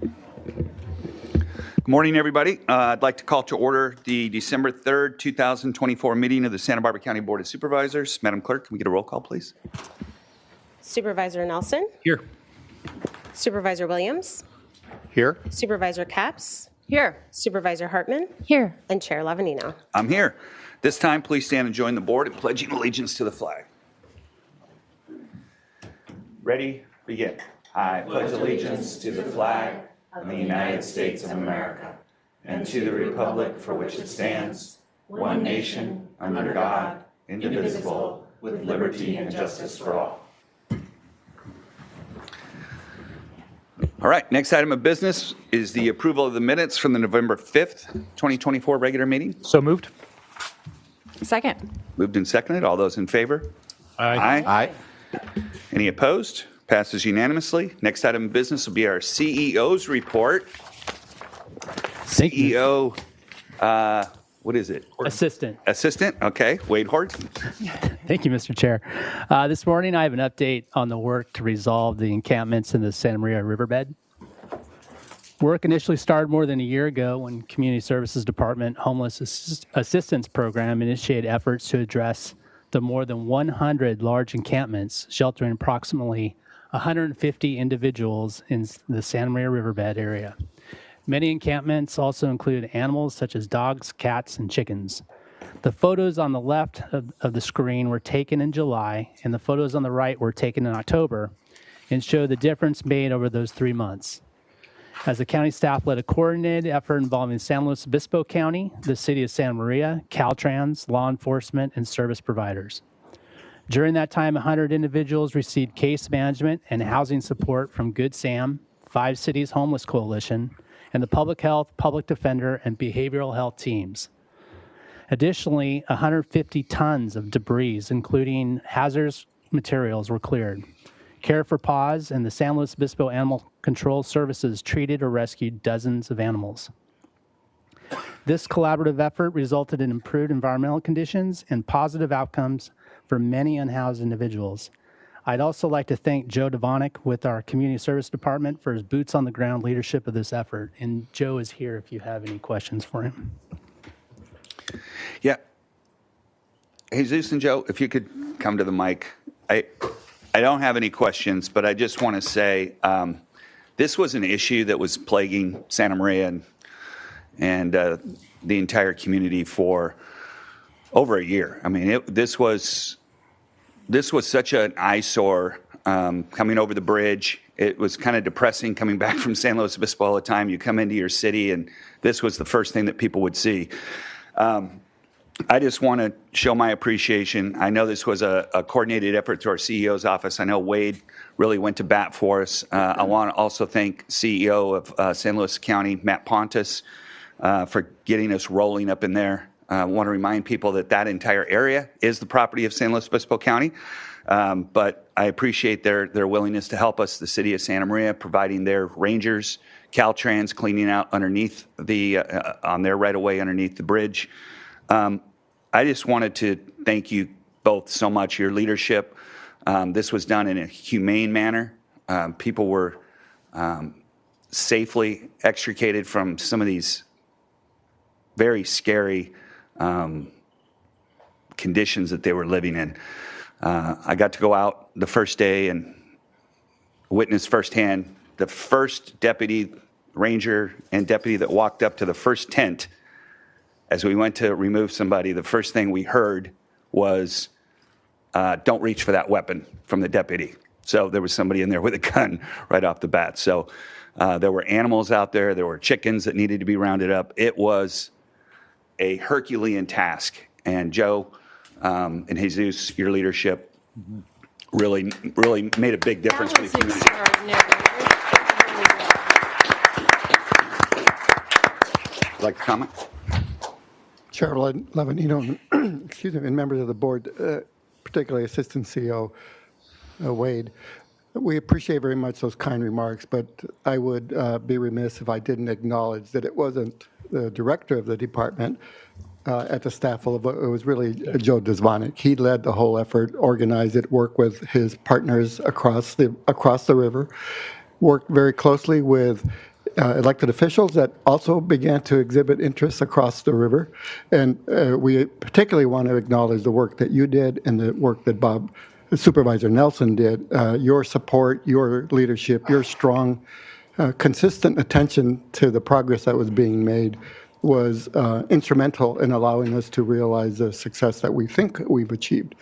Good morning, everybody. I'd like to call to order the December 3rd, 2024 meeting of the Santa Barbara County Board of Supervisors. Madam Clerk, can we get a roll call, please? Supervisor Nelson. Here. Supervisor Williams. Here. Supervisor Capps. Here. Supervisor Hartman. Here. And Chair Lavanino. I'm here. This time, please stand and join the board in pledging allegiance to the flag. Ready? Begin. I pledge allegiance to the flag of the United States of America and to the republic for which it stands, one nation, under God, indivisible, with liberty and justice for all. All right, next item of business is the approval of the minutes from the November 5th, 2024 regular meeting. So moved. Second. Moved and seconded. All those in favor? Aye. Any opposed? Passes unanimously. Next item of business will be our CEO's report. CEO, what is it? Assistant. Okay. Wade Hort. Thank you, Mr. Chair. This morning, I have an update on the work to resolve the encampments in the Santa Maria riverbed. Work initially started more than a year ago when Community Services Department Homeless Assistance Program initiated efforts to address the more than 100 large encampments sheltering approximately 150 individuals in the Santa Maria riverbed area. Many encampments also include animals such as dogs, cats, and chickens. The photos on the left of the screen were taken in July, and the photos on the right were taken in October, and show the difference made over those 3 months. As the county staff led a coordinated effort involving San Luis Obispo County, the city of Santa Maria, Caltrans, law enforcement, and service providers. During that time, 100 individuals received case management and housing support from Good Sam, 5 Cities Homeless Coalition, and the public health, public defender, and behavioral health teams. Additionally, 150 tons of debris, including hazardous materials, were cleared. Care for Paws and the San Luis Obispo Animal Control Services treated or rescued dozens of animals. This collaborative effort resulted in improved environmental conditions and positive outcomes for many unhoused individuals. I'd also like to thank Joe Devonick with our Community Service Department for his boots-on-the-ground leadership of this effort. And Joe is here if you have any questions for him. Yeah. Jesus and Joe, if you could come to the mic. I don't have any questions, but I just want to say this was an issue that was plaguing Santa Maria and the entire community for over a year. I mean, this was such an eyesore coming over the bridge. It was kind of depressing coming back from San Luis Obispo all the time. You come into your city, and this was the first thing that people would see. I just want to show my appreciation. I know this was a coordinated effort through our CEO's office. I know Wade really went to bat for us. I want to also thank CEO of San Luis County, Matt Pontus, for getting us rolling up in there. I want to remind people that that entire area is the property of San Luis Obispo County, but I appreciate their willingness to help us, the city of Santa Maria, providing their rangers, Caltrans cleaning out underneath on their right-of-way underneath the bridge. I just wanted to thank you both so much, your leadership. This was done in a humane manner. People were safely extricated from some of these very scary conditions that they were living in. I got to go out the first day and witness firsthand the first deputy, ranger, and deputy that walked up to the first tent. As we went to remove somebody, the first thing we heard was, don't reach for that weapon from the deputy. So there was somebody in there with a gun right off the bat. So there were animals out there. There were chickens that needed to be rounded up. It was a Herculean task. And Joe and Jesus, your leadership really made a big difference for the community. Would like to comment? Chair Lavanino, excuse me, and members of the board, particularly Assistant CEO Wade, we appreciate very much those kind remarks, but I would be remiss if I didn't acknowledge that it wasn't the director of the department at the staff level. It was really Joe Devonick. He led the whole effort, organized it, worked with his partners across the river, worked very closely with elected officials that also began to exhibit interest across the river. And we particularly want to acknowledge the work that you did and the work that Supervisor Nelson did. Your support, your leadership, your strong, consistent attention to the progress that was being made was instrumental in allowing us to realize the success that we think we've achieved.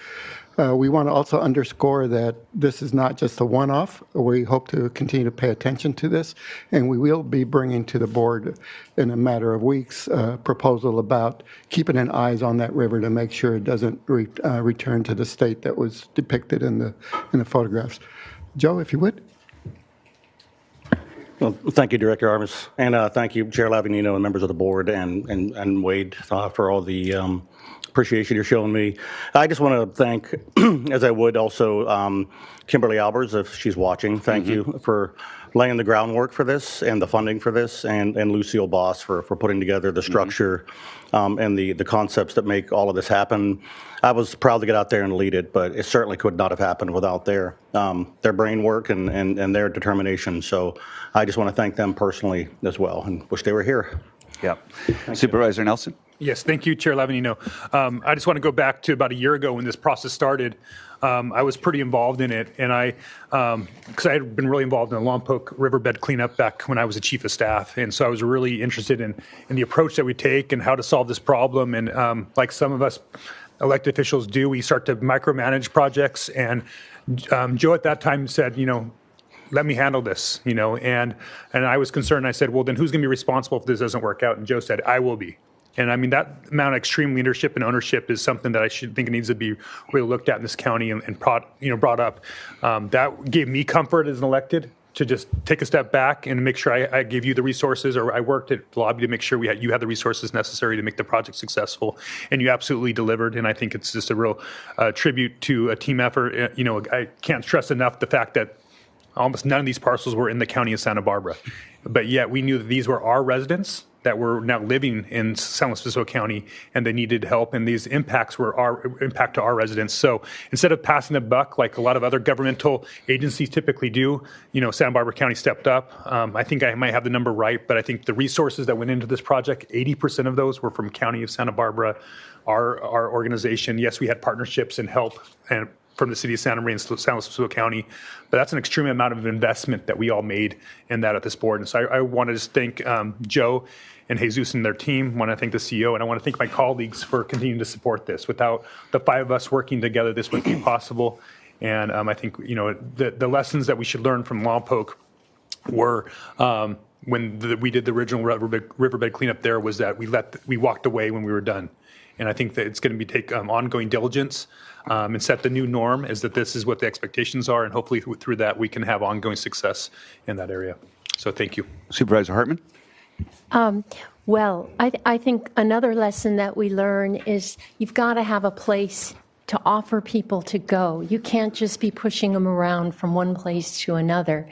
We want to also underscore that this is not just a one-off. We hope to continue to pay attention to this, and we will be bringing to the board in a matter of weeks a proposal about keeping an eyes on that river to make sure it doesn't return to the state that was depicted in the photographs. Joe, if you would. Well, thank you, Director Armas, and thank you, Chair Lavinino, and members of the board, and Wade for all the appreciation you're showing me. I just want to thank, as I would also, Kimberly Albers, if she's watching. Thank you for laying the groundwork for this and the funding for this, and Lucille Boss for putting together the structure and the concepts that make all of this happen. I was proud to get out there and lead it, but it certainly could not have happened without their brain work and their determination. So I just want to thank them personally as well, and wish they were here. Yeah. Supervisor Nelson? Yes, thank you, Chair Lavinino. I just want to go back to about a year ago when this process started. I was pretty involved in it, and because I had been really involved in the Lompoc riverbed cleanup back when I was a chief of staff, and so I was really interested in the approach that we take and how to solve this problem. And like some of us elected officials do, we start to micromanage projects. And Joe at that time said, let me handle this, and I was concerned. I said, well, then who's going to be responsible if this doesn't work out? And Joe said, I will be. And I mean, that amount of extreme leadership and ownership is something that I should think needs to be really looked at in this county and brought up. That gave me comfort as an elected to just take a step back and make sure I gave you the resources, or I worked at the lobby to make sure you had the resources necessary to make the project successful. And you absolutely delivered. And I think it's just a real tribute to a team effort. I can't stress enough the fact that almost none of these parcels were in the county of Santa Barbara, but yet we knew that these were our residents that were now living in San Luis Obispo County, and they needed help, and these impacts were our impact to our residents. So instead of passing the buck like a lot of other governmental agencies typically do, Santa Barbara County stepped up. I think I might have the number right, but I think the resources that went into this project, 80% of those were from County of Santa Barbara, our organization. Yes, we had partnerships and help and from the city of Santa Maria and San Luis Obispo County, but that's an extreme amount of investment that we all made in that at this board. And so I want to just thank Joe and Jesus and their team. I want to thank the CEO, and I want to thank my colleagues for continuing to support this. Without the five of us working together, this wouldn't be possible. And I think the lessons that we should learn from Lompoc were when we did the original riverbed cleanup there was that we walked away when we were done. And I think that it's going to take ongoing diligence and set the new norm, is that this is what the expectations are, and hopefully through that we can have ongoing success in that area. So thank you. Supervisor Hartman? Well, I think another lesson that we learn is you've got to have a place to offer people to go. You can't just be pushing them around from one place to another.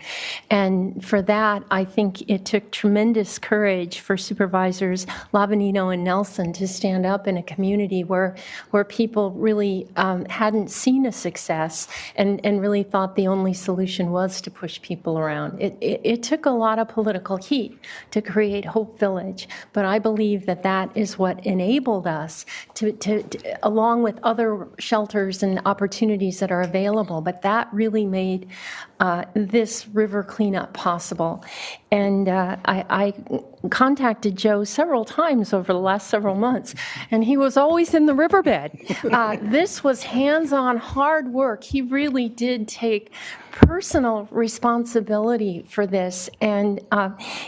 And for that, I think it took tremendous courage for Supervisors Lavinino and Nelson to stand up in a community where people really hadn't seen a success and really thought the only solution was to push people around. It took a lot of political heat to create Hope Village, but I believe that is what enabled us to along with other shelters and opportunities that are available, but that really made this river cleanup possible. And I contacted Joe several times over the last several months, and he was always in the riverbed. This was hands-on hard work. He really did take personal responsibility for this, and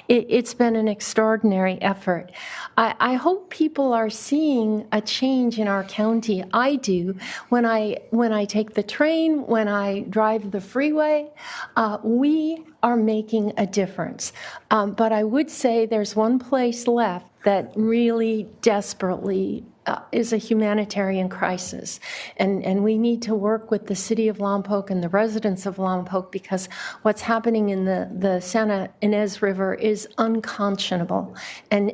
it's been an extraordinary effort. I hope people are seeing a change in our county. I do. When I take the train, when I drive the freeway, we are making a difference. But I would say there's one place left that really desperately is a humanitarian crisis. And we need to work with the city of Lompoc and the residents of Lompoc, because what's happening in the Santa Ynez River is unconscionable. And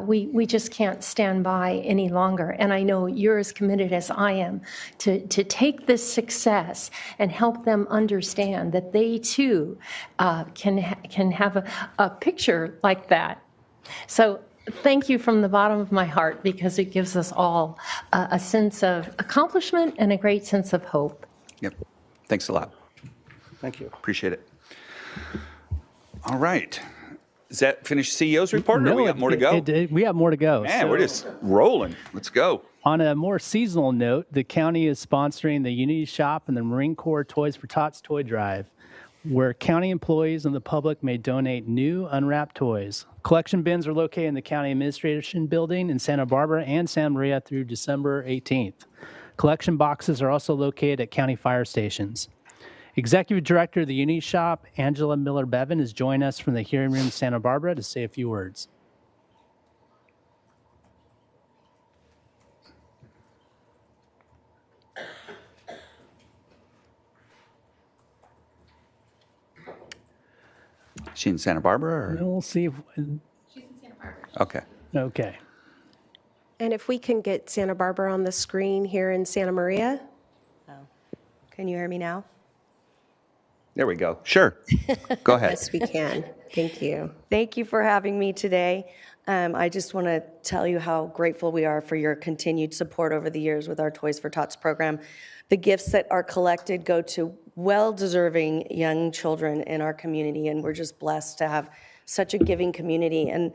we just can't stand by any longer. And I know you're as committed as I am to take this success and help them understand that they too can have a picture like that. So thank you from the bottom of my heart, because it gives us all a sense of accomplishment and a great sense of hope. Yep. Thanks a lot. Thank you. Appreciate it. All right. Is that finished CEO's report, or we got more to go? We have more to go. Man, So, we're just rolling. Let's go. on a more seasonal note, the county is sponsoring the Unity Shop and the Marine Corps Toys for Tots Toy Drive, where county employees and the public may donate new unwrapped toys. Collection bins are located in the County Administration Building in Santa Barbara and Santa Maria through December 18th. Collection boxes are also located at county fire stations. Executive Director of the Unity Shop, Angela Miller-Bevan, is joining us from the hearing room in Santa Barbara to say a few words. She in Santa Barbara? Or? We'll see if... Okay. Okay. And if we can get Santa Barbara on the screen here in Santa Maria. Can you hear me now? There we go. Sure. Go ahead. Yes, we can. Thank you. Thank you for having me today. I just want to tell you how grateful we are for your continued support over the years with our Toys for Tots program. The gifts that are collected go to well-deserving young children in our community, and we're just blessed to have such a giving community. And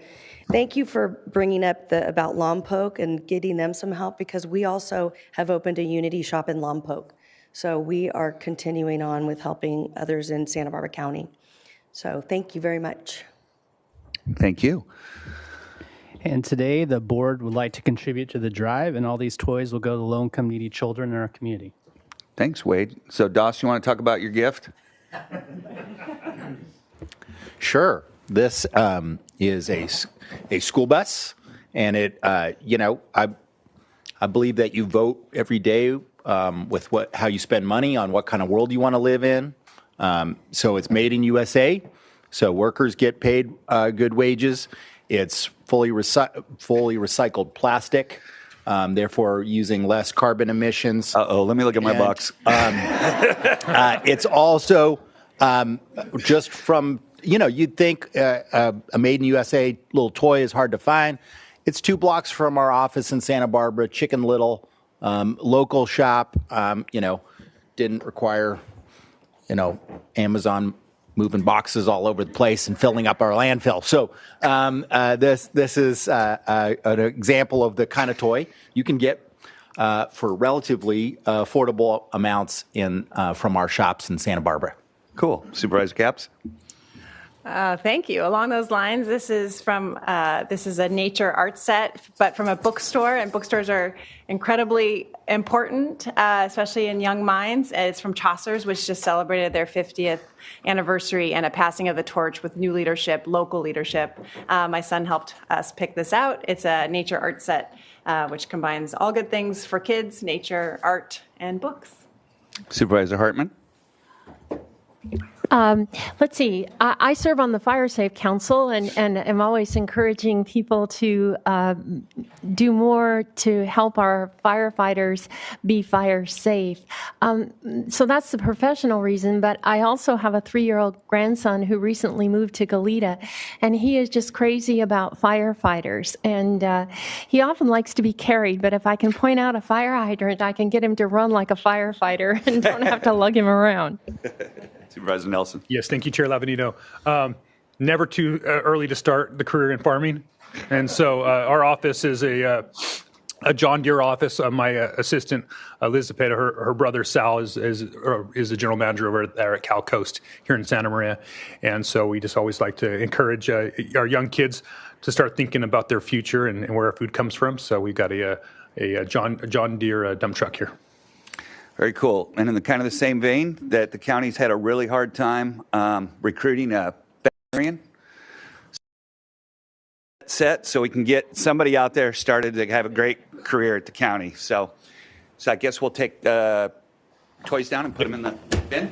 thank you for bringing up about Lompoc and getting them some help, because we also have opened a Unity Shop in Lompoc. So we are continuing on with helping others in Santa Barbara County. So thank you very much. Thank you. And today, the board would like to contribute to the drive, and all these toys will go to low-income needy children in our community. Thanks, Wade. So, Doss, you want to talk about your gift? Sure. This is a school bus, and it, I believe that you vote every day with how you spend money on what kind of world you want to live in. So it's made in USA, so workers get paid good wages. It's fully recycled plastic, therefore using less carbon emissions. Uh-oh, let me look at my box. It's also just from, you'd think a made in USA little toy is hard to find. It's 2 blocks from our office in Santa Barbara, Chicken Little, local shop, didn't require, Amazon moving boxes all over the place and filling up our landfill. So this is an example of the kind of toy you can get for relatively affordable amounts from our shops in Santa Barbara. Cool. Supervisor Capps? Thank you. Along those lines, this is a nature art set, but from a bookstore, and bookstores are incredibly important, especially in young minds. It's from Chaucer's, which just celebrated their 50th anniversary and a passing of the torch with new leadership, local leadership. My son helped us pick this out. It's a nature art set, which combines all good things for kids, nature, art, and books. Supervisor Hartman? Let's see. I serve on the Fire Safe Council, and am always encouraging people to do more to help our firefighters be fire safe. So that's the professional reason, but I also have a 3-year-old grandson who recently moved to Goleta, and he is just crazy about firefighters. And he often likes to be carried, but if I can point out a fire hydrant, I can get him to run like a firefighter and don't have to lug him around. Supervisor Nelson? Yes, thank you, Chair Lavanito. Never too early to start the career in farming. And so our office is a John Deere office. My assistant, Liz Zepeda, her brother Sal is the general manager over there at Cal Coast here in Santa Maria. And so we just always like to encourage our young kids to start thinking about their future and where our food comes from. So we've got a John Deere dump truck here. Very cool. And in the kind of the same vein, that the county's had a really hard time recruiting a veterinarian. set so we can get somebody out there started to have a great career at the county. So I guess we'll take the toys down and put them in the bin.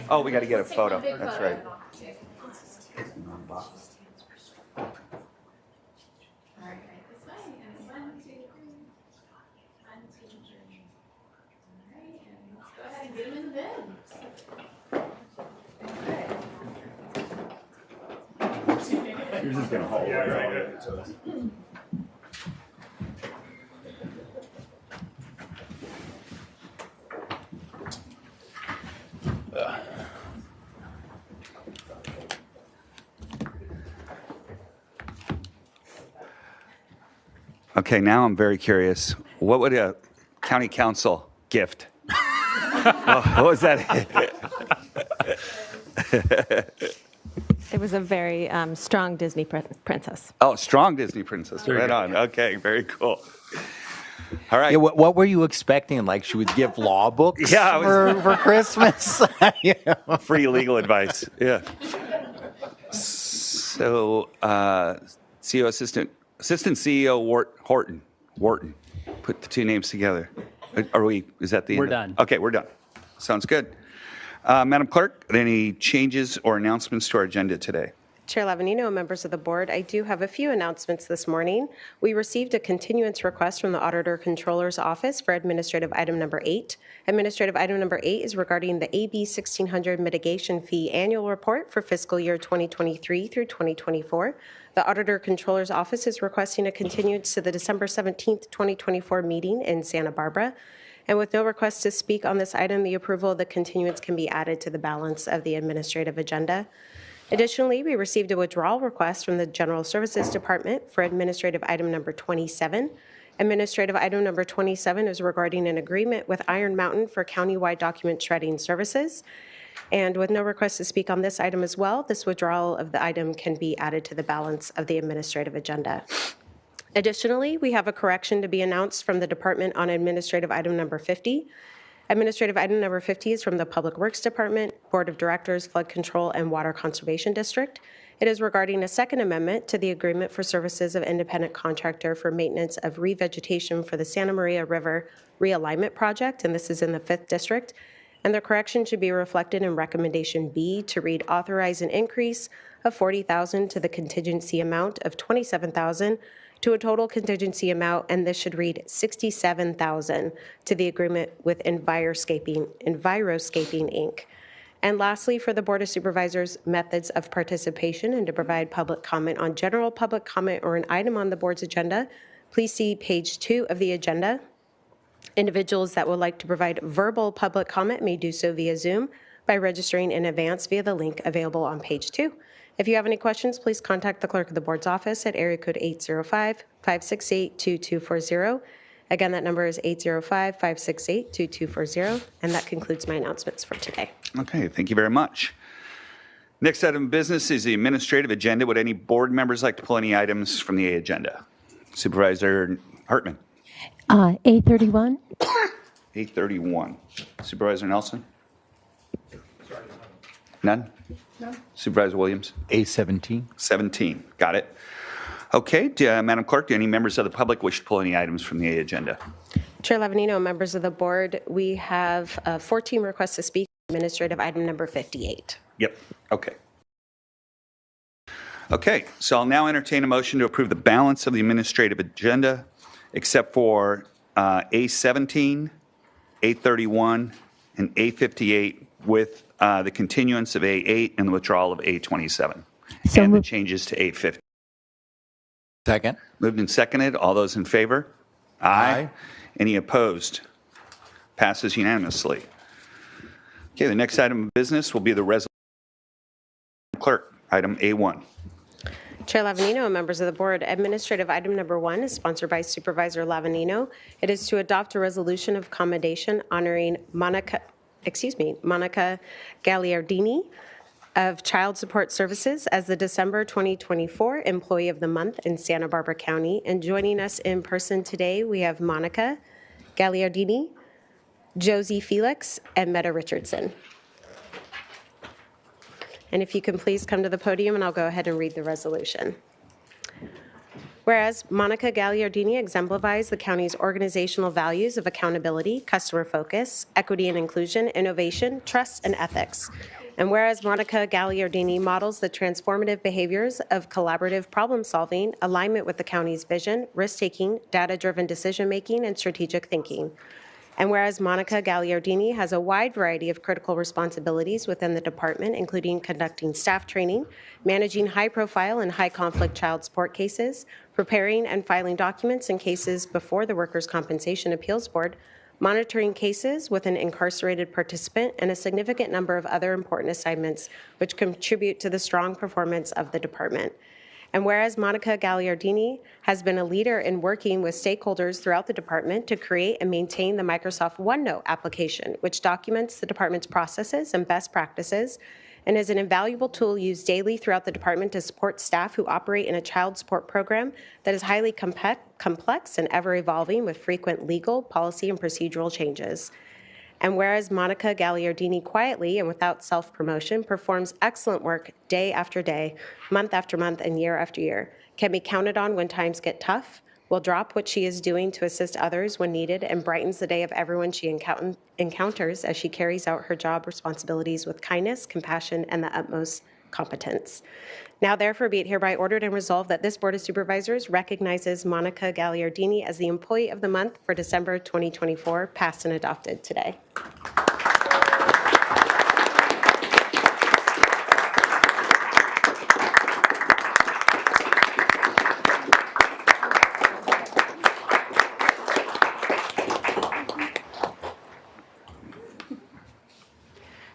Oh, we got to get a photo. That's right. Yours is going to hold. Okay, now I'm very curious. What would a county council gift? What was that? It was a very strong Disney princess. Oh, strong Disney princess. Right on. Okay, very cool. All right. Yeah, what were you expecting? Like she would give law books for Christmas? Yeah. Free legal advice. Yeah. So, CEO Assistant CEO Horton. Put the two names together. Is that the end? We're done. Okay, we're done. Sounds good. Madam Clerk, any changes or announcements to our agenda today? Chair Lavanino and members of the board, I do have a few announcements this morning. We received a continuance request from the Auditor Controller's Office for administrative item number 8. Administrative item number 8 is regarding the AB 1600 mitigation fee annual report for fiscal year 2023 through 2024. The Auditor Controller's Office is requesting a continuance to the December 17th, 2024 meeting in Santa Barbara. And with no request to speak on this item, the approval of the continuance can be added to the balance of the administrative agenda. Additionally, we received a withdrawal request from the General Services Department for administrative item number 27. Administrative item number 27 is regarding an agreement with Iron Mountain for countywide document shredding services. And with no request to speak on this item as well, this withdrawal of the item can be added to the balance of the administrative agenda. Additionally, we have a correction to be announced from the department on administrative item number 50. Administrative item number 50 is from the Public Works Department, Board of Directors, Flood Control, and Water Conservation District. It is regarding a second amendment to the Agreement for Services of Independent Contractor for Maintenance of Revegetation for the Santa Maria River Realignment Project, and this is in the 5th District. And the correction should be reflected in Recommendation B to read authorize an increase of $40,000 to the contingency amount of $27,000 to a total contingency amount, and this should read $67,000 to the agreement with Enviroscaping Inc. And lastly, for the Board of Supervisors, methods of participation and to provide public comment on general public comment or an item on the board's agenda, please see page 2 of the agenda. Individuals that would like to provide verbal public comment may do so via Zoom by registering in advance via the link available on page 2. If you have any questions, please contact the clerk of the board's office at area code 805-568-2240. Again, that number is 805-568-2240. And that concludes my announcements for today. Okay, thank you very much. Next item of business is the administrative agenda. Would any board members like to pull any items from the agenda? Supervisor Hartman. A31. 831. Supervisor Nelson? None? No. Supervisor Williams? A17. 17. Got it. Okay, Madam Clerk, do any members of the public wish to pull any items from the agenda? Chair Lavanino, members of the board, we have 14 requests to speak. Administrative item number 58. Yep. Okay. Okay, so I'll now entertain a motion to approve the balance of the administrative agenda, except for A17, A31, and A58, with the continuance of A8 and the withdrawal of A27, and the changes to A50. Second. Moved and seconded. All those in favor? Aye. Any opposed? Passes unanimously. Okay, the next item of business will be the resolution. Clerk, item A1. Chair Lavanino and members of the board, administrative item number 1 is sponsored by Supervisor Lavanino. It is to adopt a resolution of commendation honoring Monica Gagliardini of Child Support Services as the December 2024 Employee of the Month in Santa Barbara County. And joining us in person today, we have Monica Gagliardini. Josie Felix, and Meta Richardson. And if you can please come to the podium, and I'll go ahead and read the resolution. Whereas Monica Gagliardini exemplifies the county's organizational values of accountability, customer focus, equity and inclusion, innovation, trust, and ethics. And whereas Monica Gagliardini models the transformative behaviors of collaborative problem solving, alignment with the county's vision, risk-taking, data-driven decision-making, and strategic thinking. And whereas Monica Gagliardini has a wide variety of critical responsibilities within the department, including conducting staff training, managing high-profile and high-conflict child support cases, preparing and filing documents in cases before the Workers' Compensation Appeals Board, monitoring cases with an incarcerated participant, and a significant number of other important assignments which contribute to the strong performance of the department. And whereas Monica Gagliardini has been a leader in working with stakeholders throughout the department to create and maintain the Microsoft OneNote application, which documents the department's processes and best practices, and is an invaluable tool used daily throughout the department to support staff who operate in a child support program that is highly complex and ever-evolving with frequent legal, policy, and procedural changes. And whereas Monica Gagliardini quietly and without self-promotion performs excellent work day after day, month after month, and year after year, can be counted on when times get tough, will drop what she is doing to assist others when needed, and brightens the day of everyone she encounters as she carries out her job responsibilities with kindness, compassion, and the utmost competence. Now, therefore, be it hereby ordered and resolved that this Board of Supervisors recognizes Monica Gagliardini as the Employee of the Month for December 2024, passed and adopted today.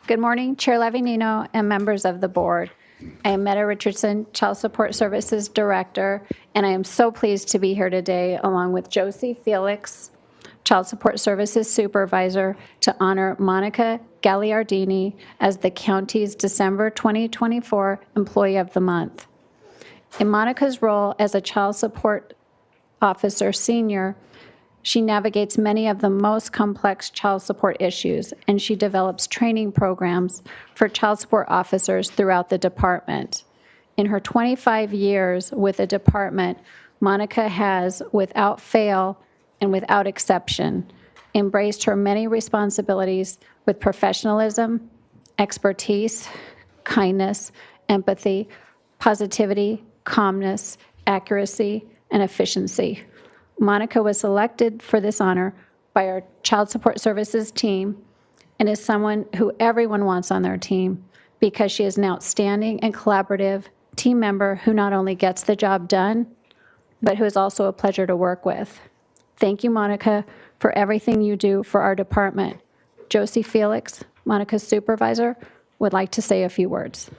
Good morning, Chair Lavinino and members of the board. I am Meta Richardson, Child Support Services Director, and I am so pleased to be here today along with Josie Felix, Child Support Services Supervisor, to honor Monica Gagliardini as the county's December 2024 Employee of the Month. In Monica's role as a Child Support Officer Senior, she navigates many of the most complex child support issues, and she develops training programs for child support officers throughout the department. In her 25 years with the department, Monica has, without fail and without exception, embraced her many responsibilities with professionalism, expertise, kindness, empathy, positivity, calmness, accuracy, and efficiency. Monica was selected for this honor by our Child Support Services team and is someone who everyone wants on their team because she is an outstanding and collaborative team member who not only gets the job done, but who is also a pleasure to work with. Thank you, Monica, for everything you do for our department. Josie Felix, Monica's supervisor, would like to say a few words.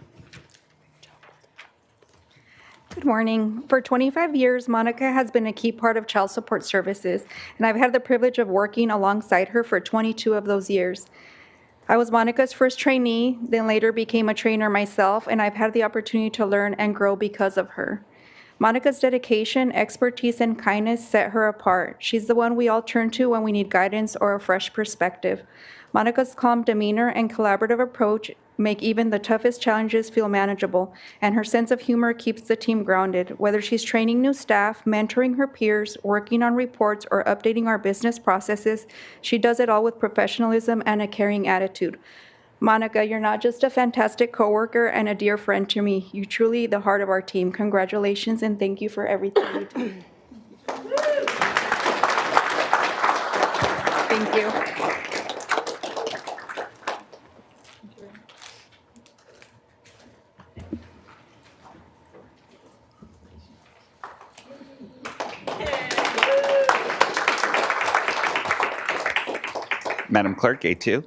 Good morning. For 25 years, Monica has been a key part of Child Support Services, and I've had the privilege of working alongside her for 22 of those years. I was Monica's first trainee, then later became a trainer myself, and I've had the opportunity to learn and grow because of her. Monica's dedication, expertise, and kindness set her apart. She's the one we all turn to when we need guidance or a fresh perspective. Monica's calm demeanor and collaborative approach make even the toughest challenges feel manageable, and her sense of humor keeps the team grounded. Whether she's training new staff, mentoring her peers, working on reports, or updating our business processes, she does it all with professionalism and a caring attitude. Monica, you're not just a fantastic coworker and a dear friend to me. You're truly the heart of our team. Congratulations, and thank you for everything you do. Thank you. Madam Clerk, A2.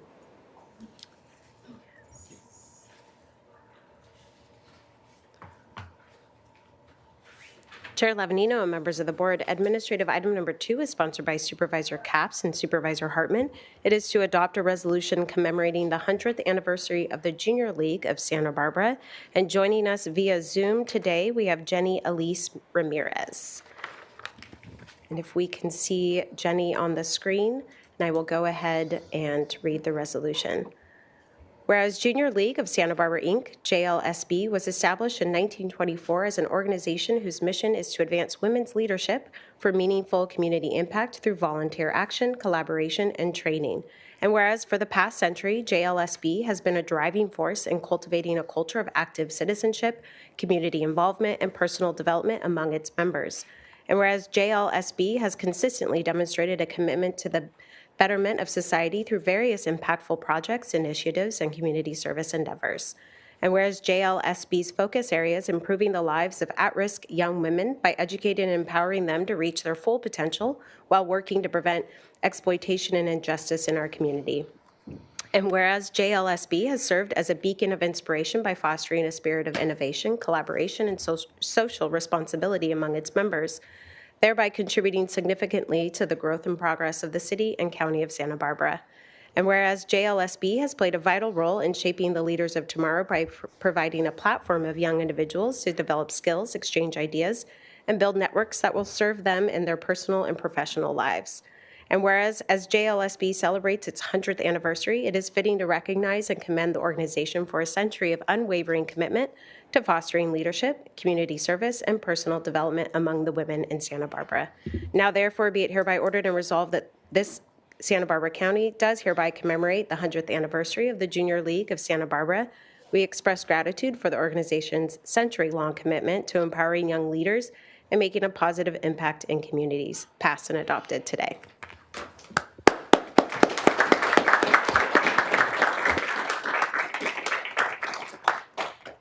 Chair Lavinino and members of the board, administrative item number 2 is sponsored by Supervisor Capps and Supervisor Hartman. It is to adopt a resolution commemorating the 100th anniversary of the Junior League of Santa Barbara. And joining us via Zoom today, we have Jenny Elise Ramirez. And if we can see Jenny on the screen, And I will go ahead and read the resolution. Whereas Junior League of Santa Barbara, Inc., JLSB, was established in 1924 as an organization whose mission is to advance women's leadership for meaningful community impact through volunteer action, collaboration, and training. And whereas for the past century, JLSB has been a driving force in cultivating a culture of active citizenship, community involvement, and personal development among its members. And whereas JLSB has consistently demonstrated a commitment to the betterment of society through various impactful projects, initiatives, and community service endeavors. And whereas JLSB's focus areas improving the lives of at-risk young women by educating and empowering them to reach their full potential while working to prevent exploitation and injustice in our community. And whereas JLSB has served as a beacon of inspiration by fostering a spirit of innovation, collaboration, and social responsibility among its members, thereby contributing significantly to the growth and progress of the city and county of Santa Barbara. And whereas JLSB has played a vital role in shaping the leaders of tomorrow by providing a platform of young individuals to develop skills, exchange ideas, and build networks that will serve them in their personal and professional lives. And whereas as JLSB celebrates its 100th anniversary, it is fitting to recognize and commend the organization for a century of unwavering commitment to fostering leadership, community service, and personal development among the women in Santa Barbara. Now, therefore, be it hereby ordered and resolved that this Santa Barbara County does hereby commemorate the 100th anniversary of the Junior League of Santa Barbara. We express gratitude for the organization's century-long commitment to empowering young leaders and making a positive impact in communities, passed and adopted today.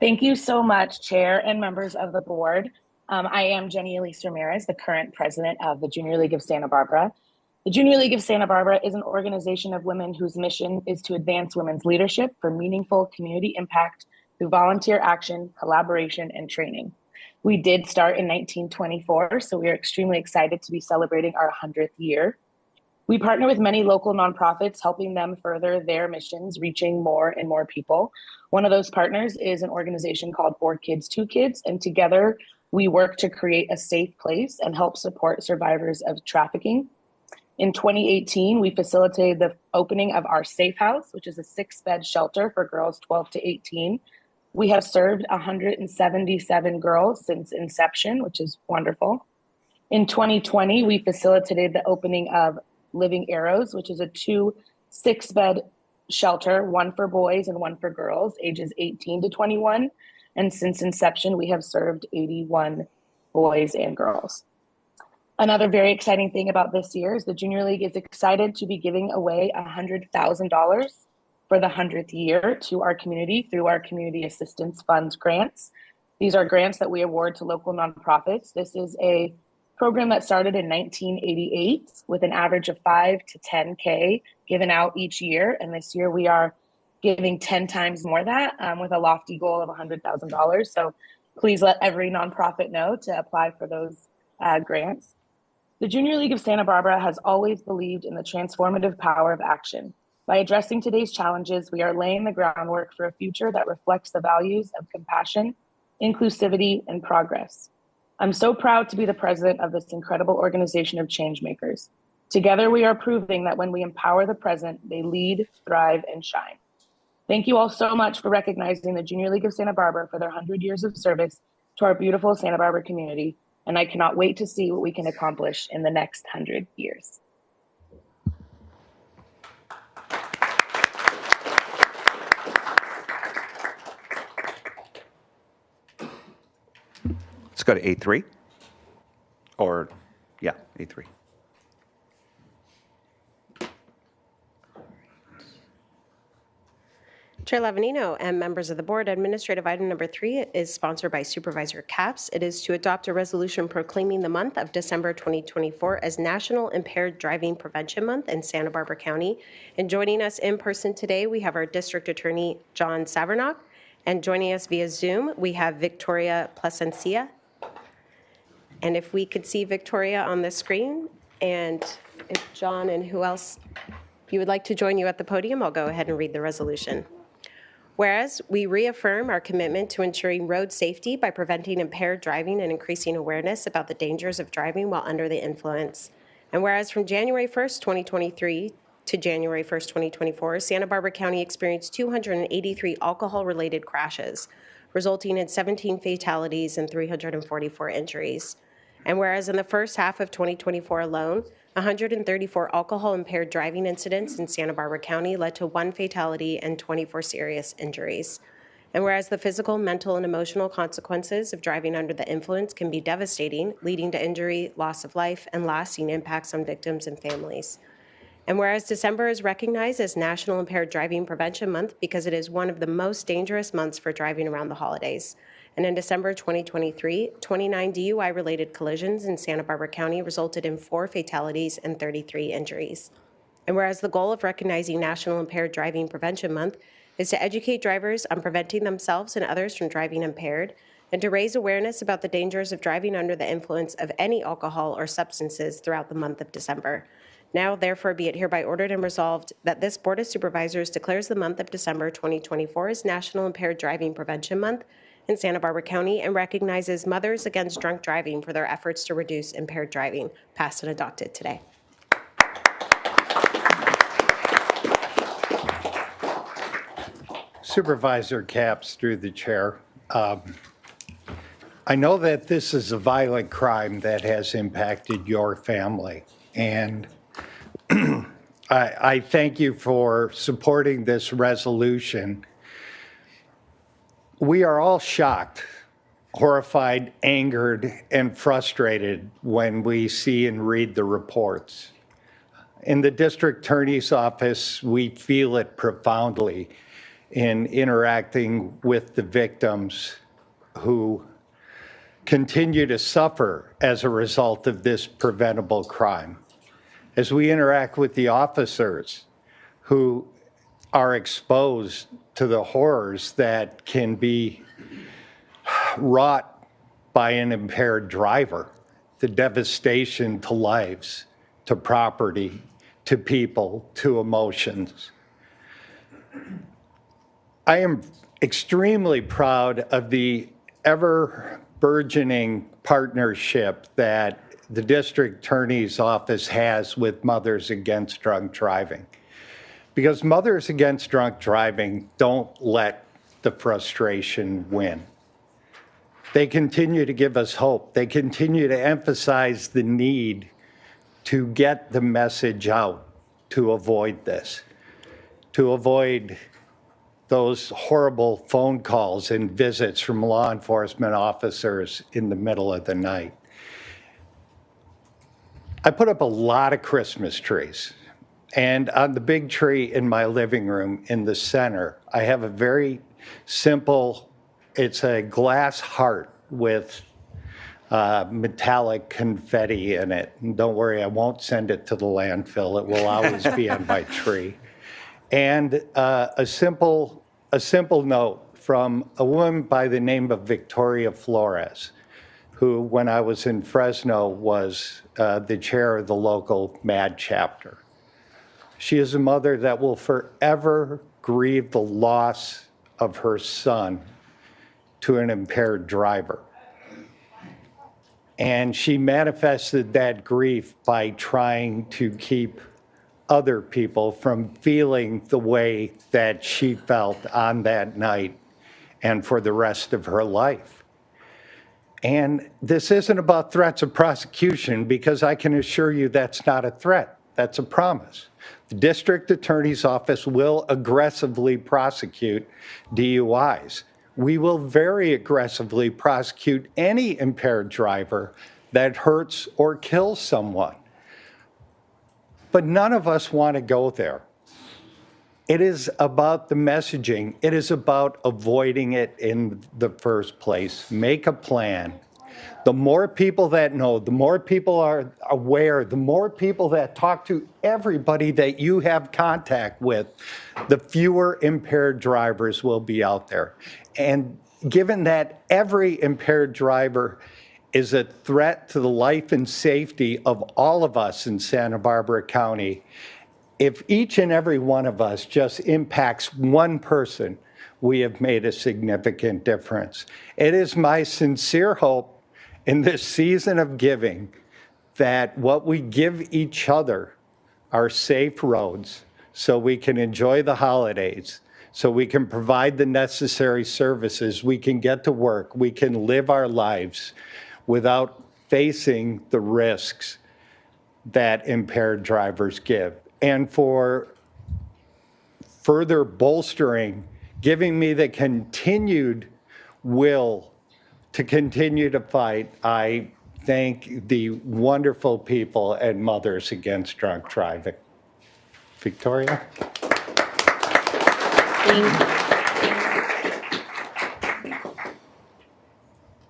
Thank you so much, Chair and members of the board. I am Jenny Elise Ramirez, the current president of the Junior League of Santa Barbara. The Junior League of Santa Barbara is an organization of women whose mission is to advance women's leadership for meaningful community impact through volunteer action, collaboration, and training. We did start in 1924, so we are extremely excited to be celebrating our 100th year. We partner with many local nonprofits, helping them further their missions, reaching more and more people. One of those partners is an organization called 4 Kids, 2 Kids, and together we work to create a safe place and help support survivors of trafficking. In 2018, we facilitated the opening of our Safe House, which is a 6-bed shelter for girls 12 to 18. We have served 177 girls since inception, which is wonderful. In 2020, we facilitated the opening of Living Arrows, which is a 2 6-bed shelter, one for boys and one for girls, ages 18 to 21. And since inception, we have served 81 boys and girls. Another very exciting thing about this year is the Junior League is excited to be giving away $100,000 for the 100th year to our community through our Community Assistance Funds grants. These are grants that we award to local nonprofits. This is a program that started in 1988 with an average of 5 to 10K given out each year. And this year we are giving 10 times more that with a lofty goal of $100,000. So please let every nonprofit know to apply for those grants. The Junior League of Santa Barbara has always believed in the transformative power of action. By addressing today's challenges, we are laying the groundwork for a future that reflects the values of compassion, inclusivity, and progress. I'm so proud to be the president of this incredible organization of changemakers. Together, we are proving that when we empower the present, they lead, thrive, and shine. Thank you all so much for recognizing the Junior League of Santa Barbara for their 100 years of service to our beautiful Santa Barbara community, and I cannot wait to see what we can accomplish in the next 100 years. Let's go to A3. Or, yeah, A3. Chair Lavanino and members of the board, administrative item number 3 is sponsored by Supervisor Capps. It is to adopt a resolution proclaiming the month of December 2024 as National Impaired Driving Prevention Month in Santa Barbara County. And joining us in person today, we have our District Attorney, John Savernock. And joining us via Zoom, we have Victoria Plasencia. And if we could see Victoria on the screen, and if John and who else you would like to join you at the podium, I'll go ahead and read the resolution. Whereas we reaffirm our commitment to ensuring road safety by preventing impaired driving and increasing awareness about the dangers of driving while under the influence. And whereas from January 1st, 2023 to January 1st, 2024, Santa Barbara County experienced 283 alcohol-related crashes, resulting in 17 fatalities and 344 injuries. And whereas in the first half of 2024 alone, 134 alcohol-impaired driving incidents in Santa Barbara County led to 1 fatality and 24 serious injuries. And whereas the physical, mental, and emotional consequences of driving under the influence can be devastating, leading to injury, loss of life, and lasting impacts on victims and families. And whereas December is recognized as National Impaired Driving Prevention Month because it is one of the most dangerous months for driving around the holidays. And in December 2023, 29 DUI-related collisions in Santa Barbara County resulted in 4 fatalities and 33 injuries. And whereas the goal of recognizing National Impaired Driving Prevention Month is to educate drivers on preventing themselves and others from driving impaired, and to raise awareness about the dangers of driving under the influence of any alcohol or substances throughout the month of December. Now, therefore, be it hereby ordered and resolved that this Board of Supervisors declares the month of December 2024 as National Impaired Driving Prevention Month in Santa Barbara County and recognizes Mothers Against Drunk Driving for their efforts to reduce impaired driving, passed and adopted today. Supervisor Capps, through the chair. I know that this is a violent crime that has impacted your family, and I thank you for supporting this resolution. We are all shocked, horrified, angered, and frustrated when we see and read the reports. In the district attorney's office, we feel it profoundly in interacting with the victims who continue to suffer as a result of this preventable crime. As we interact with the officers who are exposed to the horrors that can be wrought by an impaired driver, the devastation to lives, to property, to people, to emotions. I am extremely proud of the ever-burgeoning partnership that the district attorney's office has with Mothers Against Drunk Driving. Because Mothers Against Drunk Driving don't let the frustration win. They continue to give us hope. They continue to emphasize the need to get the message out to avoid this, to avoid those horrible phone calls and visits from law enforcement officers in the middle of the night. I put up a lot of Christmas trees, and on the big tree in my living room in the center, I have a very simple, it's a glass heart with metallic confetti in it. And don't worry, I won't send it to the landfill. It will always be on my tree. And a simple note from a woman by the name of Victoria Flores, who, when I was in Fresno, was the chair of the local MAD chapter. She is a mother that will forever grieve the loss of her son to an impaired driver. And she manifested that grief by trying to keep other people from feeling the way that she felt on that night and for the rest of her life. And this isn't about threats of prosecution, because I can assure you that's not a threat, that's a promise. The district attorney's office will aggressively prosecute DUIs. We will very aggressively prosecute any impaired driver that hurts or kills someone. But none of us want to go there. It is about the messaging. It is about avoiding it in the first place. Make a plan. The more people that know, the more people are aware, the more people that talk to everybody that you have contact with, the fewer impaired drivers will be out there. And given that every impaired driver is a threat to the life and safety of all of us in Santa Barbara County, if each and every one of us just impacts one person, we have made a significant difference. It is my sincere hope in this season of giving that what we give each other are safe roads so we can enjoy the holidays, so we can provide the necessary services, we can get to work, we can live our lives without facing the risks that impaired drivers give. And for further bolstering, giving me the continued will to continue to fight, I thank the wonderful people at Mothers Against Drunk Driving. Victoria?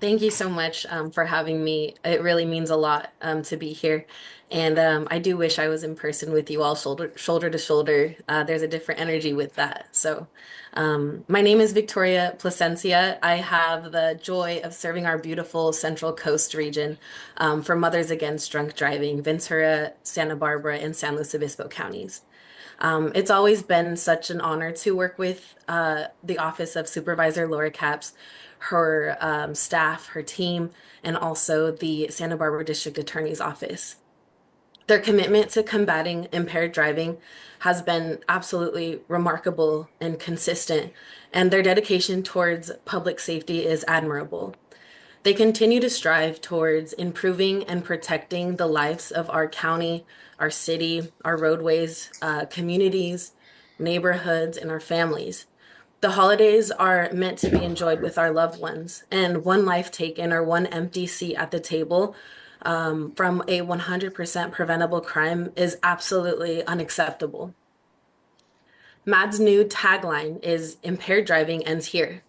Thank you so much for having me. It really means a lot to be here. And I do wish I was in person with you all shoulder to shoulder. There's a different energy with that. So my name is Victoria Placencia. I have the joy of serving our beautiful Central Coast region for Mothers Against Drunk Driving, Ventura, Santa Barbara, and San Luis Obispo counties. It's always been such an honor to work with the Office of Supervisor Laura Capps, her staff, her team, and also the Santa Barbara District Attorney's Office. Their commitment to combating impaired driving has been absolutely remarkable and consistent, and their dedication towards public safety is admirable. They continue to strive towards improving and protecting the lives of our county, our city, our roadways, communities, neighborhoods, and our families. The holidays are meant to be enjoyed with our loved ones, and one life taken or one empty seat at the table from a 100% preventable crime is absolutely unacceptable. MAD's new tagline is "Impaired driving ends here."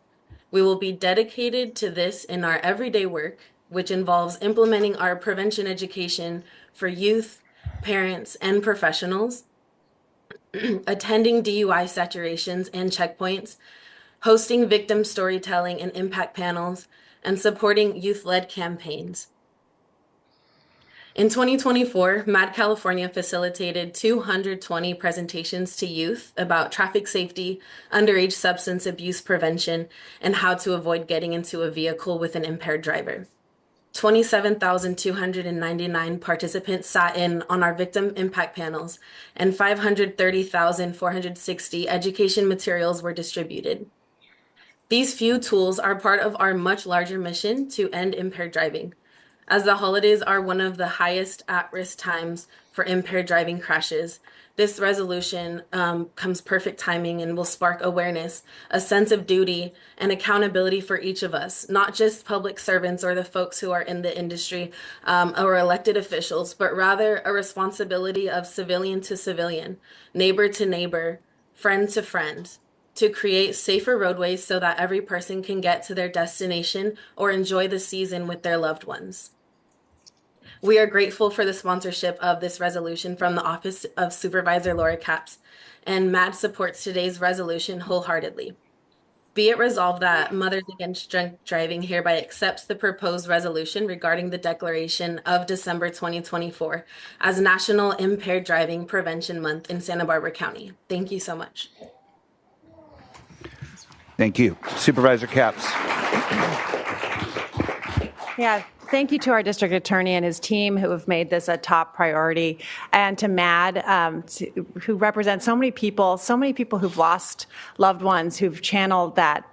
We will be dedicated to this in our everyday work, which involves implementing our prevention education for youth, parents, and professionals, attending DUI saturations and checkpoints, hosting victim storytelling and impact panels, and supporting youth-led campaigns. In 2024, MAD California facilitated 220 presentations to youth about traffic safety, underage substance abuse prevention, and how to avoid getting into a vehicle with an impaired driver. 27,299 participants sat in on our victim impact panels, and 530,460 education materials were distributed. These few tools are part of our much larger mission to end impaired driving. As the holidays are one of the highest at-risk times for impaired driving crashes, this resolution comes perfect timing and will spark awareness, a sense of duty, and accountability for each of us, not just public servants or the folks who are in the industry or elected officials, but rather a responsibility of civilian to civilian, neighbor to neighbor, friend to friend, to create safer roadways so that every person can get to their destination or enjoy the season with their loved ones. We are grateful for the sponsorship of this resolution from the Office of Supervisor Laura Capps, and MAD supports today's resolution wholeheartedly. Be it resolved that Mothers Against Drunk Driving hereby accepts the proposed resolution regarding the declaration of December 2024 as National Impaired Driving Prevention Month in Santa Barbara County. Thank you so much. Thank you. Supervisor Capps. Yeah, thank you to our district attorney and his team who have made this a top priority, and to MAD, who represents so many people who've lost loved ones, who've channeled that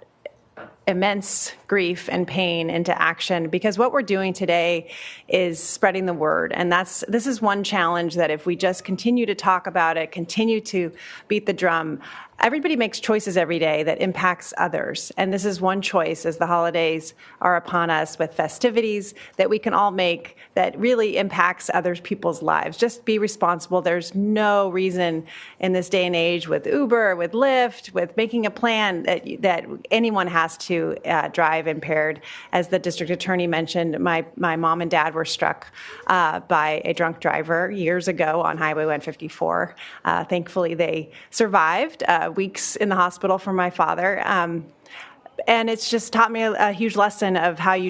immense grief and pain into action, because what we're doing today is spreading the word. And this is one challenge that if we just continue to talk about it, continue to beat the drum, everybody makes choices every day that impacts others. And this is one choice as the holidays are upon us with festivities that we can all make that really impacts other people's lives. Just be responsible. There's no reason in this day and age with Uber, with Lyft, with making a plan that anyone has to drive impaired. As the district attorney mentioned, my mom and dad were struck by a drunk driver years ago on Highway 154. Thankfully, they survived. Weeks in the hospital for my father. And it's just taught me a huge lesson of how you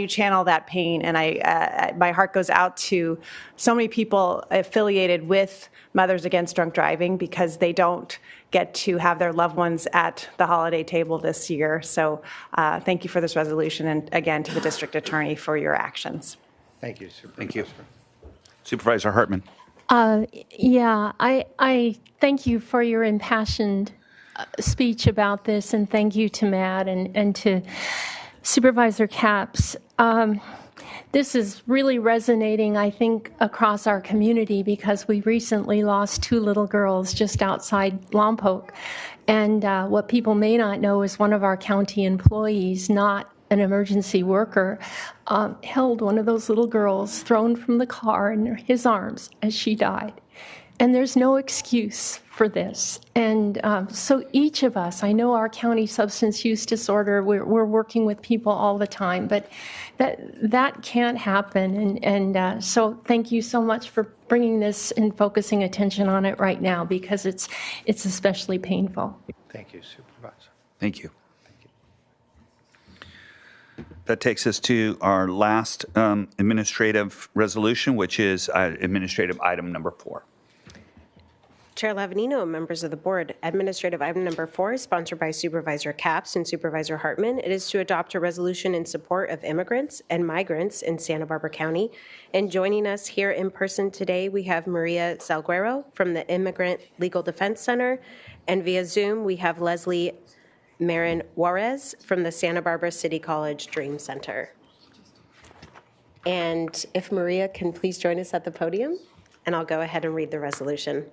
channel that pain. And my heart goes out to so many people affiliated with Mothers Against Drunk Driving, because they don't get to have their loved ones at the holiday table this year. So thank you for this resolution, and again to the district attorney for your actions. Thank you, Supervisor. Thank you. Supervisor Hartman. Yeah, I thank you for your impassioned speech about this, and thank you to Matt and to Supervisor Capps. This is really resonating, I think, across our community because we recently lost 2 little girls just outside Lompoc. And what people may not know is one of our county employees, not an emergency worker, held one of those little girls thrown from the car in his arms as she died. And there's no excuse for this. And so each of us, I know our county substance use disorder, we're working with people all the time, but that can't happen. And so thank you so much for bringing this and focusing attention on it right now, because it's especially painful. Thank you, Supervisor. Thank you. That takes us to our last administrative resolution, which is administrative item number 4. Chair Lavanino and members of the board, administrative item number 4 is sponsored by Supervisor Capps and Supervisor Hartman. It is to adopt a resolution in support of immigrants and migrants in Santa Barbara County. And joining us here in person today, we have Maria Salguero from the Immigrant Legal Defense Center. And via Zoom, we have Leslie Marin Juarez from the Santa Barbara City College Dream Center. And if Maria can please join us at the podium, and I'll go ahead and read the resolution.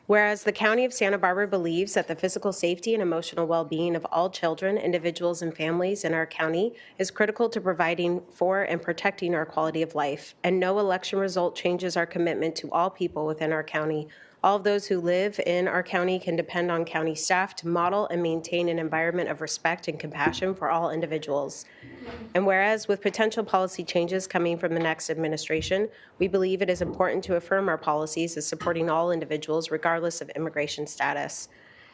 Whereas the County of Santa Barbara believes that the physical safety and emotional well-being of all children, individuals, and families in our county is critical to providing for and protecting our quality of life, and no election result changes our commitment to all people within our county. All of those who live in our county can depend on county staff to model and maintain an environment of respect and compassion for all individuals. And whereas with potential policy changes coming from the next administration, we believe it is important to affirm our policies as supporting all individuals regardless of immigration status.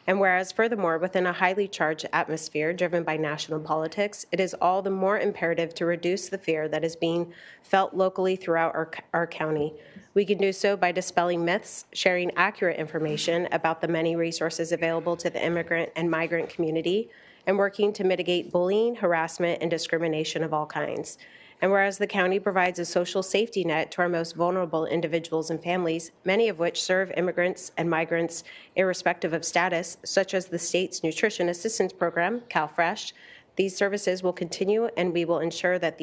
And whereas furthermore, within a highly charged atmosphere driven by national politics, it is all the more imperative to reduce the fear that is being felt locally throughout our county. We can do so by dispelling myths, sharing accurate information about the many resources available to the immigrant and migrant community, and working to mitigate bullying, harassment, and discrimination of all kinds. And whereas the county provides a social safety net to our most vulnerable individuals and families, many of which serve immigrants and migrants irrespective of status, such as the state's Nutrition Assistance Program, CalFresh, these services will continue, and we will ensure that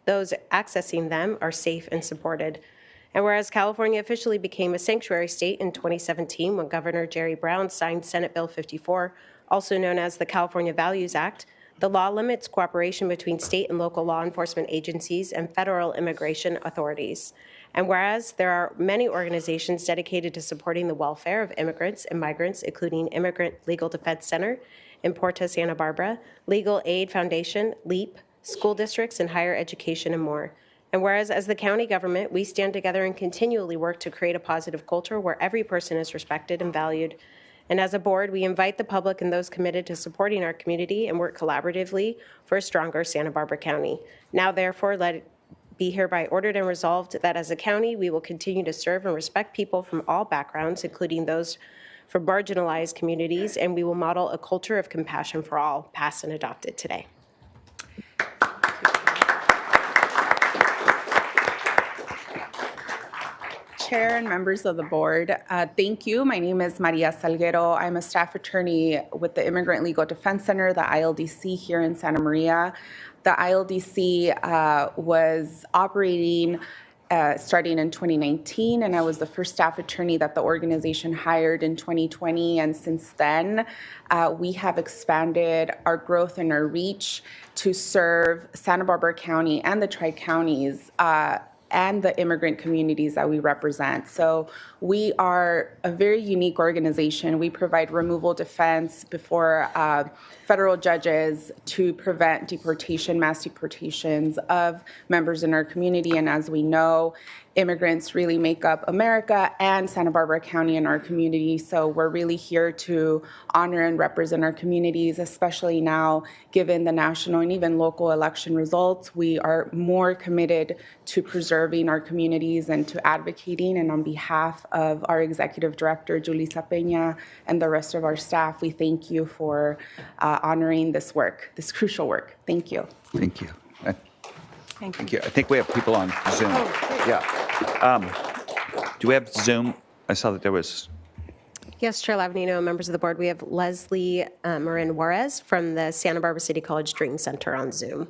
those accessing them are safe and supported. And whereas California officially became a sanctuary state in 2017 when Governor Jerry Brown signed Senate Bill 54, also known as the California Values Act, the law limits cooperation between state and local law enforcement agencies and federal immigration authorities. And whereas there are many organizations dedicated to supporting the welfare of immigrants and migrants, including Immigrant Legal Defense Center, Importa Santa Barbara, Legal Aid Foundation, LEAP, school districts, and higher education, and more. And whereas as the county government, we stand together and continually work to create a positive culture where every person is respected and valued. And as a board, we invite the public and those committed to supporting our community and work collaboratively for a stronger Santa Barbara County. Now, therefore, let it be hereby ordered and resolved that as a county, we will continue to serve and respect people from all backgrounds, including those from marginalized communities, and we will model a culture of compassion for all, passed and adopted today. Chair and members of the board, thank you. My name is Maria Salguero. I'm a staff attorney with the Immigrant Legal Defense Center, the ILDC here in Santa Maria. The ILDC was operating starting in 2019, and I was the first staff attorney that the organization hired in 2020. And since then, we have expanded our growth and our reach to serve Santa Barbara County and the Tri-Counties and the immigrant communities that we represent. So we are a very unique organization. We provide removal defense before federal judges to prevent deportation, mass deportations of members in our community. And as we know, immigrants really make up America and Santa Barbara County in our community. So we're really here to honor and represent our communities, especially now, given the national and even local election results. We are more committed to preserving our communities and to advocating. And on behalf of our executive director, Julissa Peña, and the rest of our staff, we thank you for honoring this work, this crucial work. Thank you. Thank you. Thank you. I think we have people on Zoom. Do we have Zoom? I saw that there was. Yes, Chair Lavanino and members of the board, we have Leslie Marin Juarez from the Santa Barbara City College Dream Center on Zoom.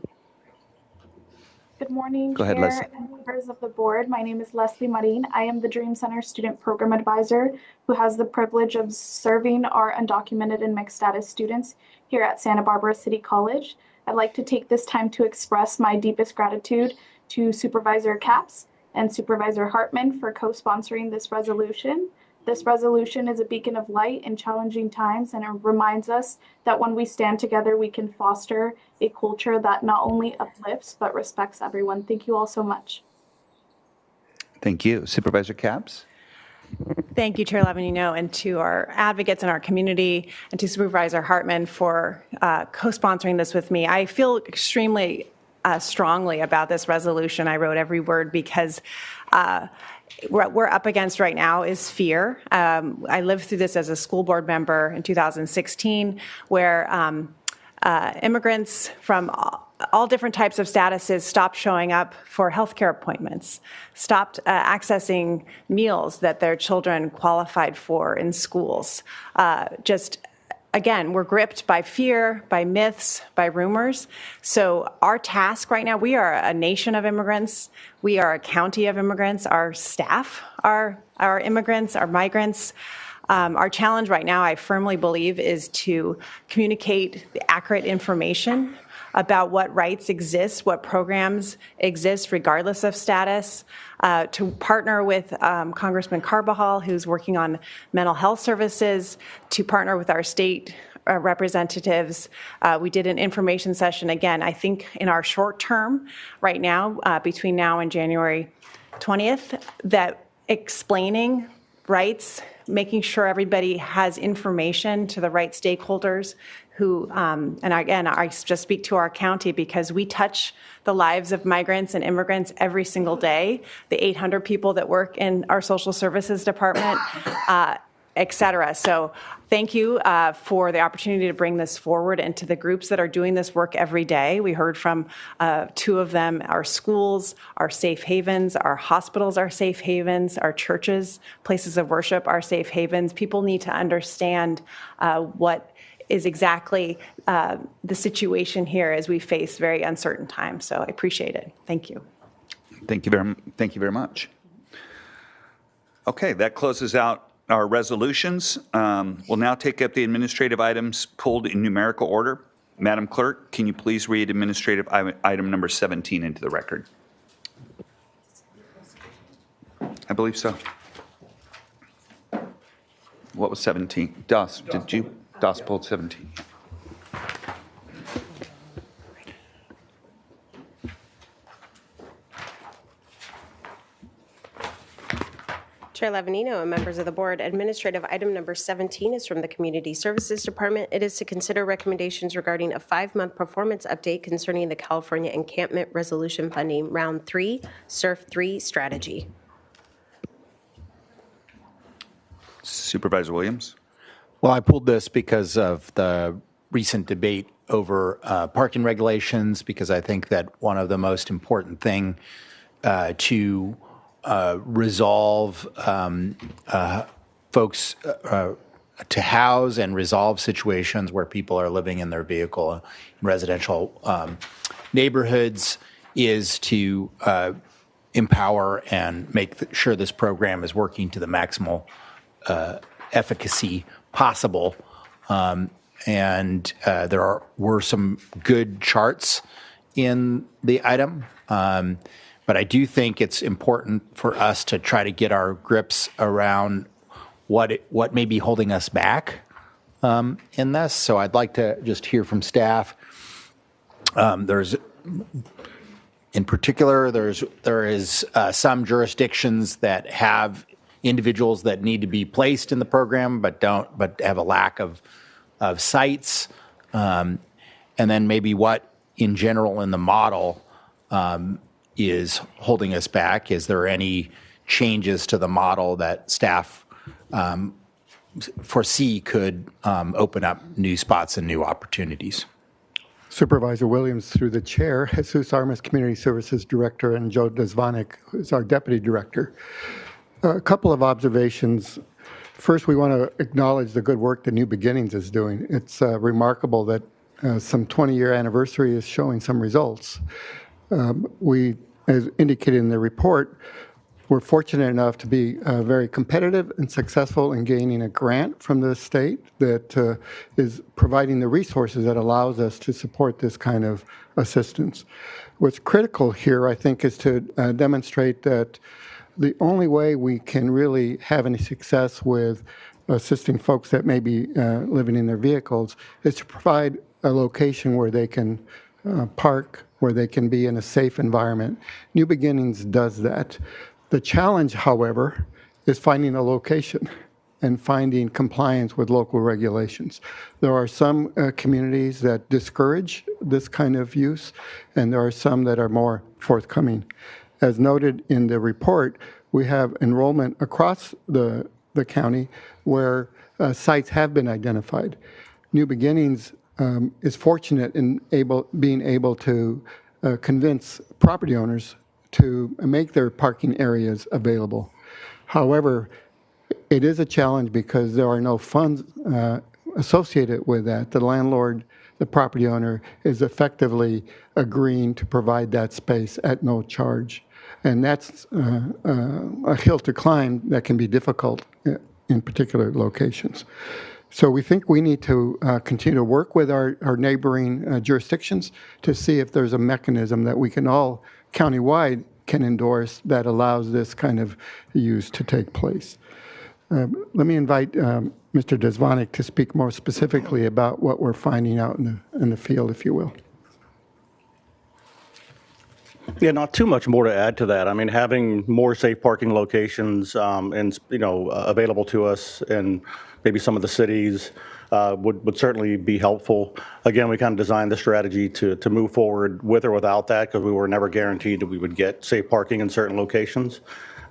Good morning, Go ahead, Chair Leslie. and members of the board. My name is Leslie Marin. I am the Dream Center Student Program Advisor who has the privilege of serving our undocumented and mixed status students here at Santa Barbara City College. I'd like to take this time to express my deepest gratitude to Supervisor Capps and Supervisor Hartman for co-sponsoring this resolution. This resolution is a beacon of light in challenging times, and it reminds us that when we stand together, we can foster a culture that not only uplifts, but respects everyone. Thank you all so much. Thank you. Supervisor Capps? Thank you, Chair Lavanino, and to our advocates in our community, and to Supervisor Hartman for co-sponsoring this with me. I feel extremely strongly about this resolution. I wrote every word because what we're up against right now is fear. I lived through this as a school board member in 2016, where immigrants from all different types of statuses stopped showing up for healthcare appointments, stopped accessing meals that their children qualified for in schools. Again, we're gripped by fear, by myths, by rumors. So our task right now, we are a nation of immigrants. We are a county of immigrants. Our staff are immigrants, are migrants. Our challenge right now, I firmly believe, is to communicate the accurate information about what rights exist, what programs exist regardless of status, to partner with Congressman Carbajal, who's working on mental health services, to partner with our state representatives. We did an information session, again, I think in our short term right now, between now and January 20th, that explaining rights, making sure everybody has information to the right stakeholders who, and again, I just speak to our county because we touch the lives of migrants and immigrants every single day, the 800 people that work in our social services department, et cetera. So thank you for the opportunity to bring this forward and to the groups that are doing this work every day. We heard from two of them, our schools, our safe havens, our hospitals are safe havens, our churches, places of worship are safe havens. People need to understand what is exactly the situation here as we face very uncertain times. So I appreciate it. Thank you. Thank you very much. Okay, that closes out our resolutions. We'll now take up the administrative items pulled in numerical order. Madam Clerk, can you please read administrative item number 17 into the record? I believe so. What was 17? DOS, did you? DOS pulled 17. Chair Lavanino and members of the board, administrative item number 17 is from the Community Services Department. It is to consider recommendations regarding a 5-month performance update concerning the California Encampment Resolution Funding Round 3, SURF 3 strategy. Supervisor Williams? Well, I pulled this because of the recent debate over parking regulations, because I think that one of the most important thing to resolve folks to house and resolve situations where people are living in their vehicle in residential neighborhoods is to empower and make sure this program is working to the maximal efficacy possible. And there were some good charts in the item. But I do think it's important for us to try to get our grips around what may be holding us back in this. So I'd like to just hear from staff. In particular, there is some jurisdictions that have individuals that need to be placed in the program but have a lack of sites, and then maybe what in general in the model is holding us back. Is there any changes to the model that staff foresee could open up new spots and new opportunities? Supervisor Williams through the chair, Jesus Armas, Community Services Director, and Joe Desvanek, who's our Deputy Director. A couple of observations. First, we want to acknowledge the good work that New Beginnings is doing. It's remarkable that some 20-year anniversary is showing some results. We, as indicated in the report, we're fortunate enough to be very competitive and successful in gaining a grant from the state that is providing the resources that allows us to support this kind of assistance. What's critical here, I think, is to demonstrate that the only way we can really have any success with assisting folks that may be living in their vehicles is to provide a location where they can park, where they can be in a safe environment. New Beginnings does that. The challenge, however, is finding a location and finding compliance with local regulations. There are some communities that discourage this kind of use, and there are some that are more forthcoming. As noted in the report, we have enrollment across the county where sites have been identified. New Beginnings is fortunate in being able to convince property owners to make their parking areas available. However, it is a challenge because there are no funds associated with that. The landlord, the property owner, is effectively agreeing to provide that space at no charge. And that's a hill to climb that can be difficult in particular locations. So we think we need to continue to work with our neighboring jurisdictions to see if there's a mechanism that we can all countywide can endorse that allows this kind of use to take place. Let me invite Mr. Desvanek to speak more specifically about what we're finding out in the field, if you will. Yeah, not too much more to add to that. I mean, having more safe parking locations and available to us in maybe some of the cities would certainly be helpful. Again, we kind of designed the strategy to move forward with or without that because we were never guaranteed that we would get safe parking in certain locations.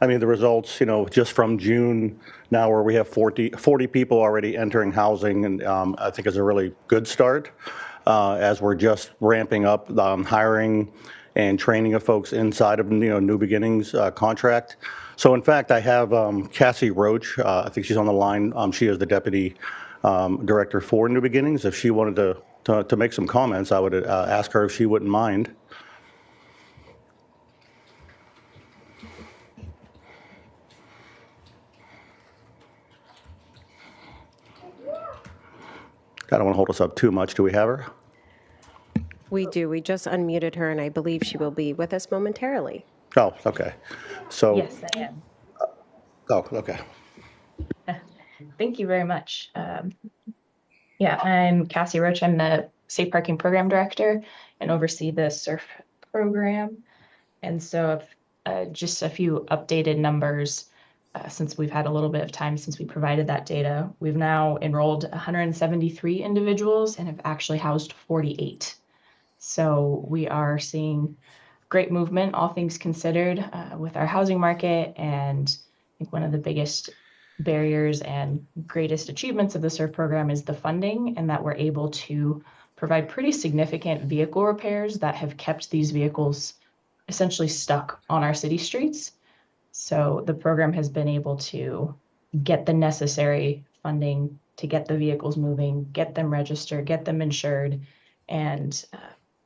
I mean, the results, just from June now where we have 40 people already entering housing, and I think is a really good start as we're just ramping up hiring and training of folks inside of New Beginnings contract. So in fact, I have Cassie Roach, I think she's on the line. She is the Deputy Director for New Beginnings. If she wanted to make some comments, I would ask her if she wouldn't mind. I don't want to hold us up too much. Do we have her? We do. We just unmuted her, and I believe she will be with us momentarily. Oh, okay. So. Yes, I am. Oh, okay. Thank you very much. I'm Cassie Roach. I'm the Safe Parking Program Director and oversee the SURF program. And so just a few updated numbers since we've had a little bit of time since we provided that data. We've now enrolled 173 individuals and have actually housed 48. So we are seeing great movement, all things considered, with our housing market. And I think one of the biggest barriers and greatest achievements of the SURF program is the funding, and that we're able to provide pretty significant vehicle repairs that have kept these vehicles essentially stuck on our city streets. So the program has been able to get the necessary funding to get the vehicles moving, get them registered, get them insured, and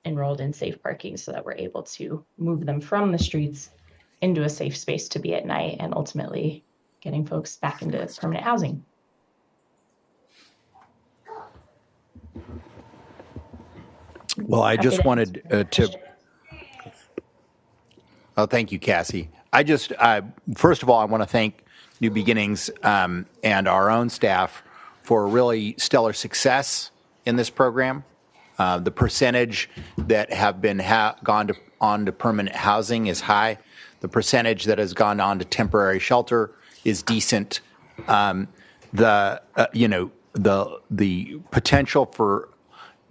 enrolled in safe parking so that we're able to move them from the streets into a safe space to be at night and ultimately getting folks back into permanent housing. Well, I just wanted to. Oh, thank you, Cassie. First of all, I want to thank New Beginnings and our own staff for really stellar success in this program. The percentage that have been gone on to permanent housing is high. The percentage that has gone on to temporary shelter is decent. The potential for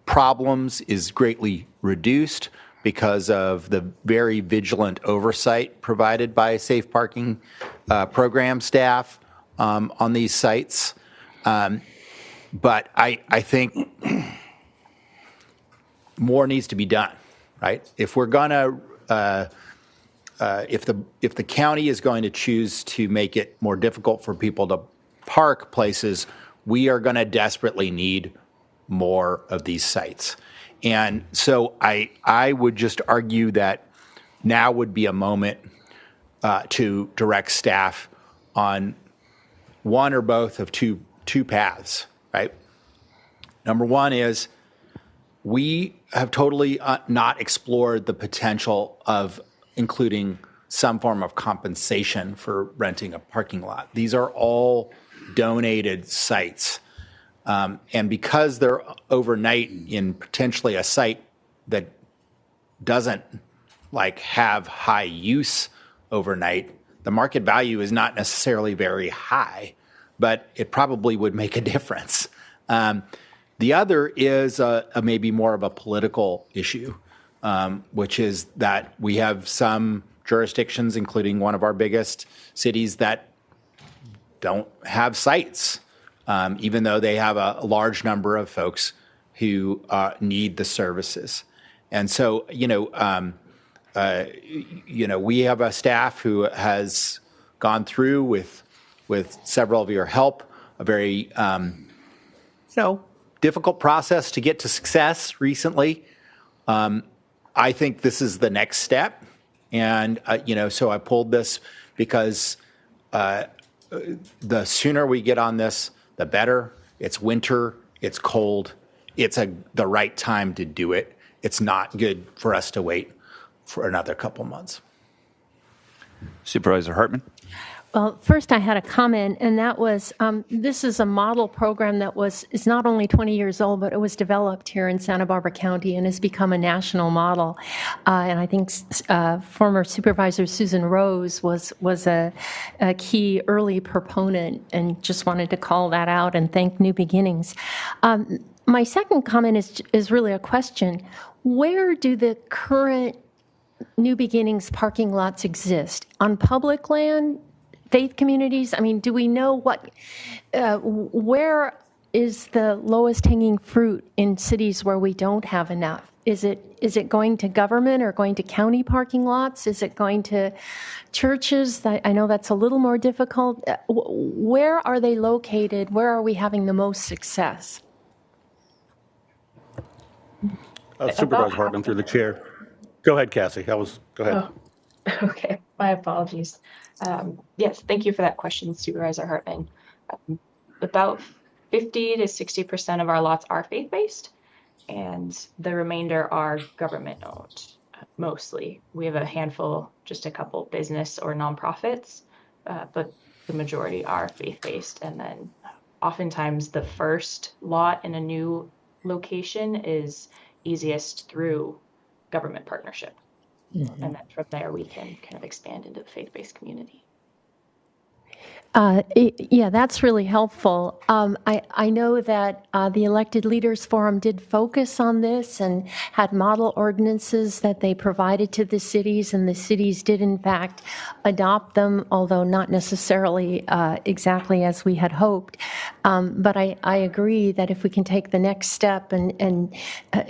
problems is greatly reduced because of the very vigilant oversight provided by safe parking program staff on these sites. But I think more needs to be done, right? If we're going to, if the county is going to choose to make it more difficult for people to park places, we are going to desperately need more of these sites. And so I would just argue that now would be a moment to direct staff on one or both of two paths, right? Number one is we have totally not explored the potential of including some form of compensation for renting a parking lot. These are all donated sites. And because they're overnight in potentially a site that doesn't have high use overnight, the market value is not necessarily very high, but it probably would make a difference. The other is maybe more of a political issue, which is that we have some jurisdictions, including one of our biggest cities, that don't have sites, even though they have a large number of folks who need the services. And so, we have a staff who has gone through with several of your help, a very, difficult process to get to success recently. I think this is the next step. And, so I pulled this because the sooner we get on this, the better. It's winter, it's cold, it's the right time to do it. It's not good for us to wait for another couple months. Supervisor Hartman. Well, first I had a comment, and that was this is a model program that is not only 20 years old, but it was developed here in Santa Barbara County and has become a national model. And I think former Supervisor Susan Rose was a key early proponent, and just wanted to call that out and thank New Beginnings. My second comment is really a question. Where do the current New Beginnings parking lots exist? On public land? Faith communities? I mean, do we know where is the lowest hanging fruit in cities where we don't have enough? Is it going to government or going to county parking lots? Is it going to churches? I know that's a little more difficult. Where are they located? Where are we having the most success? Supervisor Hartman through the chair. Go ahead, Cassie. Go ahead. Oh, okay, my apologies. Yes, thank you for that question, Supervisor Hartman. About 50 to 60% of our lots are faith-based, and the remainder are government-owned, mostly. We have a handful, just a couple business or nonprofits, but the majority are faith-based. And then oftentimes the first lot in a new location is easiest through government partnership. Mm-hmm. And then from there, we can kind of expand into the faith-based community. Yeah, that's really helpful. I know that the Elected Leaders Forum did focus on this and had model ordinances that they provided to the cities, and the cities did, in fact, adopt them, although not necessarily exactly as we had hoped. But I agree that if we can take the next step and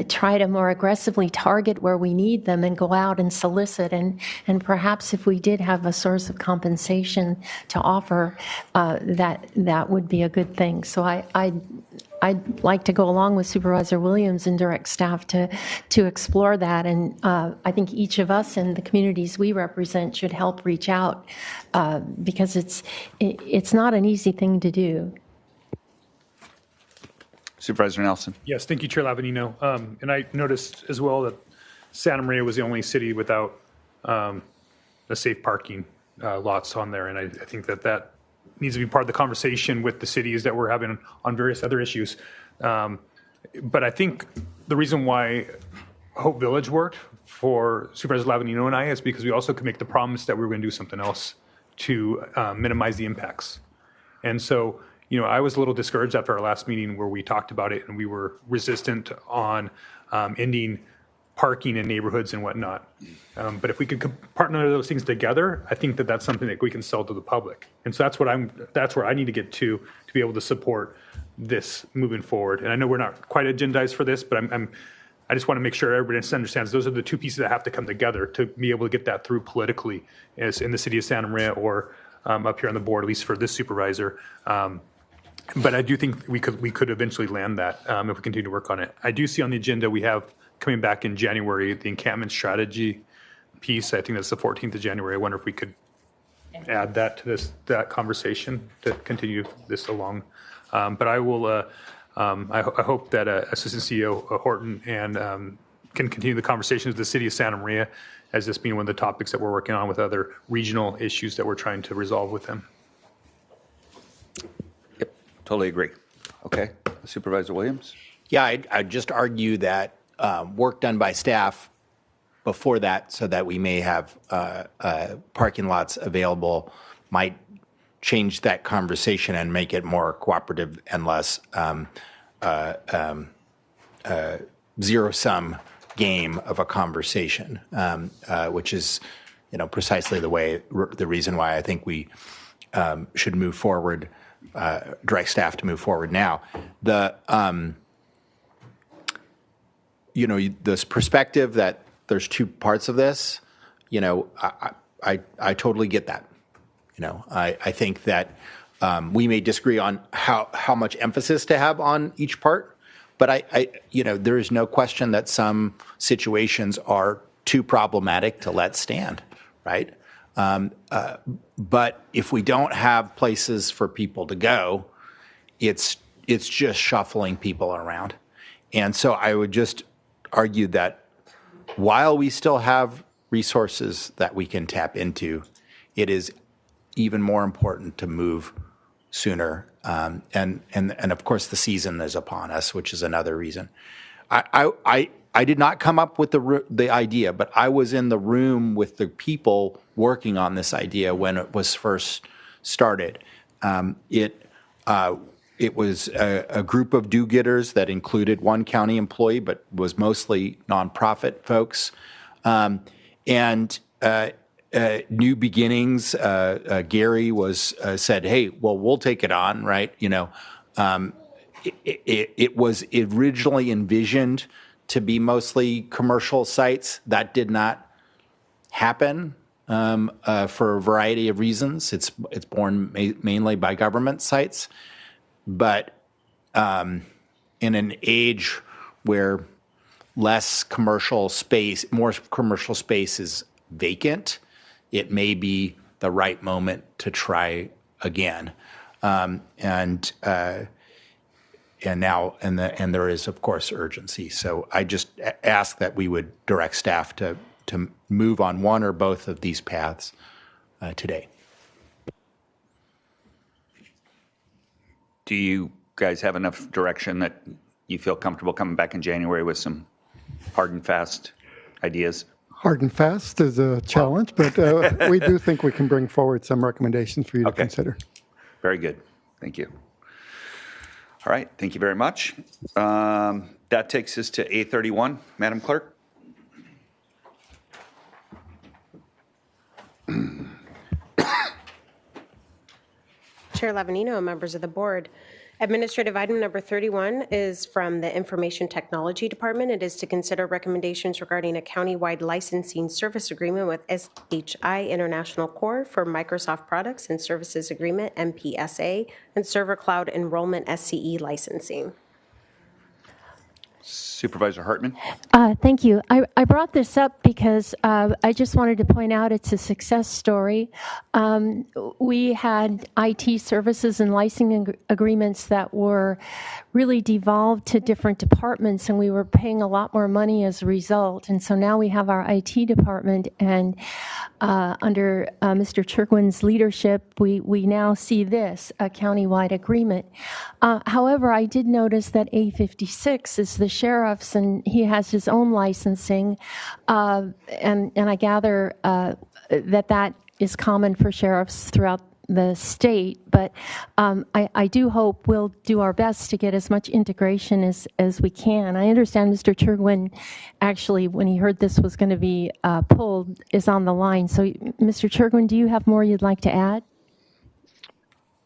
try to more aggressively target where we need them and go out and solicit, and perhaps if we did have a source of compensation to offer, that would be a good thing. So I'd like to go along with Supervisor Williams and direct staff to explore that. And I think each of us and the communities we represent should help reach out because it's not an easy thing to do. Supervisor Nelson. Yes, thank you, Chair Lavanino. And I noticed as well that Santa Maria was the only city without a safe parking lots on there. And I think that needs to be part of the conversation with the cities that we're having on various other issues. But I think the reason why Hope Village worked for Supervisor Lavanino and I is because we also could make the promise that we were going to do something else to minimize the impacts. And so, I was a little discouraged after our last meeting where we talked about it and we were resistant on ending parking in neighborhoods and whatnot. But if we could partner those things together, I think that's something that we can sell to the public. And so that's where I need to get to be able to support this moving forward. And I know we're not quite agendized for this, but I just want to make sure everybody understands those are the two pieces that have to come together to be able to get that through politically, as in the city of Santa Maria or up here on the board, at least for this supervisor. But I do think we could eventually land that if we continue to work on it. I do see on the agenda we have coming back in January the encampment strategy piece. I think that's the 14th of January. I wonder if we could add that to that conversation to continue this along. But I will. I hope that Assistant CEO Horton and can continue the conversation with the city of Santa Maria, as this being one of the topics that we're working on with other regional issues that we're trying to resolve with them. Yep, totally agree. Okay, Supervisor Williams? Yeah, I'd just argue that work done by staff before that, so that we may have parking lots available, might change that conversation and make it more cooperative and less zero-sum game of a conversation, which is, precisely the reason why I think we should move forward, direct staff to move forward now. This perspective that there's two parts of this, I totally get that. I think that we may disagree on how much emphasis to have on each part, but there is no question that some situations are too problematic to let stand, right? But if we don't have places for people to go, it's just shuffling people around. And so I would just argue that while we still have resources that we can tap into, it is even more important to move sooner. And of course, the season is upon us, which is another reason. I did not come up with the idea, but I was in the room with the people working on this idea when it was first started. It was a group of do-getters that included one county employee, but was mostly nonprofit folks. New Beginnings, Gary said, "Hey, well, we'll take it on," right? It was originally envisioned to be mostly commercial sites. That did not happen for a variety of reasons. It's borne mainly by government sites, but in an age where less commercial space, more commercial space is vacant, it may be the right moment to try again. And there is, of course, urgency. So I just ask that we would direct staff to move on one or both of these paths today. Do you guys have enough direction that you feel comfortable coming back in January with some hard and fast ideas? Hard and fast is a challenge, but we do think we can bring forward some recommendations for you to consider. Very good. Thank you. All right. Thank you very much. That takes us to A31, Madam Clerk. Chair Lavanino and members of the board. Administrative item number 31 is from the Information Technology Department. It is to consider recommendations regarding a countywide licensing service agreement with SHI International Corp. For Microsoft Products and Services Agreement, MPSA, and Server Cloud Enrollment SCE licensing. Supervisor Hartman. Thank you. I brought this up because I just wanted to point out it's a success story. We had IT services and licensing agreements that were really devolved to different departments, and we were paying a lot more money as a result. And so now we have our IT department, and under Mr. Chirgwin's leadership, we now see this, a countywide agreement. However, I did notice that A56 is the sheriff's, and he has his own licensing, and I gather that is common for sheriffs throughout the state, but I do hope we'll do our best to get as much integration as we can. I understand Mr. Chirgwin, actually, when he heard this was going to be pulled, is on the line. So, Mr. Chirgwin, do you have more you'd like to add?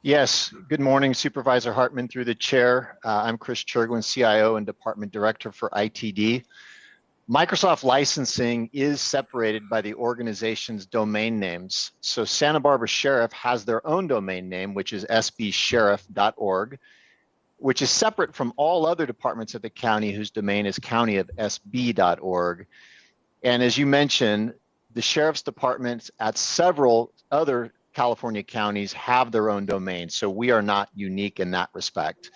Yes. Good morning, Supervisor Hartman, through the chair. I'm Chris Chirgwin, CIO and Department Director for ITD. Microsoft licensing is separated by the organization's domain names. So Santa Barbara Sheriff has their own domain name, which is sbsheriff.org, which is separate from all other departments of the county whose domain is countyofsb.org. And as you mentioned, the sheriff's departments at several other California counties have their own domain. So we are not unique in that respect.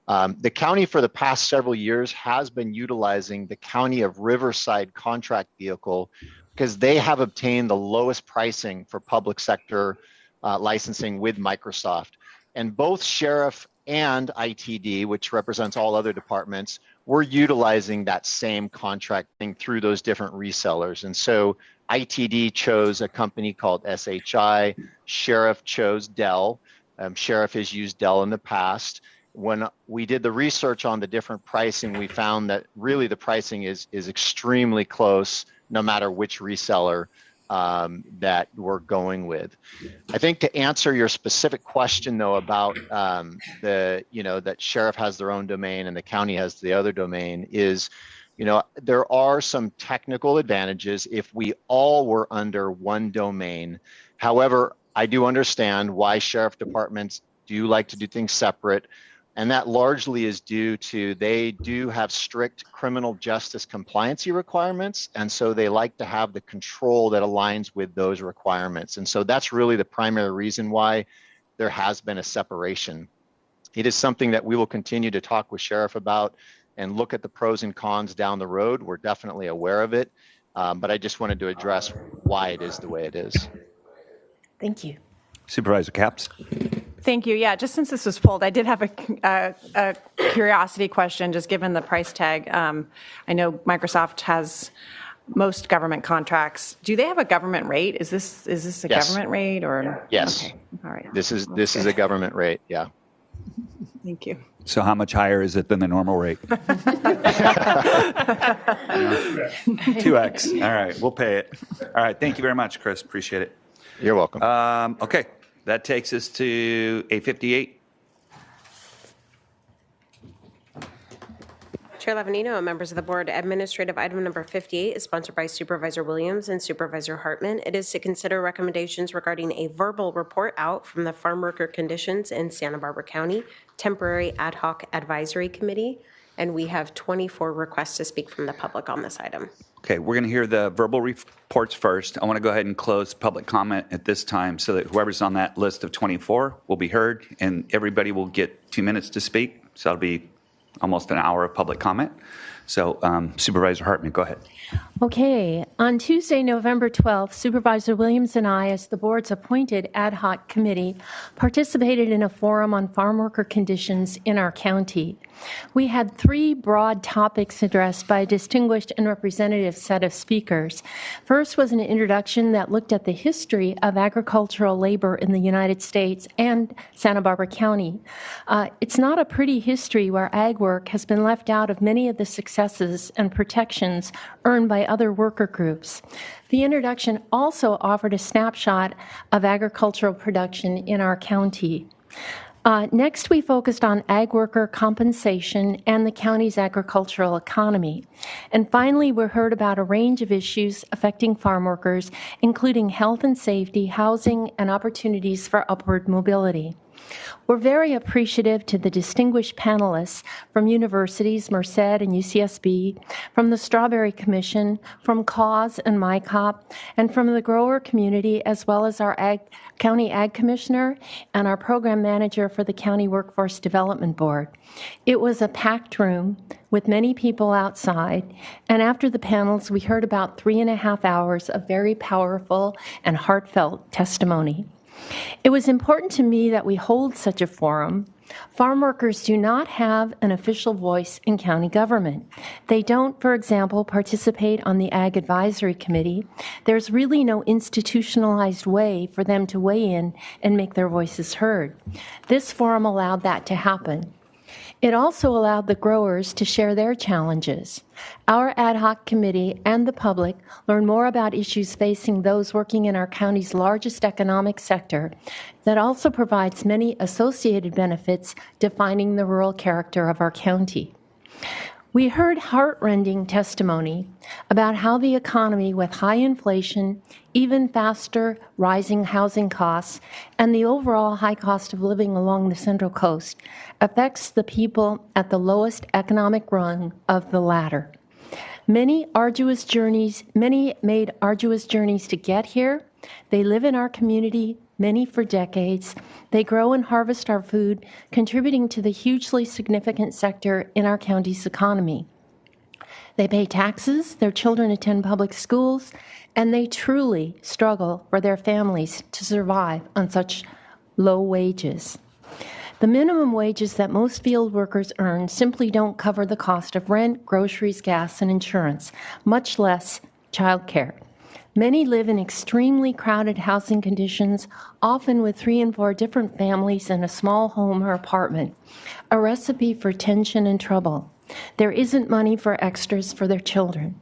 The county for the past several years has been utilizing the County of Riverside contract vehicle because they have obtained the lowest pricing for public sector licensing with Microsoft. And both sheriff and ITD, which represents all other departments, we're utilizing that same contracting through those different resellers. And so ITD chose a company called SHI, Sheriff chose Dell. Sheriff has used Dell in the past. When we did the research on the different pricing, we found that really the pricing is extremely close no matter which reseller that we're going with. I think to answer your specific question though about that sheriff has their own domain and the county has the other domain is, there are some technical advantages if we all were under one domain. However, I do understand why sheriff departments do like to do things separate. And that largely is due to they do have strict criminal justice compliancy requirements. And so they like to have the control that aligns with those requirements. And so that's really the primary reason why there has been a separation. It is something that we will continue to talk with Sheriff about and look at the pros and cons down the road. We're definitely aware of it. But I just wanted to address why it is the way it is. Thank you. Supervisor Capps. Thank you. Yeah, just since this was pulled, I did have a curiosity question, just given the price tag. I know Microsoft has most government contracts. Do they have a government rate? Is this a Yes. government rate or? Yes. Okay. All right. This is a government rate. Yeah. Thank you. So how much higher is it than the normal rate? 2x. All right, we'll pay it. All right, thank you very much, Chris. Appreciate it. You're welcome. Okay, that takes us to 858. Chair Lavanino and members of the board, administrative item number 58 is sponsored by Supervisor Williams and Supervisor Hartman. It is to consider recommendations regarding a verbal report out from the Farmworker conditions in Santa Barbara County Temporary Ad Hoc Advisory Committee. And we have 24 requests to speak from the public on this item. Okay, we're going to hear the verbal reports first. I want to go ahead and close public comment at this time so that whoever's on that list of 24 will be heard and everybody will get 2 minutes to speak. So that'll be almost an hour of public comment. So Supervisor Hartman, go ahead. Okay. On Tuesday, November 12th, Supervisor Williams and I, as the board's appointed ad hoc committee, participated in a forum on farm worker conditions in our county. We had 3 broad topics addressed by a distinguished and representative set of speakers. First was an introduction that looked at the history of agricultural labor in the United States and Santa Barbara County. It's not a pretty history where ag work has been left out of many of the successes and protections earned by other worker groups. The introduction also offered a snapshot of agricultural production in our county. Next, we focused on ag worker compensation and the county's agricultural economy. And finally, we heard about a range of issues affecting farm workers, including health and safety, housing, and opportunities for upward mobility. We're very appreciative to the distinguished panelists from universities, Merced and UCSB, from the Strawberry Commission, from CAUSE and MyCop, and from the grower community, as well as our County Ag Commissioner and our Program Manager for the County Workforce Development Board. It was a packed room with many people outside, and after the panels, we heard about 3.5 hours of very powerful and heartfelt testimony. It was important to me that we hold such a forum. Farm workers do not have an official voice in county government. They don't, for example, participate on the Ag Advisory Committee. There's really no institutionalized way for them to weigh in and make their voices heard. This forum allowed that to happen. It also allowed the growers to share their challenges. Our ad hoc committee and the public learned more about issues facing those working in our county's largest economic sector that also provides many associated benefits defining the rural character of our county. We heard heart-rending testimony about how the economy, with high inflation, even faster rising housing costs, and the overall high cost of living along the Central Coast, affects the people at the lowest economic rung of the ladder. Many made arduous journeys to get here. They live in our community, many for decades. They grow and harvest our food, contributing to the hugely significant sector in our county's economy. They pay taxes, their children attend public schools, and they truly struggle for their families to survive on such low wages. The minimum wages that most field workers earn simply don't cover the cost of rent, groceries, gas, and insurance, much less childcare. Many live in extremely crowded housing conditions, often with 3 and 4 different families in a small home or apartment, a recipe for tension and trouble. There isn't money for extras for their children.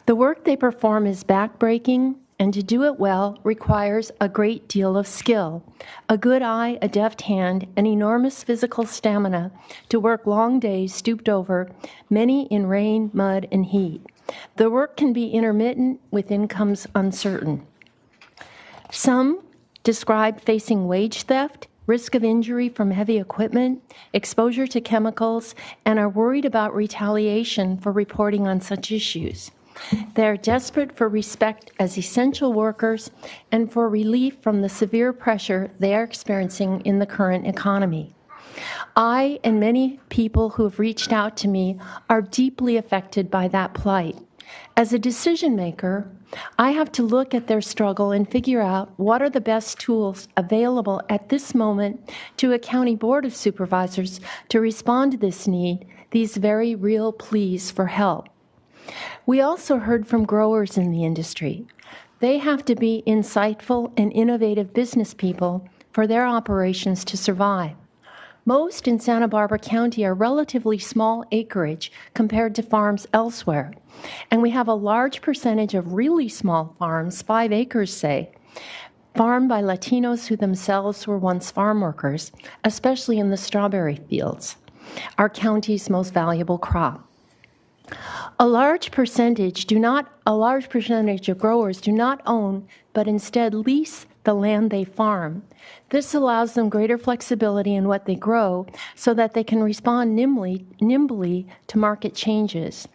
The work they perform is backbreaking, and to do it well requires a great deal of skill, a good eye, a deft hand, and enormous physical stamina to work long days stooped over, many in rain, mud, and heat. The work can be intermittent with incomes uncertain. Some describe facing wage theft, risk of injury from heavy equipment, exposure to chemicals, and are worried about retaliation for reporting on such issues. They're desperate for respect as essential workers and for relief from the severe pressure they are experiencing in the current economy. I and many people who have reached out to me are deeply affected by that plight. As a decision maker, I have to look at their struggle and figure out what are the best tools available at this moment to a county board of supervisors to respond to this need, these very real pleas for help. We also heard from growers in the industry. They have to be insightful and innovative business people for their operations to survive. Most in Santa Barbara County are relatively small acreage compared to farms elsewhere, and we have a large percentage of really small farms, 5 acres say, farmed by Latinos who themselves were once farm workers, especially in the strawberry fields, our county's most valuable crop. A large percentage of growers do not own, but instead lease the land they farm. This allows them greater flexibility in what they grow so that they can respond nimbly to market changes.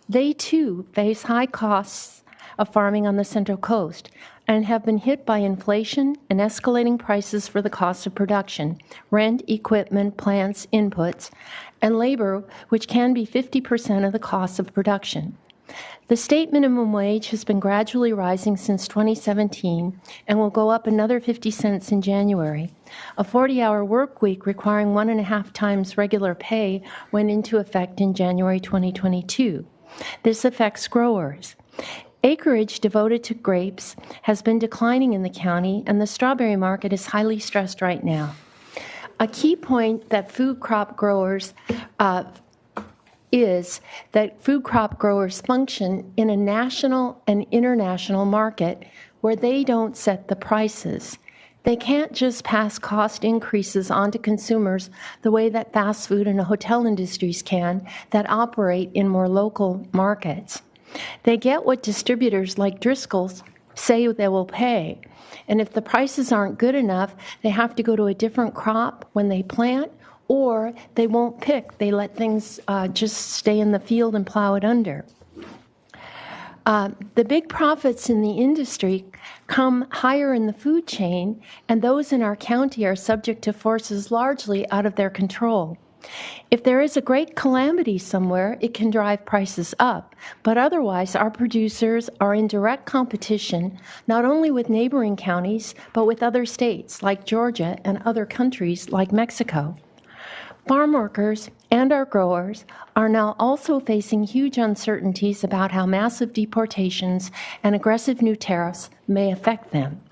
They too face high costs of farming on the Central Coast and have been hit by inflation and escalating prices for the cost of production, rent, equipment, plants, inputs, and labor, which can be 50% of the cost of production. The state minimum wage has been gradually rising since 2017 and will go up another 50 cents in January. A 40-hour work week requiring 1.5 times regular pay went into effect in January 2022. This affects growers. Acreage devoted to grapes has been declining in the county, and the strawberry market is highly stressed right now. A key point that food crop growers is that food crop growers function in a national and international market where they don't set the prices. They can't just pass cost increases on to consumers the way that fast food and hotel industries can that operate in more local markets. They get what distributors like Driscoll's say they will pay. And if the prices aren't good enough, they have to go to a different crop when they plant, or they won't pick. They let things just stay in the field and plow it under. The big profits in the industry come higher in the food chain, and those in our county are subject to forces largely out of their control. If there is a great calamity somewhere, it can drive prices up, but otherwise our producers are in direct competition not only with neighboring counties, but with other states like Georgia and other countries like Mexico. Farm workers and our growers are now also facing huge uncertainties about how massive deportations and aggressive new tariffs may affect them.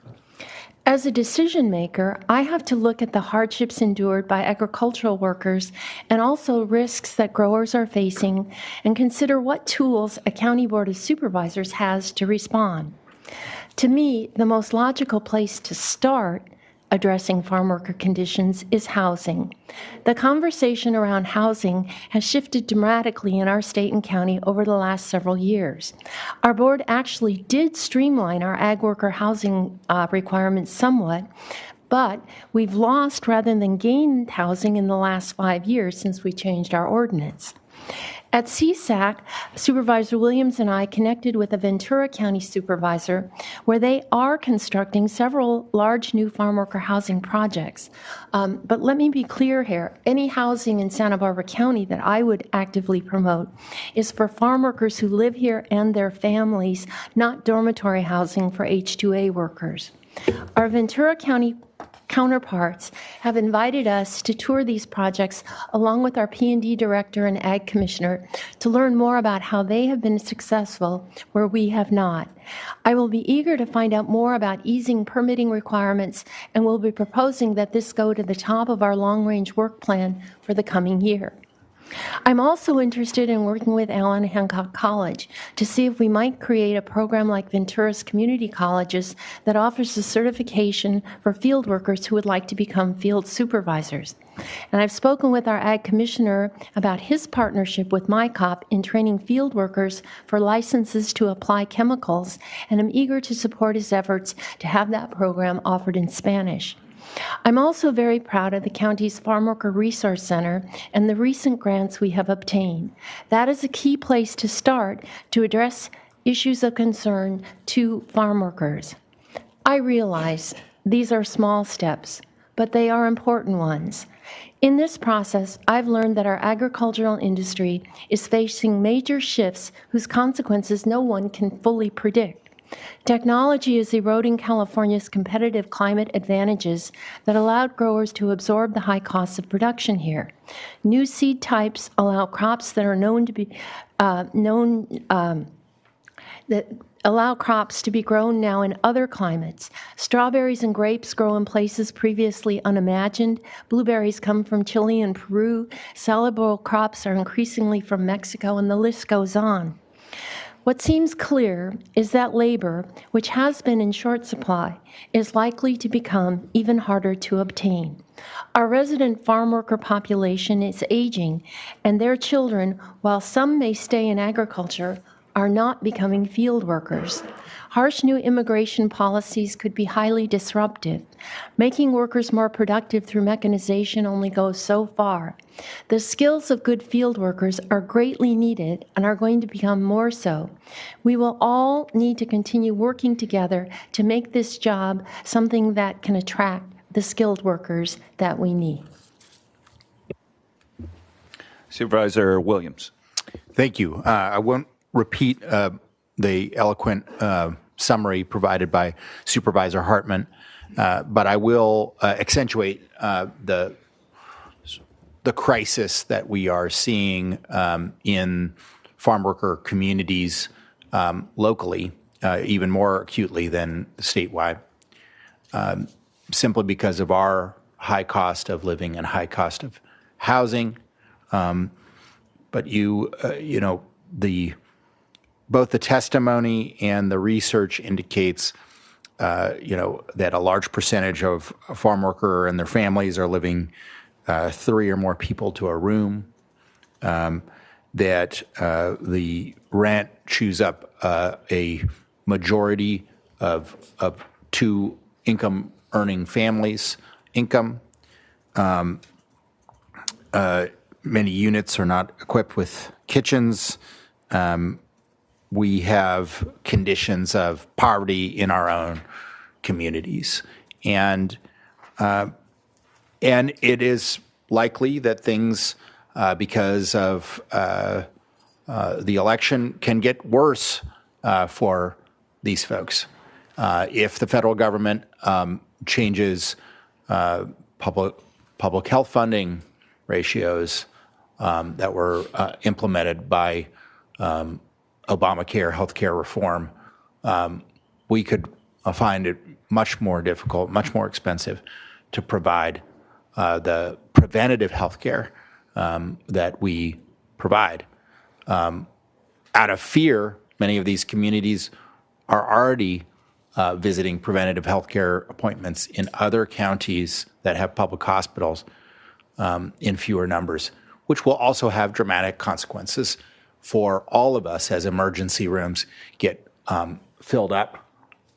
As a decision maker, I have to look at the hardships endured by agricultural workers and also risks that growers are facing and consider what tools a county board of supervisors has to respond. To me, the most logical place to start addressing farm worker conditions is housing. The conversation around housing has shifted dramatically in our state and county over the last several years. Our board actually did streamline our ag worker housing requirements somewhat, but we've lost rather than gained housing in the last 5 years since we changed our ordinance. At CSAC, Supervisor Williams and I connected with a Ventura County supervisor where they are constructing several large new farm worker housing projects. But let me be clear here. Any housing in Santa Barbara County that I would actively promote is for farm workers who live here and their families, not dormitory housing for H-2A workers. Our Ventura County counterparts have invited us to tour these projects along with our P&D director and ag commissioner to learn more about how they have been successful where we have not. I will be eager to find out more about easing permitting requirements and will be proposing that this go to the top of our long-range work plan for the coming year. I'm also interested in working with Allen Hancock College to see if we might create a program like Ventura's community colleges that offers a certification for field workers who would like to become field supervisors. And I've spoken with our ag commissioner about his partnership with MyCop in training field workers for licenses to apply chemicals, and I'm eager to support his efforts to have that program offered in Spanish. I'm also very proud of the county's Farm Worker Resource Center and the recent grants we have obtained. That is a key place to start to address issues of concern to farm workers. I realize these are small steps, but they are important ones. In this process, I've learned that our agricultural industry is facing major shifts whose consequences no one can fully predict. Technology is eroding California's competitive climate advantages that allowed growers to absorb the high costs of production here. New seed types allow crops that are known to be allow crops to be grown now in other climates. Strawberries and grapes grow in places previously unimagined. Blueberries come from Chile and Peru. Salad bowl crops are increasingly from Mexico, and the list goes on. What seems clear is that labor, which has been in short supply, is likely to become even harder to obtain. Our resident farm worker population is aging, and their children, while some may stay in agriculture, are not becoming field workers. Harsh new immigration policies could be highly disruptive. Making workers more productive through mechanization only goes so far. The skills of good field workers are greatly needed and are going to become more so. We will all need to continue working together to make this job something that can attract the skilled workers that we need. Supervisor Williams. Thank you. I won't repeat the eloquent summary provided by Supervisor Hartman, but I will accentuate the crisis that we are seeing in farm worker communities locally, even more acutely than statewide, simply because of our high cost of living and high cost of housing. But both the testimony and the research indicates, that a large percentage of a farm worker and their families are living 3 or more people to a room, that the rent chews up a majority of 2 income-earning families' income. Many units are not equipped with kitchens. We have conditions of poverty in our own communities, and it is likely that things, because of the election, can get worse for these folks. If the federal government changes public health funding ratios that were implemented by Obamacare healthcare reform, we could find it much more difficult, much more expensive to provide the preventative healthcare that we provide. Out of fear, many of these communities are already visiting preventative health care appointments in other counties that have public hospitals in fewer numbers, which will also have dramatic consequences for all of us as emergency rooms get filled up,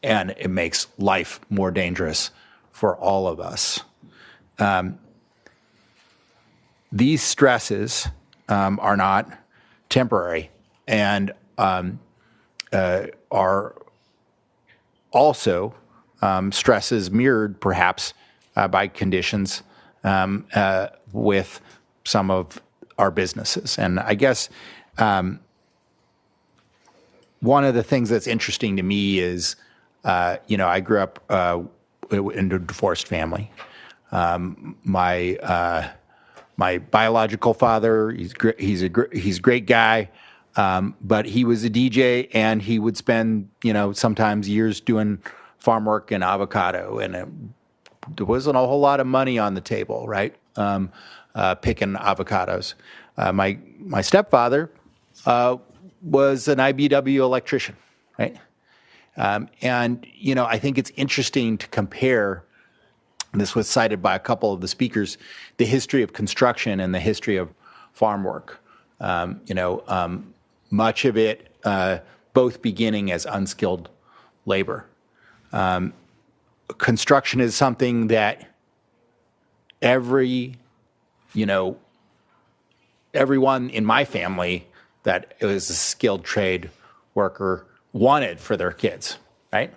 and it makes life more dangerous for all of us. These stresses are not temporary and are also stresses mirrored perhaps by conditions with some of our businesses. And I guess one of the things that's interesting to me is, I grew up in a divorced family. My biological father, he's a great guy, but he was a DJ, and he would spend sometimes years doing farm work and avocado, and there wasn't a whole lot of money on the table, right? Picking avocados. My stepfather was an IBW electrician, right? And I think it's interesting to compare. This was cited by a couple of the speakers, the history of construction and the history of farm work. Much of it both beginning as unskilled labor. Construction is something that everyone in my family that was a skilled trade worker wanted for their kids, right?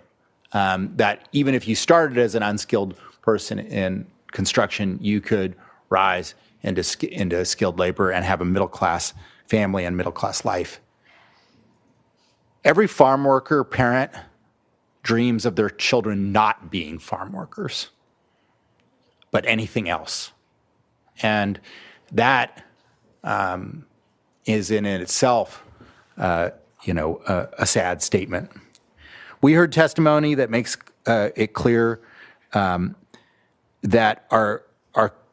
That even if you started as an unskilled person in construction, you could rise into skilled labor and have a middle-class family and middle-class life. Every farm worker parent dreams of their children not being farm workers, but anything else. And that is in itself, a sad statement. We heard testimony that makes it clear that our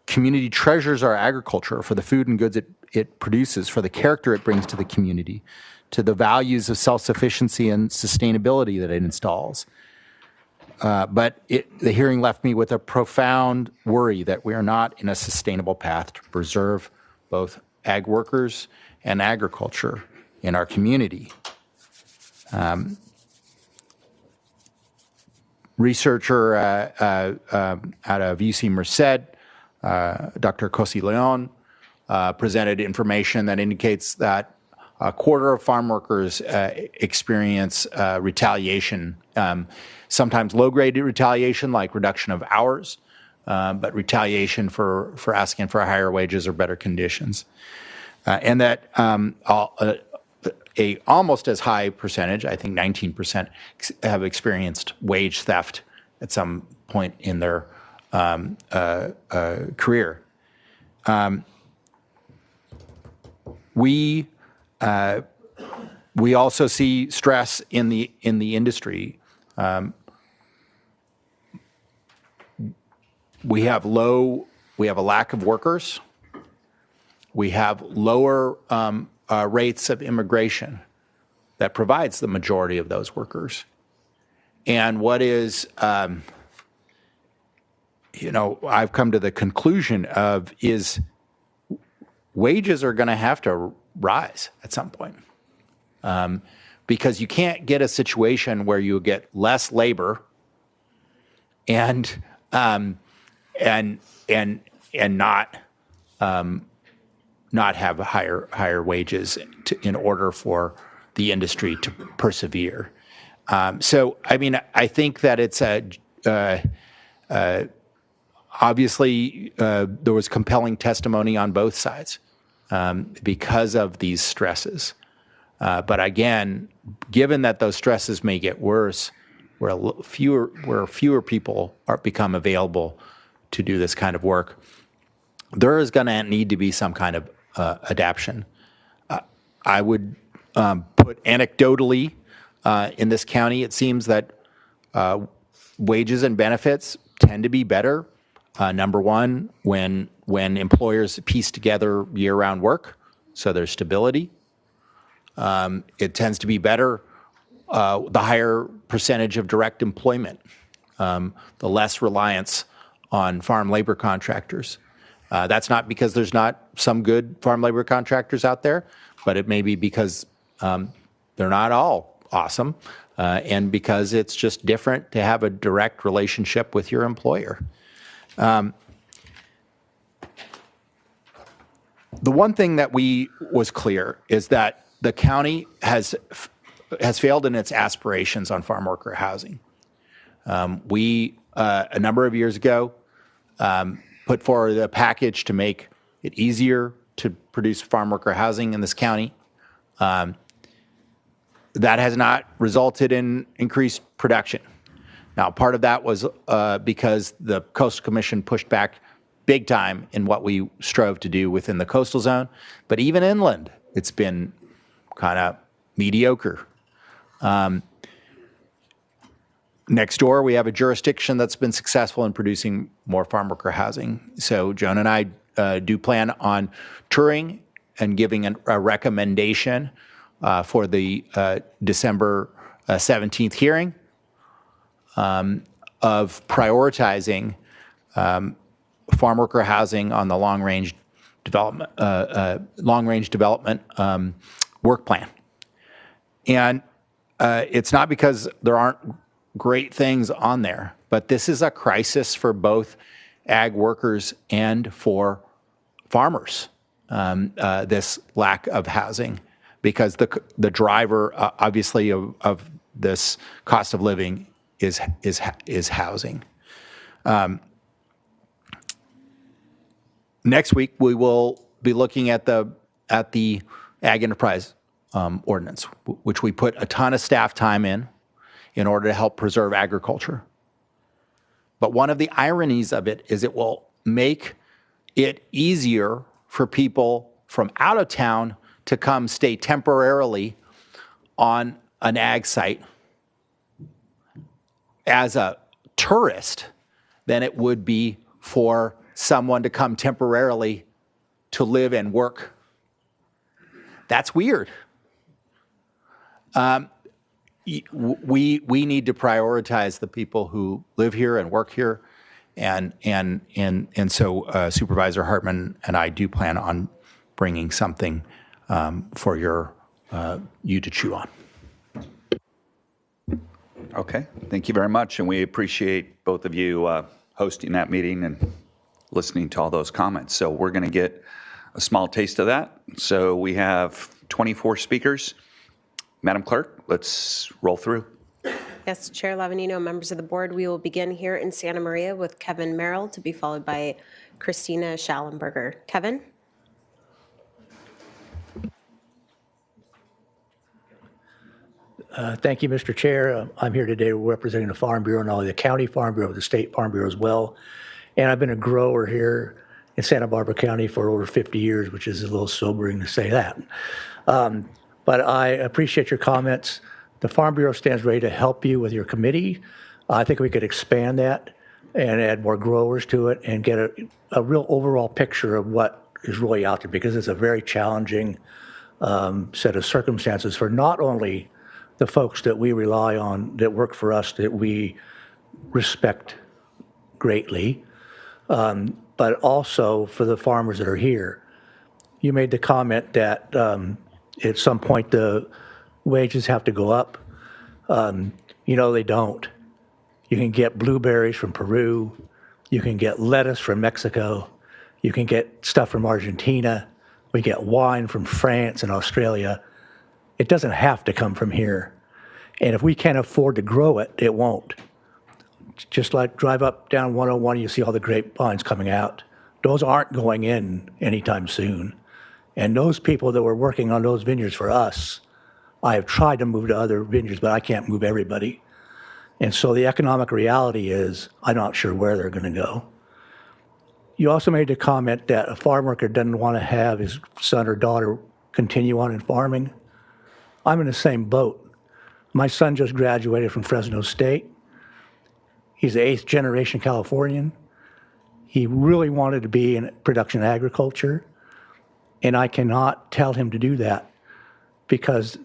community treasures our agriculture for the food and goods it produces, for the character it brings to the community, to the values of self-sufficiency and sustainability that it installs. But the hearing left me with a profound worry that we are not in a sustainable path to preserve both ag workers and agriculture in our community. Researcher out of UC Merced, Dr. Cosi Leon, presented information that indicates that a quarter of farm workers experience retaliation, sometimes low-grade retaliation like reduction of hours, but retaliation for asking for higher wages or better conditions. And that a almost as high percentage, I think 19%, have experienced wage theft at some point in their career. We also see stress in the industry. We have a lack of workers. We have lower rates of immigration that provides the majority of those workers. And what is, I've come to the conclusion of is wages are going to have to rise at some point, because you can't get a situation where you get less labor and not have higher wages in order for the industry to persevere. So, I think that it's obviously there was compelling testimony on both sides because of these stresses. But again, given that those stresses may get worse, where fewer people become available to do this kind of work, there is going to need to be some kind of adaptation. I would put anecdotally in this county, it seems that wages and benefits tend to be better. Number one, when employers piece together year-round work, so there's stability. It tends to be better the higher percentage of direct employment, the less reliance on farm labor contractors. That's not because there's not some good farm labor contractors out there, but it may be because they're not all awesome, and because it's just different to have a direct relationship with your employer. The one thing that was clear is that the county has failed in its aspirations on farm worker housing. We, a number of years ago, put forward a package to make it easier to produce farm worker housing in this county. That has not resulted in increased production. Now, part of that was because the Coastal Commission pushed back big time in what we strove to do within the coastal zone. But even inland, it's been kind of mediocre. Next door, we have a jurisdiction that's been successful in producing more farm worker housing. So Joan and I do plan on touring and giving a recommendation for the December 17th hearing of prioritizing farm worker housing on the long-range development work plan. And it's not because there aren't great things on there, but this is a crisis for both ag workers and for farmers, this lack of housing, because the driver, obviously, of this cost of living is housing. Next week, we will be looking at the ag enterprise ordinance, which we put a ton of staff time in order to help preserve agriculture. But one of the ironies of it is it will make it easier for people from out of town to come stay temporarily on an ag site as a tourist than it would be for someone to come temporarily to live and work. That's weird. We need to prioritize the people who live here and work here, and so Supervisor Hartman and I do plan on bringing something for you to chew on. Okay, thank you very much, and we appreciate both of you hosting that meeting and listening to all those comments. So we're going to get a small taste of that. So we have 24 speakers. Madam Clerk, let's roll through. Yes, Chair Lavanino, members of the board, we will begin here in Santa Maria with Kevin Merrill, to be followed by Christina Schallenberger. Kevin? Thank you, Mr. Chair. I'm here today representing the Farm Bureau, not only the County Farm Bureau, but the State Farm Bureau as well. And I've been a grower here in Santa Barbara County for over 50 years, which is a little sobering to say that. But I appreciate your comments. The Farm Bureau stands ready to help you with your committee. I think we could expand that and add more growers to it and get a real overall picture of what is really out there, because it's a very challenging set of circumstances for not only the folks that we rely on, that work for us, that we respect greatly, but also for the farmers that are here. You made the comment that at some point the wages have to go up. They don't. You can get blueberries from Peru. You can get lettuce from Mexico. You can get stuff from Argentina. We get wine from France and Australia. It doesn't have to come from here. And if we can't afford to grow it, it won't. Just like drive up down 101, you see all the grapevines coming out. Those aren't going in anytime soon. And those people that were working on those vineyards for us, I have tried to move to other vineyards, but I can't move everybody. And so the economic reality is I'm not sure where they're going to go. You also made the comment that a farm worker doesn't want to have his son or daughter continue on in farming. I'm in the same boat. My son just graduated from Fresno State. He's an 8th generation Californian. He really wanted to be in production agriculture, and I cannot tell him to do that because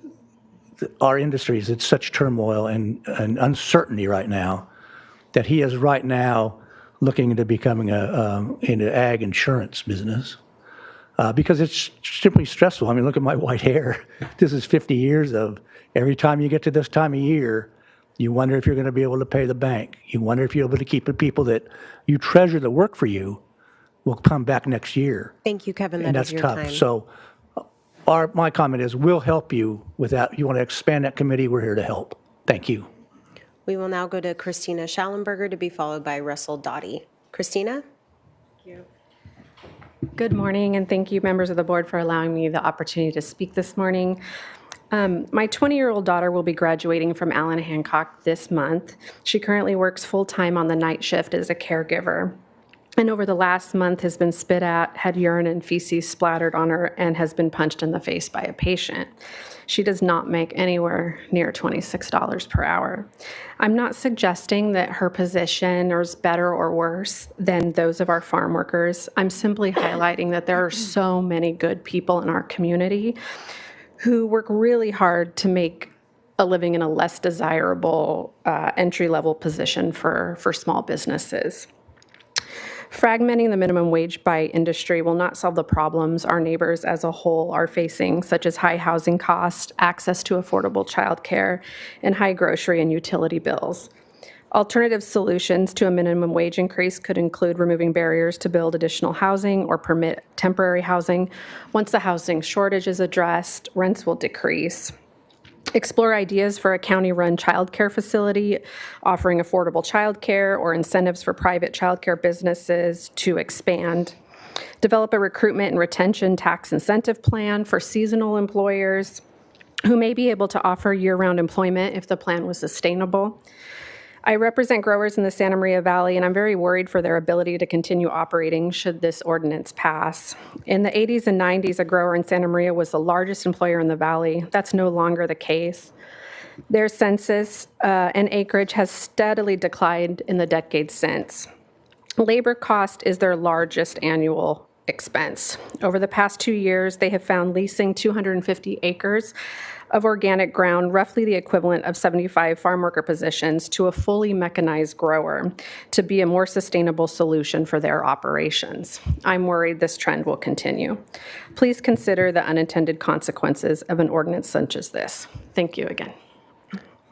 our industry is in such turmoil and uncertainty right now that he is right now looking into becoming into ag insurance business because it's simply stressful. I mean, look at my white hair. This is 50 years of every time you get to this time of year, you wonder if you're going to be able to pay the bank. You wonder if you're able to keep the people that you treasure that work for you will come back next year. Thank you, Kevin. And That that's is your tough. time. So my comment is we'll help you with that. You want to expand that committee, we're here to help. Thank you. We will now go to Christina Schallenberger to be followed by Russell Dottie. Christina? Good morning, and thank you, members of the board, for allowing me the opportunity to speak this morning. My 20-year-old daughter will be graduating from Allen Hancock this month. She currently works full-time on the night shift as a caregiver, and over the last month has been spit at, had urine and feces splattered on her, and has been punched in the face by a patient. She does not make anywhere near $26 per hour. I'm not suggesting that her position is better or worse than those of our farm workers. I'm simply highlighting that there are so many good people in our community who work really hard to make a living in a less desirable entry-level position for small businesses. Fragmenting the minimum wage by industry will not solve the problems our neighbors as a whole are facing, such as high housing costs, access to affordable childcare, and high grocery and utility bills. Alternative solutions to a minimum wage increase could include removing barriers to build additional housing or permit temporary housing. Once the housing shortage is addressed, rents will decrease. Explore ideas for a county-run childcare facility offering affordable childcare or incentives for private childcare businesses to expand. Develop a recruitment and retention tax incentive plan for seasonal employers who may be able to offer year-round employment if the plan was sustainable. I represent growers in the Santa Maria Valley, and I'm very worried for their ability to continue operating should this ordinance pass. In the 80s and 90s, a grower in Santa Maria was the largest employer in the valley. That's no longer the case. Their census and acreage has steadily declined in the decades since. Labor cost is their largest annual expense. Over the past 2 years, they have found leasing 250 acres of organic ground, roughly the equivalent of 75 farm worker positions, to a fully mechanized grower to be a more sustainable solution for their operations. I'm worried this trend will continue. Please consider the unintended consequences of an ordinance such as this. Thank you again.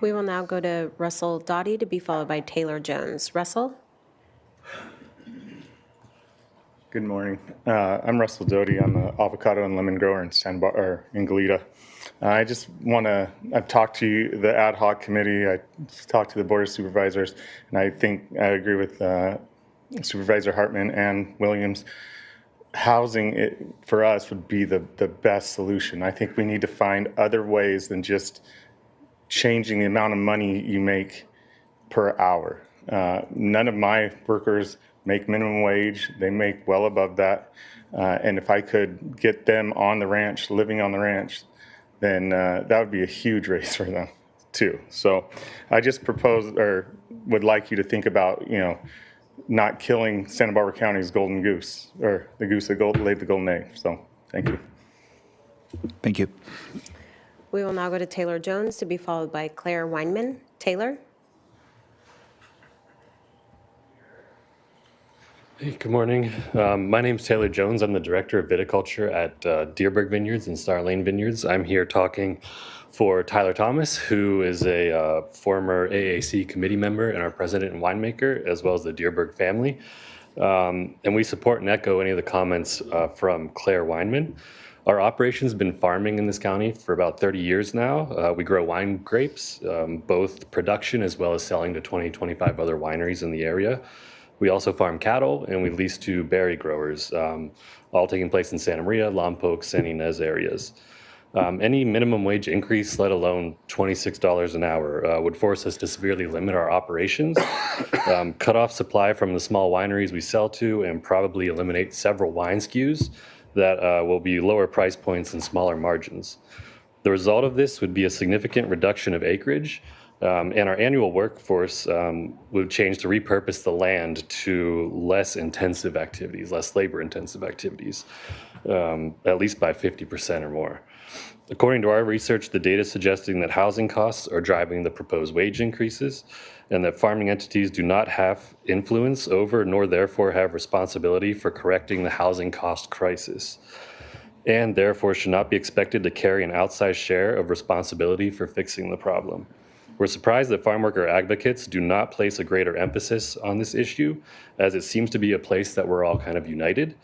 We will now go to Russell Dottie to be followed by Taylor Jones. Russell? Good morning. I'm Russell Doty. I'm an avocado and lemon grower in Goleta. I just want to, I've talked to the ad hoc committee, I talked to the board of supervisors, and I think I agree with Supervisor Hartman and Williams. Housing for us would be the best solution. I think we need to find other ways than just changing the amount of money you make per hour. None of my workers make minimum wage. They make well above that. And if I could get them on the ranch, living on the ranch, then that would be a huge raise for them too. So I just propose or would like you to think about, not killing Santa Barbara County's golden goose, or the goose that laid the golden egg. So thank you. Thank you. We will now go to Taylor Jones to be followed by Claire Weinman. Taylor? Hey, good morning. My name is Taylor Jones. I'm the Director of Viticulture at Deerberg Vineyards and Star Lane Vineyards. I'm here talking for Tyler Thomas, who is a former AAC committee member and our president and winemaker, as well as the Deerberg family. And we support and echo any of the comments from Claire Weinman. Our operation's been farming in this county for about 30 years now. We grow wine grapes, both production as well as selling to 20, 25 other wineries in the area. We also farm cattle, and we lease to berry growers, all taking place in Santa Maria, Lompoc, San Ynez areas. Any minimum wage increase, let alone $26 an hour, would force us to severely limit our operations, cut off supply from the small wineries we sell to, and probably eliminate several wine SKUs that will be lower price points and smaller margins. The result of this would be a significant reduction of acreage, and our annual workforce would change to repurpose the land to less intensive activities, less labor-intensive activities, at least by 50% or more. According to our research, the data is suggesting that housing costs are driving the proposed wage increases, and that farming entities do not have influence over nor therefore have responsibility for correcting the housing cost crisis, and therefore should not be expected to carry an outsized share of responsibility for fixing the problem. We're surprised that farmworker advocates do not place a greater emphasis on this issue, as it seems to be a place that we're all kind of united.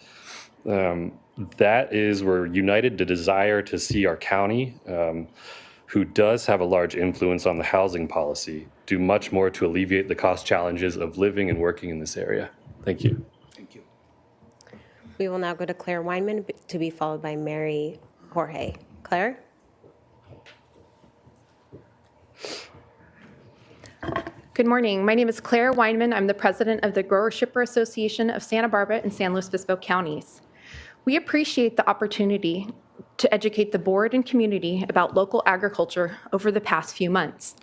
That is, we're united to desire to see our county, who does have a large influence on the housing policy, do much more to alleviate the cost challenges of living and working in this area. Thank you. We will now go to Claire Weinman to be followed by Mary Jorge. Claire? Good morning. My name is Claire Weinman. I'm the president of the Grower Shipper Association of Santa Barbara and San Luis Obispo counties. We appreciate the opportunity to educate the board and community about local agriculture over the past few months.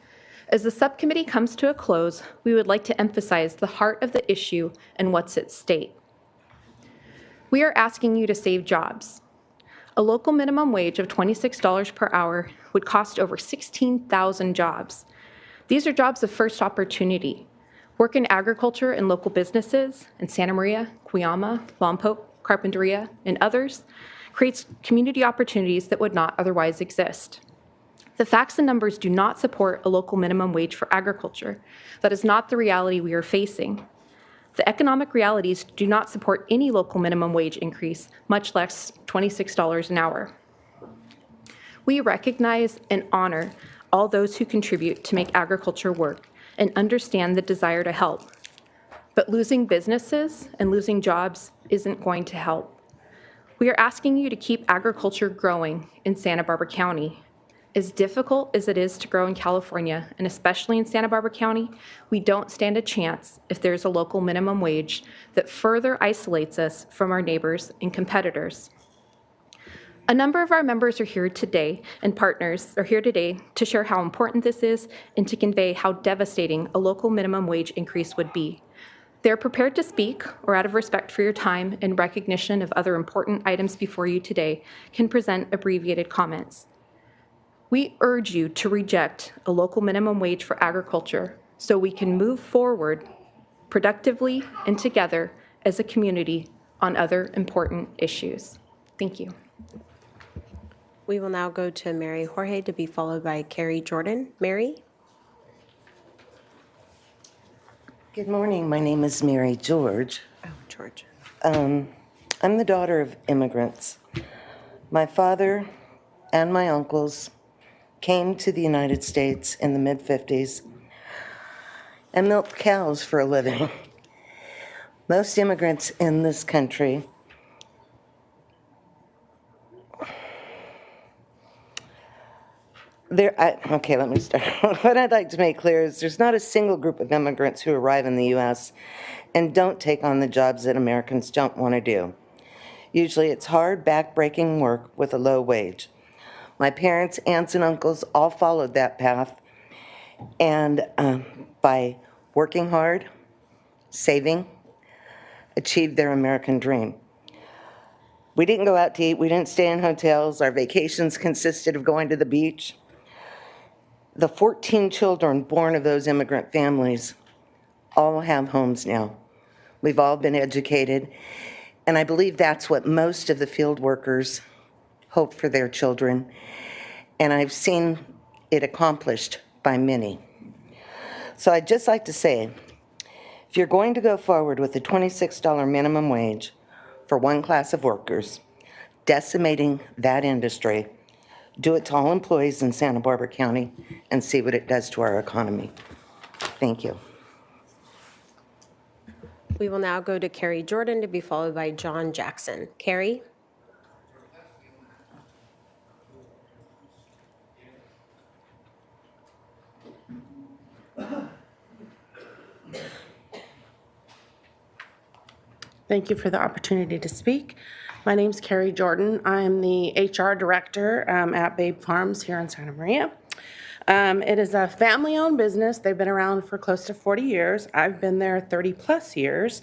As the subcommittee comes to a close, we would like to emphasize the heart of the issue and what's at stake. We are asking you to save jobs. A local minimum wage of $26 per hour would cost over 16,000 jobs. These are jobs of first opportunity. Work in agriculture and local businesses in Santa Maria, Cuyama, Lompoc, Carpinteria, and others creates community opportunities that would not otherwise exist. The facts and numbers do not support a local minimum wage for agriculture. That is not the reality we are facing. The economic realities do not support any local minimum wage increase, much less $26 an hour. We recognize and honor all those who contribute to make agriculture work and understand the desire to help. But losing businesses and losing jobs isn't going to help. We are asking you to keep agriculture growing in Santa Barbara County. As difficult as it is to grow in California, and especially in Santa Barbara County, we don't stand a chance if there's a local minimum wage that further isolates us from our neighbors and competitors. A number of our members are here today, and partners are here today to share how important this is and to convey how devastating a local minimum wage increase would be. They're prepared to speak, or out of respect for your time and recognition of other important items before you today, can present abbreviated comments. We urge you to reject a local minimum wage for agriculture so we can move forward productively and together as a community on other important issues. Thank you. We will now go to Mary Jorge to be followed by Carrie Jordan. Mary? Good morning. My name is Mary George. Oh, George. I'm the daughter of immigrants. My father and my uncles came to the United States in the mid-50s and milked cows for a living. Most immigrants in this country okay, let me start. What I'd like to make clear is there's not a single group of immigrants who arrive in the U.S. and don't take on the jobs that Americans don't want to do. Usually it's hard, back-breaking work with a low wage. My parents, aunts, and uncles all followed that path, and by working hard, saving, achieved their American dream. We didn't go out to eat. We didn't stay in hotels. Our vacations consisted of going to the beach. The 14 children born of those immigrant families all have homes now. We've all been educated, and I believe that's what most of the field workers hope for their children, and I've seen it accomplished by many. So I'd just like to say, if you're going to go forward with the $26 minimum wage for one class of workers, decimating that industry, do it to all employees in Santa Barbara County and see what it does to our economy. Thank you. We will now go to Carrie Jordan to be followed by John Jackson. Carrie? Thank you for the opportunity to speak. My name's Carrie Jordan. I'm the HR director at Babe Farms here in Santa Maria. It is a family-owned business. They've been around for close to 40 years. I've been there 30 plus years.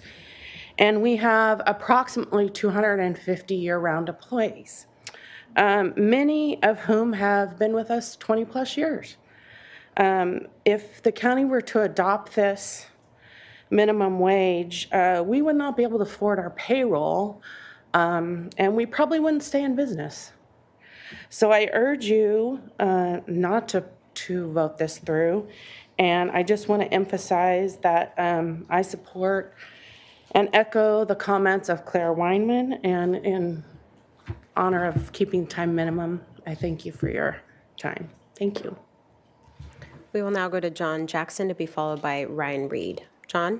And we have approximately 250 year-round employees. many of whom have been with us 20 plus years. If the county were to adopt this minimum wage, we would not be able to afford our payroll, and we probably wouldn't stay in business. So I urge you not to vote this through, and I just want to emphasize that I support and echo the comments of Claire Weinman, and in honor of keeping time minimum, I thank you for your time. Thank you. We will now go to John Jackson to be followed by Ryan Reed. John?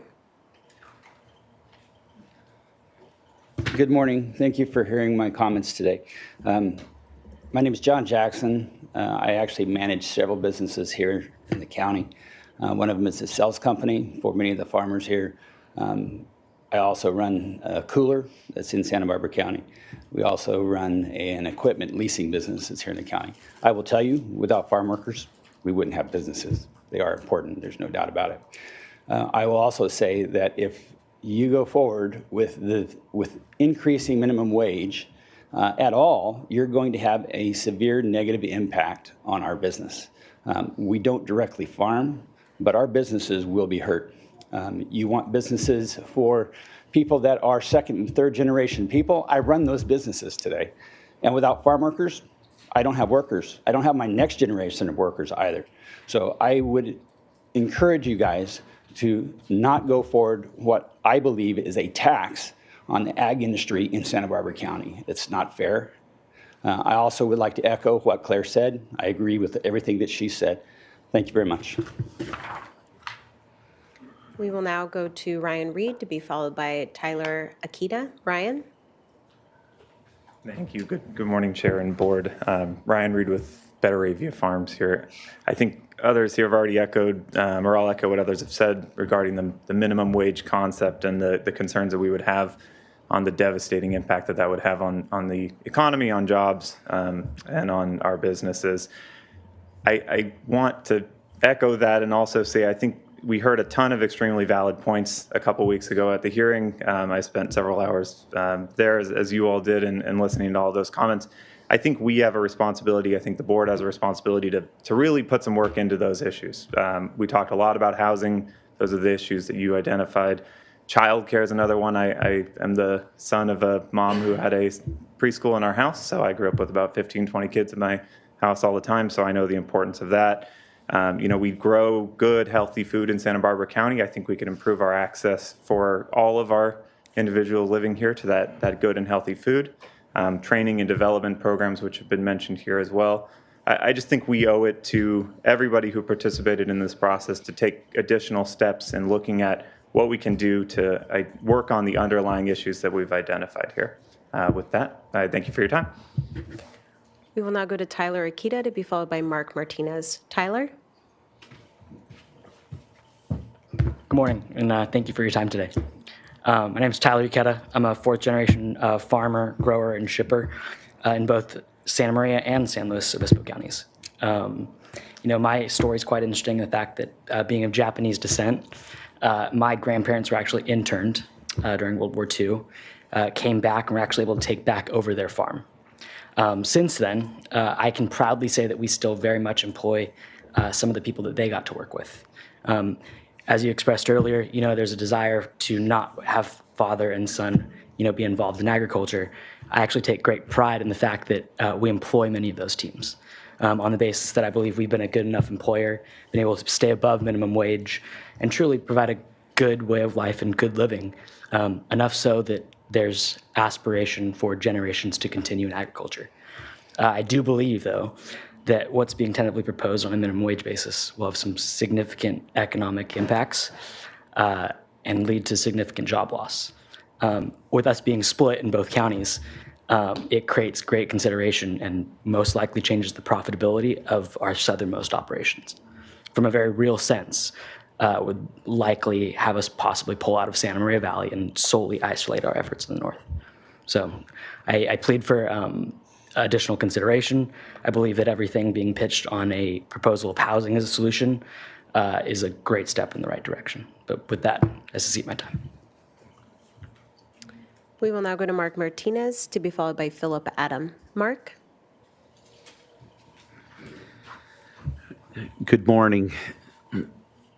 Good morning. Thank you for hearing my comments today. My name is John Jackson. I actually manage several businesses here in the county. One of them is a sales company for many of the farmers here. I also run a cooler that's in Santa Barbara County. We also run an equipment leasing business that's here in the county. I will tell you, without farm workers, we wouldn't have businesses. They are important, there's no doubt about it. I will also say that if you go forward with increasing minimum wage at all, you're going to have a severe negative impact on our business. We don't directly farm, but our businesses will be hurt. You want businesses for people that are second and third generation people. I run those businesses today. And without farm workers, I don't have workers. I don't have my next generation of workers either. So I would encourage you guys to not go forward what I believe is a tax on the ag industry in Santa Barbara County. It's not fair. I also would like to echo what Claire said. I agree with everything that she said. Thank you very much. We will now go to Ryan Reed to be followed by Tyler Akita. Ryan? Thank you. Good morning, Chair and Board. Ryan Reed with Betaravia Farms here. I think others here have already echoed, or I'll echo what others have said regarding the minimum wage concept and the concerns that we would have on the devastating impact that that would have on the economy, on jobs, and on our businesses. I want to echo that and also say I think we heard a ton of extremely valid points a couple weeks ago at the hearing. I spent several hours there, as you all did, and listening to all those comments. I think we have a responsibility, I think the board has a responsibility to really put some work into those issues. We talked a lot about housing. Those are the issues that you identified. Childcare is another one. I am the son of a mom who had a preschool in our house, so I grew up with about 15, 20 kids in my house all the time, so I know the importance of that. We grow good, healthy food in Santa Barbara County. I think we can improve our access for all of our individuals living here to that good and healthy food. Training and development programs, which have been mentioned here as well. I just think we owe it to everybody who participated in this process to take additional steps in looking at what we can do to work on the underlying issues that we've identified here. With that, I thank you for your time. We will now go to Tyler Akita to be followed by Mark Martinez. Tyler? Good morning, and thank you for your time today. My name is Tyler Akita. I'm a fourth-generation farmer, grower, and shipper in both Santa Maria and San Luis Obispo counties. My story is quite interesting in the fact that being of Japanese descent, my grandparents were actually interned during World War II, came back and were actually able to take back over their farm. Since then, I can proudly say that we still very much employ some of the people that they got to work with. As you expressed earlier, there's a desire to not have father and son, be involved in agriculture. I actually take great pride in the fact that we employ many of those teams on the basis that I believe we've been a good enough employer, been able to stay above minimum wage, and truly provide a good way of life and good living, enough so that there's aspiration for generations to continue in agriculture. I do believe, though, that what's being tentatively proposed on a minimum wage basis will have some significant economic impacts and lead to significant job loss. With us being split in both counties, it creates great consideration and most likely changes the profitability of our southernmost operations. From a very real sense, would likely have us possibly pull out of Santa Maria Valley and solely isolate our efforts in the north. So I plead for additional consideration. I believe that everything being pitched on a proposal of housing as a solution is a great step in the right direction. But with that, I cede my time. We will now go to Mark Martinez to be followed by Philip Adam. Mark? Good morning,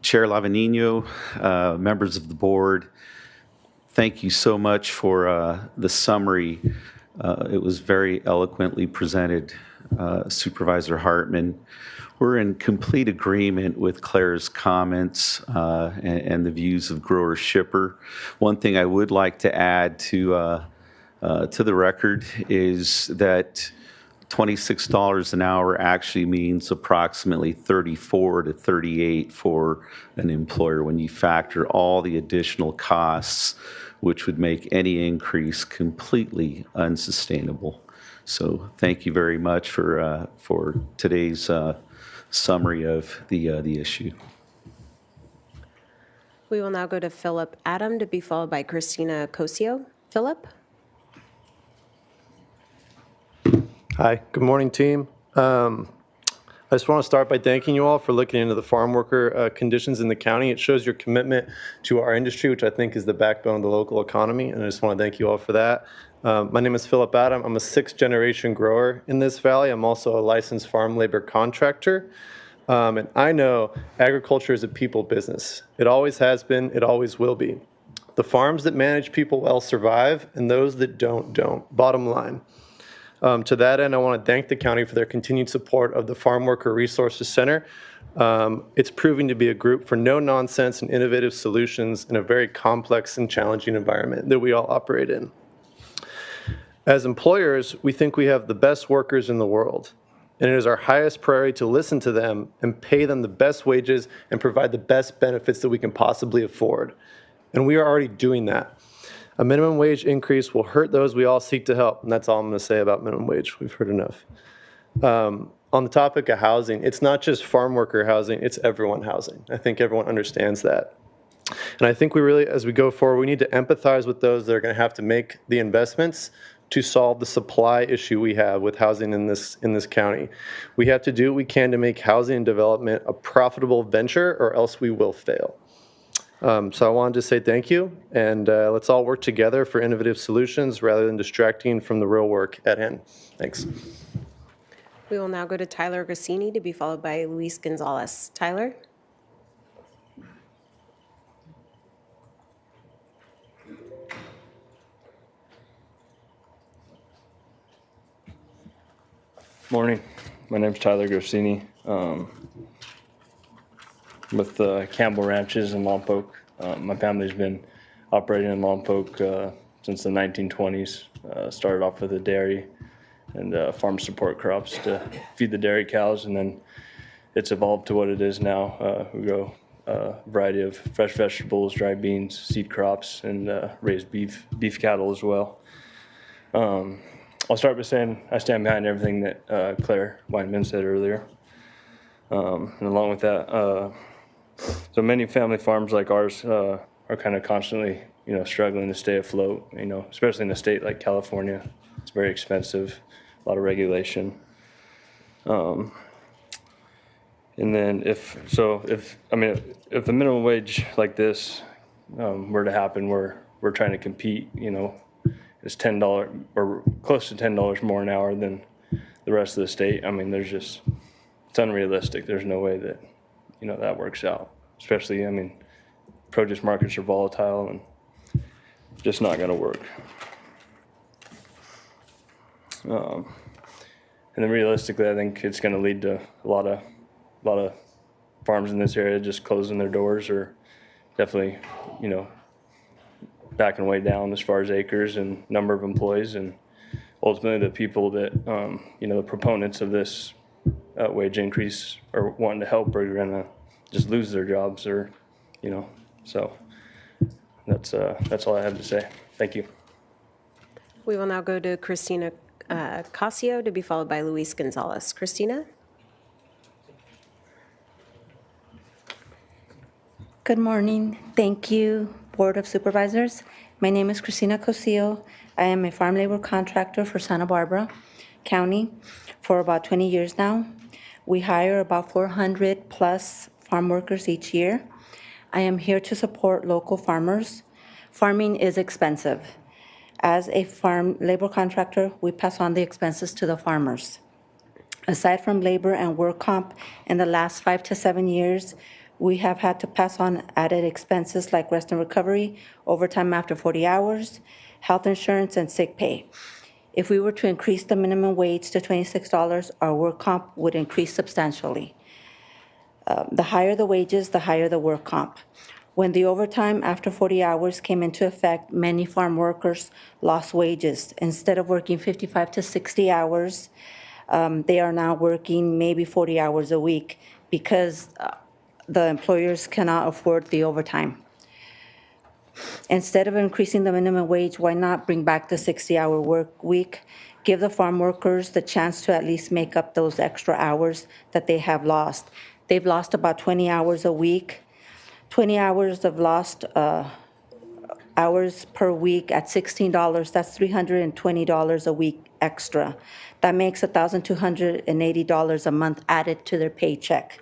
Chair Lavanino, members of the board. Thank you so much for the summary. It was very eloquently presented, Supervisor Hartman. We're in complete agreement with Claire's comments and the views of grower shipper. One thing I would like to add to the record is that $26 an hour actually means approximately 34 to 38 for an employer when you factor all the additional costs, which would make any increase completely unsustainable. So thank you very much for today's summary of the issue. We will now go to Philip Adam to be followed by Christina Cosio. Philip? Hi, good morning, team. I just want to start by thanking you all for looking into the farm worker conditions in the county. It shows your commitment to our industry, which I think is the backbone of the local economy, and I just want to thank you all for that. My name is Philip Adam. I'm a 6th-generation grower in this valley. I'm also a licensed farm labor contractor, and I know agriculture is a people business. It always has been. It always will be. The farms that manage people well survive, and those that don't. Bottom line. To that end, I want to thank the county for their continued support of the Farmworker Resources Center. It's proving to be a group for no-nonsense and innovative solutions in a very complex and challenging environment that we all operate in. As employers, we think we have the best workers in the world, and it is our highest priority to listen to them and pay them the best wages and provide the best benefits that we can possibly afford. And we are already doing that. A minimum wage increase will hurt those we all seek to help, and that's all I'm going to say about minimum wage. We've heard enough. On the topic of housing, it's not just farm worker housing, it's everyone housing. I think everyone understands that. And I think we really, as we go forward, we need to empathize with those that are going to have to make the investments to solve the supply issue we have with housing in this county. We have to do what we can to make housing and development a profitable venture, or else we will fail. So I wanted to say thank you, and let's all work together for innovative solutions rather than distracting from the real work at hand. Thanks. We will now go to Tyler Grassini to be followed by Luis Gonzalez. Tyler? Morning. My name's Tyler Grassini. With Campbell Ranches in Lompoc. My family's been operating in Lompoc since the 1920s. Started off with a dairy and farm support crops to feed the dairy cows, and then it's evolved to what it is now. We grow a variety of fresh vegetables, dry beans, seed crops, and raise beef cattle as well. I'll start by saying I stand behind everything that Claire Weinman said earlier. And along with that, so many family farms like ours are kind of constantly, struggling to stay afloat, especially in a state like California. It's very expensive, a lot of regulation. And then if the minimum wage like this were to happen, we're trying to compete, it's $10 or close to $10 more an hour than the rest of the state. It's unrealistic. There's no way that that works out, especially, produce markets are volatile and just not going to work. And then realistically, I think it's going to lead to a lot of farms in this area just closing their doors, or definitely, backing way down as far as acres and number of employees. And ultimately, the people that, the proponents of this wage increase are wanting to help are going to just lose their jobs, or, so that's all I have to say. Thank you. We will now go to Christina Casio to be followed by Luis Gonzalez. Christina? Good morning. Thank you, Board of Supervisors. My name is Christina Cosio. I am a farm labor contractor for Santa Barbara County for about 20 years now. We hire about 400 plus farm workers each year. I am here to support local farmers. Farming is expensive. As a farm labor contractor, we pass on the expenses to the farmers. Aside from labor and work comp, in the last 5 to 7 years, we have had to pass on added expenses like rest and recovery, overtime after 40 hours, health insurance, and sick pay. If we were to increase the minimum wage to $26, our work comp would increase substantially. The higher the wages, the higher the work comp. When the overtime after 40 hours came into effect, many farm workers lost wages. Instead of working 55 to 60 hours, they are now working maybe 40 hours a week because the employers cannot afford the overtime. Instead of increasing the minimum wage, why not bring back the 60-hour work week? Give the farm workers the chance to at least make up those extra hours that they have lost. They've lost about 20 hours a week. 20 hours of lost hours per week at $16, that's $320 a week extra. That makes $1,280 a month added to their paycheck.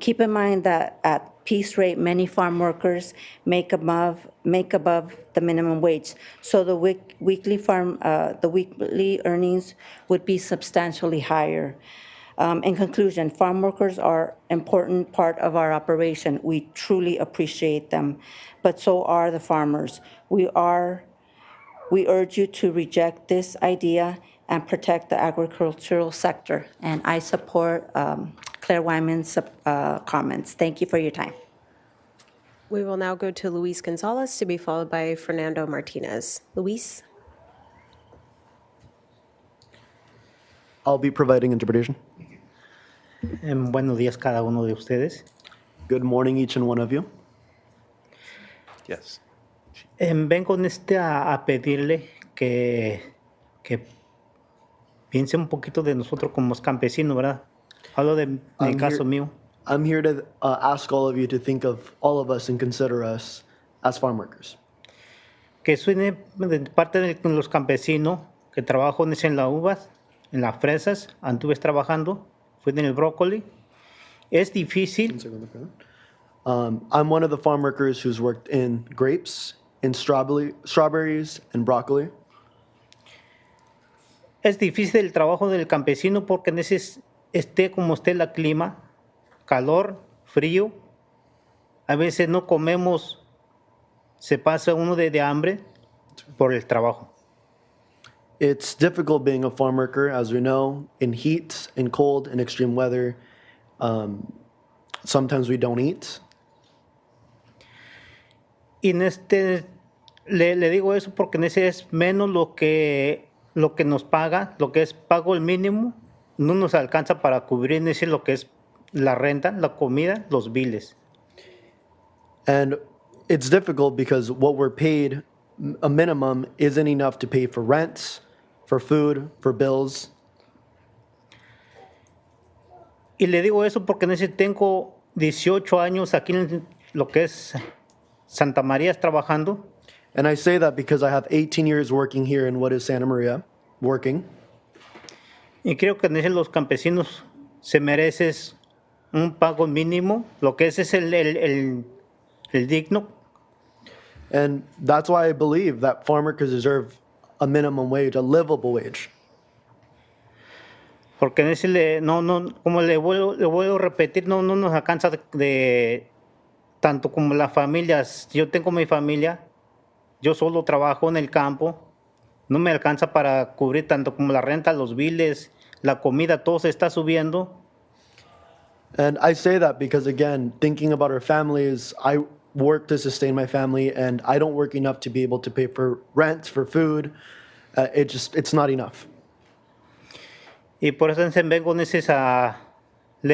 Keep in mind that at piece rate, many farm workers make above the minimum wage. So the weekly earnings would be substantially higher. In conclusion, farm workers are an important part of our operation. We truly appreciate them, but so are the farmers. We urge you to reject this idea and protect the agricultural sector. And I support Claire Wyman's comments. Thank you for your time. We will now go to Luis Gonzalez, to be followed by Fernando Martinez. Luis? I'll be providing interpretation. Buenos días cada uno de ustedes. Good morning, each and one of you. Yes. Vengo a pedirle que piense un poquito de nosotros como campesinos, ¿verdad? Hablo del caso mío. I'm here to ask all of you to think of all of us and consider us as farm workers. Que soy de parte de los campesinos que trabajo en las uvas, en las fresas, anduve trabajando, fui en el brócoli. Es difícil. I'm one of the farm workers who's worked in grapes, in strawberries, and broccoli. Es difícil el trabajo del campesino porque esté como esté el clima, calor, frío. A veces no comemos, se pasa uno de hambre por el trabajo. It's difficult being a farm worker, as we know, in heat, in cold, in extreme weather. Sometimes we don't eat. Y le digo eso porque es menos lo que nos paga, lo que es pago el mínimo, no nos alcanza para cubrir lo que es la renta, la comida, los biles. And it's difficult because what we're paid, a minimum, isn't enough to pay for rent, for food, for bills. Y le digo eso porque tengo 18 años aquí en lo que es Santa María trabajando. And I say that because I have 18 years working here in what is Santa Maria, working. Y creo que los campesinos se merecen un pago mínimo, lo que es el digno. And that's why I believe that farm workers deserve a minimum wage, a livable wage. Porque como le vuelvo a repetir, no nos alcanza de tanto como las familias. Yo tengo mi familia, yo solo trabajo en el campo, no me alcanza para cubrir tanto como la renta, los biles, la comida, todo se está subiendo. And I say that because, again, thinking about our families, I work to sustain my family, and I don't work enough to be able to pay for rent, for food. It's not enough. Y por eso vengo le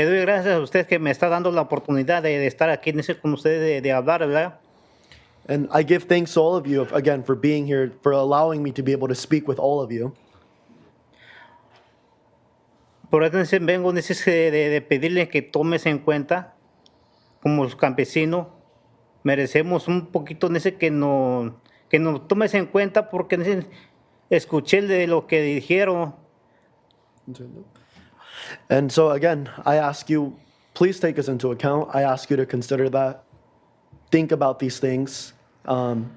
doy gracias a usted que me está dando la oportunidad de estar aquí con ustedes, de hablar, ¿verdad? And I give thanks to all of you, again, for being here, for allowing me to be able to speak with all of you. Por eso vengo de pedirle que tomes en cuenta, como los campesinos, merecemos un poquito que nos tomes en cuenta porque escuché de lo que dijeron. And so, again, I ask you, please take us into account. I ask you to consider that. Think about these things.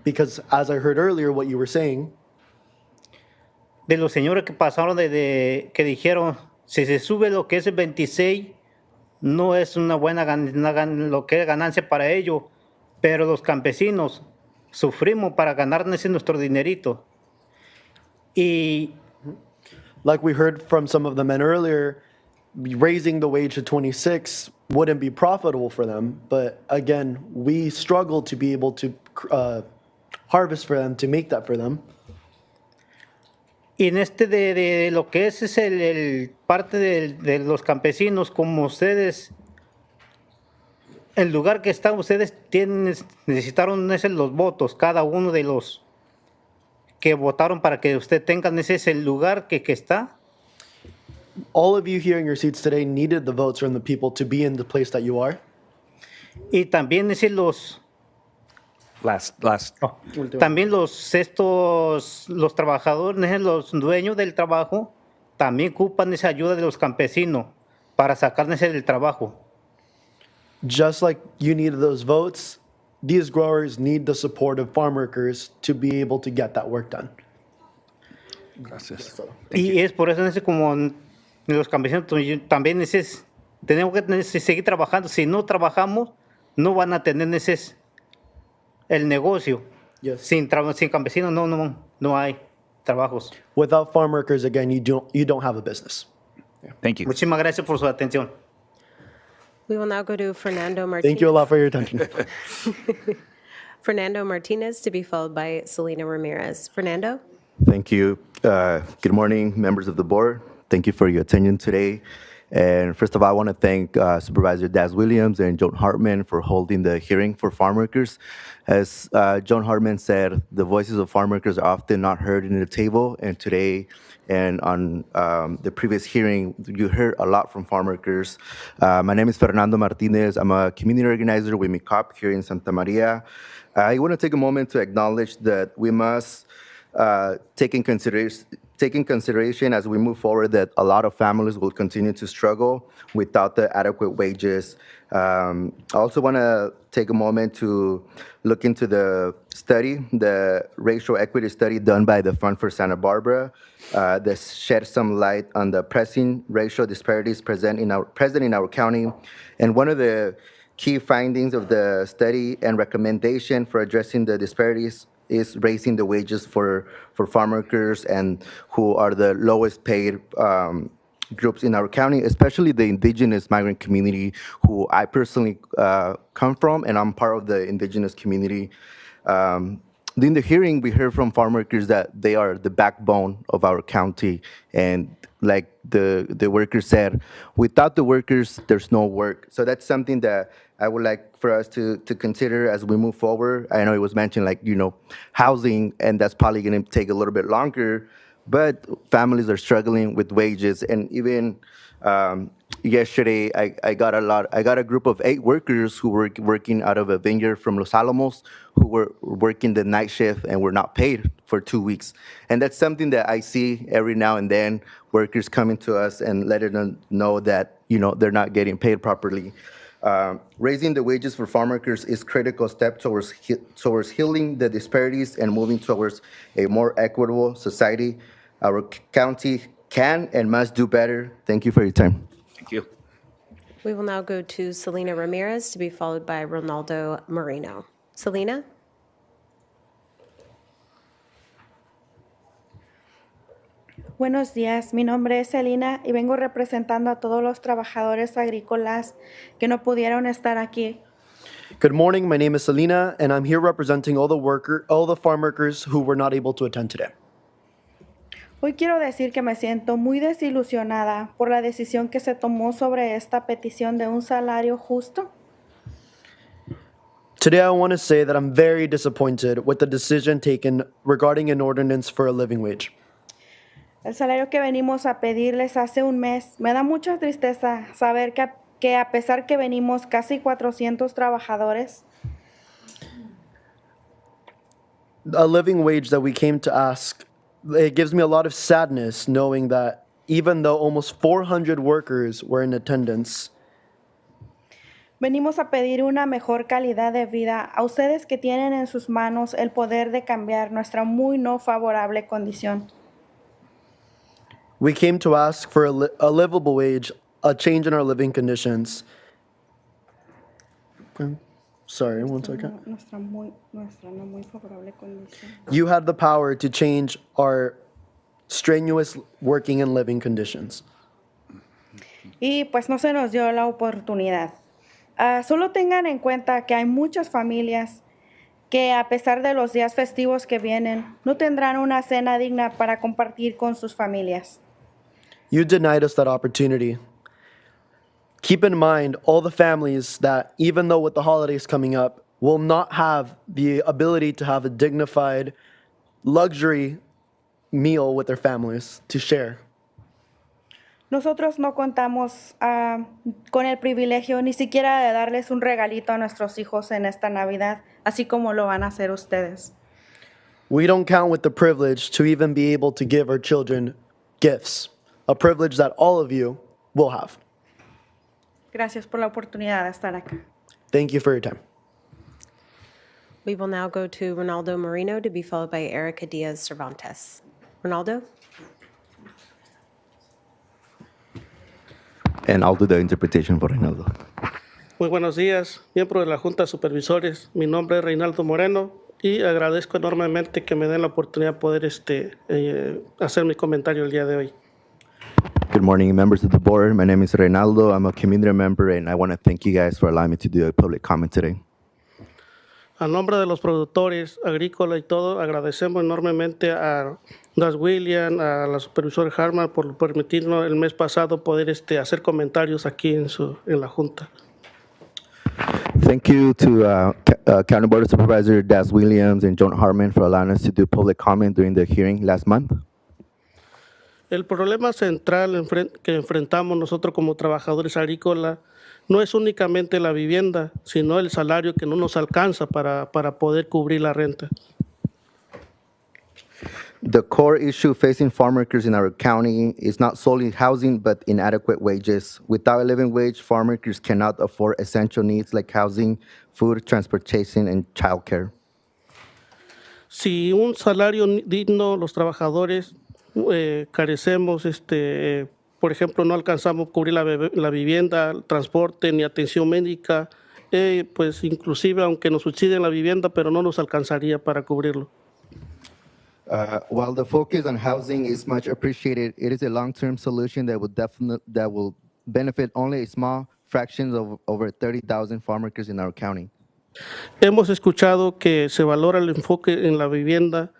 Because as I heard earlier, what you were saying. De los señores que pasaron que dijeron Si se sube lo que es el 26, no es una buena lo que es ganancia para ellos, pero los campesinos sufrimos para ganar nuestro dinerito. Y like we heard from some of the men earlier, raising the wage to 26 wouldn't be profitable for them. But again, we struggle to be able to harvest for them, to make that for them. Y en de lo que es el parte de los campesinos, como ustedes, el lugar que están ustedes necesitaron los votos, cada uno de los que votaron para que usted tengan ese es el lugar que está. All of you here in your seats today needed the votes from the people to be in the place that you are. Y también los también los trabajadores, los dueños del trabajo, también ocupan esa ayuda de los campesinos para sacarles del trabajo. Just like you needed those votes, these growers need the support of farm workers to be able to get that work done. Gracias. Y es por eso como los campesinos también tenemos que seguir trabajando. Si no trabajamos, no van a tener el negocio. Yes. Sin campesinos no hay trabajos. Without farm workers, again, you don't have a business. Thank you. Muchísimas gracias por su atención. We will now go to Fernando Martinez. Thank you a lot for your attention. Fernando Martinez, to be followed by Selena Ramirez. Fernando? Thank you. Good morning, members of the board. Thank you for your attention today. And first of all, I want to thank Supervisor Daz Williams and Joan Hartman for holding the hearing for farm workers. As Joan Hartman said, the voices of farm workers are often not heard in the table. And today and on the previous hearing, you heard a lot from farm workers. My name is Fernando Martinez. I'm a community organizer with MICOP here in Santa Maria. I want to take a moment to acknowledge that we must take in consideration as we move forward that a lot of families will continue to struggle without the adequate wages. I also want to take a moment to look into the study, the racial equity study done by the Fund for Santa Barbara that shed some light on the pressing racial disparities present in our county. And one of the key findings of the study and recommendation for addressing the disparities is raising the wages for farm workers and who are the lowest paid groups in our county, especially the indigenous migrant community, who I personally come from, and I'm part of the indigenous community. During the hearing, we heard from farm workers that they are the backbone of our county, and like the workers said, without the workers, there's no work. So that's something that I would like for us to consider as we move forward. I know it was mentioned, like, housing, and that's probably going to take a little bit longer, but families are struggling with wages. And even yesterday, I got a group of 8 workers who were working out of a vineyard from Los Alamos who were working the night shift and were not paid for 2 weeks. And that's something that I see every now and then, workers coming to us and letting them know that, they're not getting paid properly. Raising the wages for farm workers is a critical step towards healing the disparities and moving towards a more equitable society. Our county can and must do better. Thank you for your time. Thank you. We will now go to Selena Ramirez, to be followed by Ronaldo Moreno. Selena? Buenos días, mi nombre es Celina y vengo representando a todos los trabajadores agrícolas que no pudieron estar aquí. Good morning, my name is Selena, and I'm here representing all the farm workers who were not able to attend today. Hoy quiero decir que me siento muy desilusionada por la decisión que se tomó sobre esta petición de un salario justo. Today, I want to say that I'm very disappointed with the decision taken regarding an ordinance for a living wage. El salario que venimos a pedirles hace un mes, me da mucha tristeza saber que a pesar que venimos casi 400 trabajadores, a living wage that we came to ask, it gives me a lot of sadness knowing that even though almost 400 workers were in attendance, venimos a pedir una mejor calidad de vida a ustedes que tienen en sus manos el poder de cambiar nuestra muy no favorable condición. We came to ask for a livable wage, a change in our living conditions. Sorry, one second. Nuestra no muy favorable condición. You had the power to change our strenuous working and living conditions. Y pues no se nos dio la oportunidad. Solo tengan en cuenta que hay muchas familias que a pesar de los días festivos que vienen, no tendrán una cena digna para compartir con sus familias. You denied us that opportunity. Keep in mind all the families that, even though with the holidays coming up, will not have the ability to have a dignified luxury meal with their families to share. Nosotros no contamos con el privilegio ni siquiera de darles un regalito a nuestros hijos en esta Navidad, así como lo van a hacer ustedes. We don't count with the privilege to even be able to give our children gifts, a privilege that all of you will have. Gracias por la oportunidad de estar acá. Thank you for your time. We will now go to Ronaldo Moreno to be followed by Erica Diaz Cervantes. Ronaldo? And I'll do the interpretation for Reinaldo. Muy buenos días, miembro de la Junta de Supervisores. Mi nombre es Reinaldo Moreno y agradezco enormemente que me den la oportunidad de poder hacer mi comentario el día de hoy. Good morning, members of the board. My name is Reinaldo. I'm a community member, and I want to thank you guys for allowing me to do a public comment today. A nombre de los productores agrícolas y todo, agradecemos enormemente a Das William, a la supervisora Harman por permitirnos el mes pasado poder hacer comentarios aquí en la Junta. Thank you to County Board of Supervisor Das Williams and Joan Hartman for allowing us to do public comment during the hearing last month. El problema central que enfrentamos nosotros como trabajadores agrícolas no es únicamente la vivienda, sino el salario que no nos alcanza para poder cubrir la renta. The core issue facing farm workers in our county is not solely housing, but inadequate wages. Without a living wage, farm workers cannot afford essential needs like housing, food, transportation, and childcare. Si un salario digno, los trabajadores carecemos, por ejemplo, no alcanzamos a cubrir la vivienda, el transporte ni atención médica, pues inclusive aunque nos subsidien la vivienda, pero no nos alcanzaría para cubrirlo. While the focus on housing is much appreciated, it is a long-term solution that will benefit only a small fraction of over 30,000 farm workers in our county. Hemos escuchado que se valora el enfoque en la vivienda.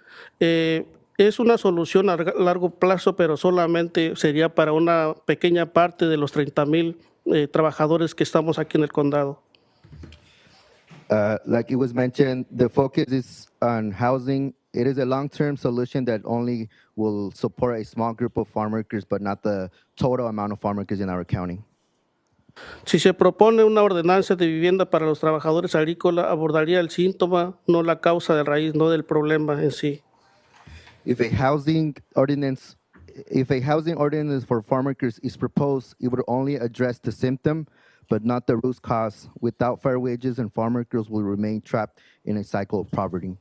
Es una solución a largo plazo, pero solamente sería para una pequeña parte de los 30,000 trabajadores que estamos aquí en el condado. Like it was mentioned, the focus is on housing. It is a long-term solution that only will support a small group of farm workers, but not the total amount of farm workers in our county. Si se propone una ordenanza de vivienda para los trabajadores agrícolas, abordaría el síntoma, no la causa de raíz, no del problema en sí. If a housing ordinance for farm workers is proposed, it would only address the symptom, but not the root cause. Without fair wages, and farm workers will remain trapped in a cycle of poverty.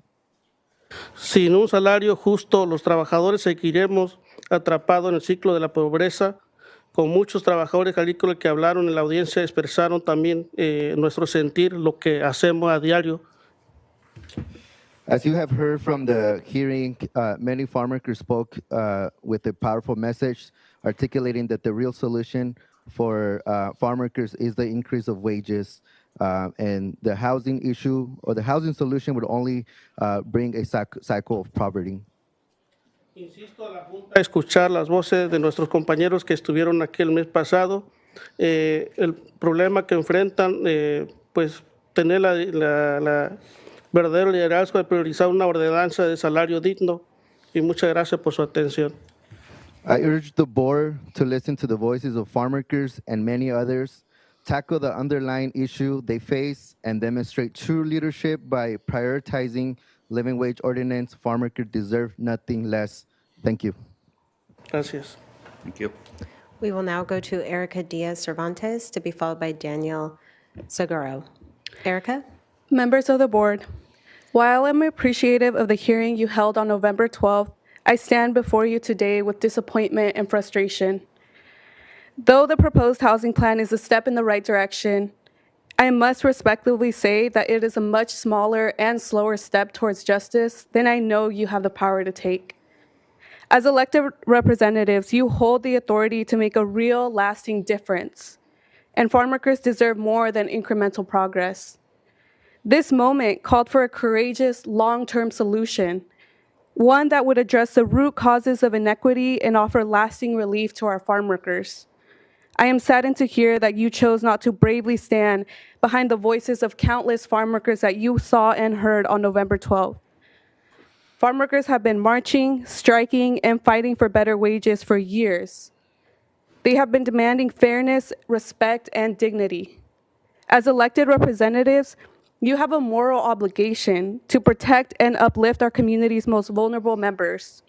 Sin un salario justo, los trabajadores seguiremos atrapados en el ciclo de la pobreza. Con muchos trabajadores agrícolas que hablaron en la audiencia expresaron también nuestro sentir, lo que hacemos a diario. As you have heard from the hearing, many farm workers spoke with a powerful message, articulating that the real solution for farm workers is the increase of wages, and the housing issue or the housing solution would only bring a cycle of poverty. Insisto a la Junta a escuchar las voces de nuestros compañeros que estuvieron aquí el mes pasado. El problema que enfrentan, pues tener la verdadero liderazgo de priorizar una ordenanza de salario digno. Y muchas gracias por su atención. I urge the board to listen to the voices of farm workers and many others, tackle the underlying issue they face, and demonstrate true leadership by prioritizing living wage ordinance. Farm workers deserve nothing less. Thank you. Gracias. Thank you. We will now go to Erica Diaz Cervantes to be followed by Daniel Seguro. Erica? Members of the board, while I'm appreciative of the hearing you held on November 12th, I stand before you today with disappointment and frustration. Though the proposed housing plan is a step in the right direction, I must respectfully say that it is a much smaller and slower step towards justice than I know you have the power to take. As elected representatives, you hold the authority to make a real, lasting difference, and farmworkers deserve more than incremental progress. This moment called for a courageous, long-term solution, one that would address the root causes of inequity and offer lasting relief to our farmworkers. I am saddened to hear that you chose not to bravely stand behind the voices of countless farmworkers that you saw and heard on November 12th. Farmworkers have been marching, striking, and fighting for better wages for years. They have been demanding fairness, respect, and dignity. As elected representatives, you have a moral obligation to protect and uplift our community's most vulnerable members.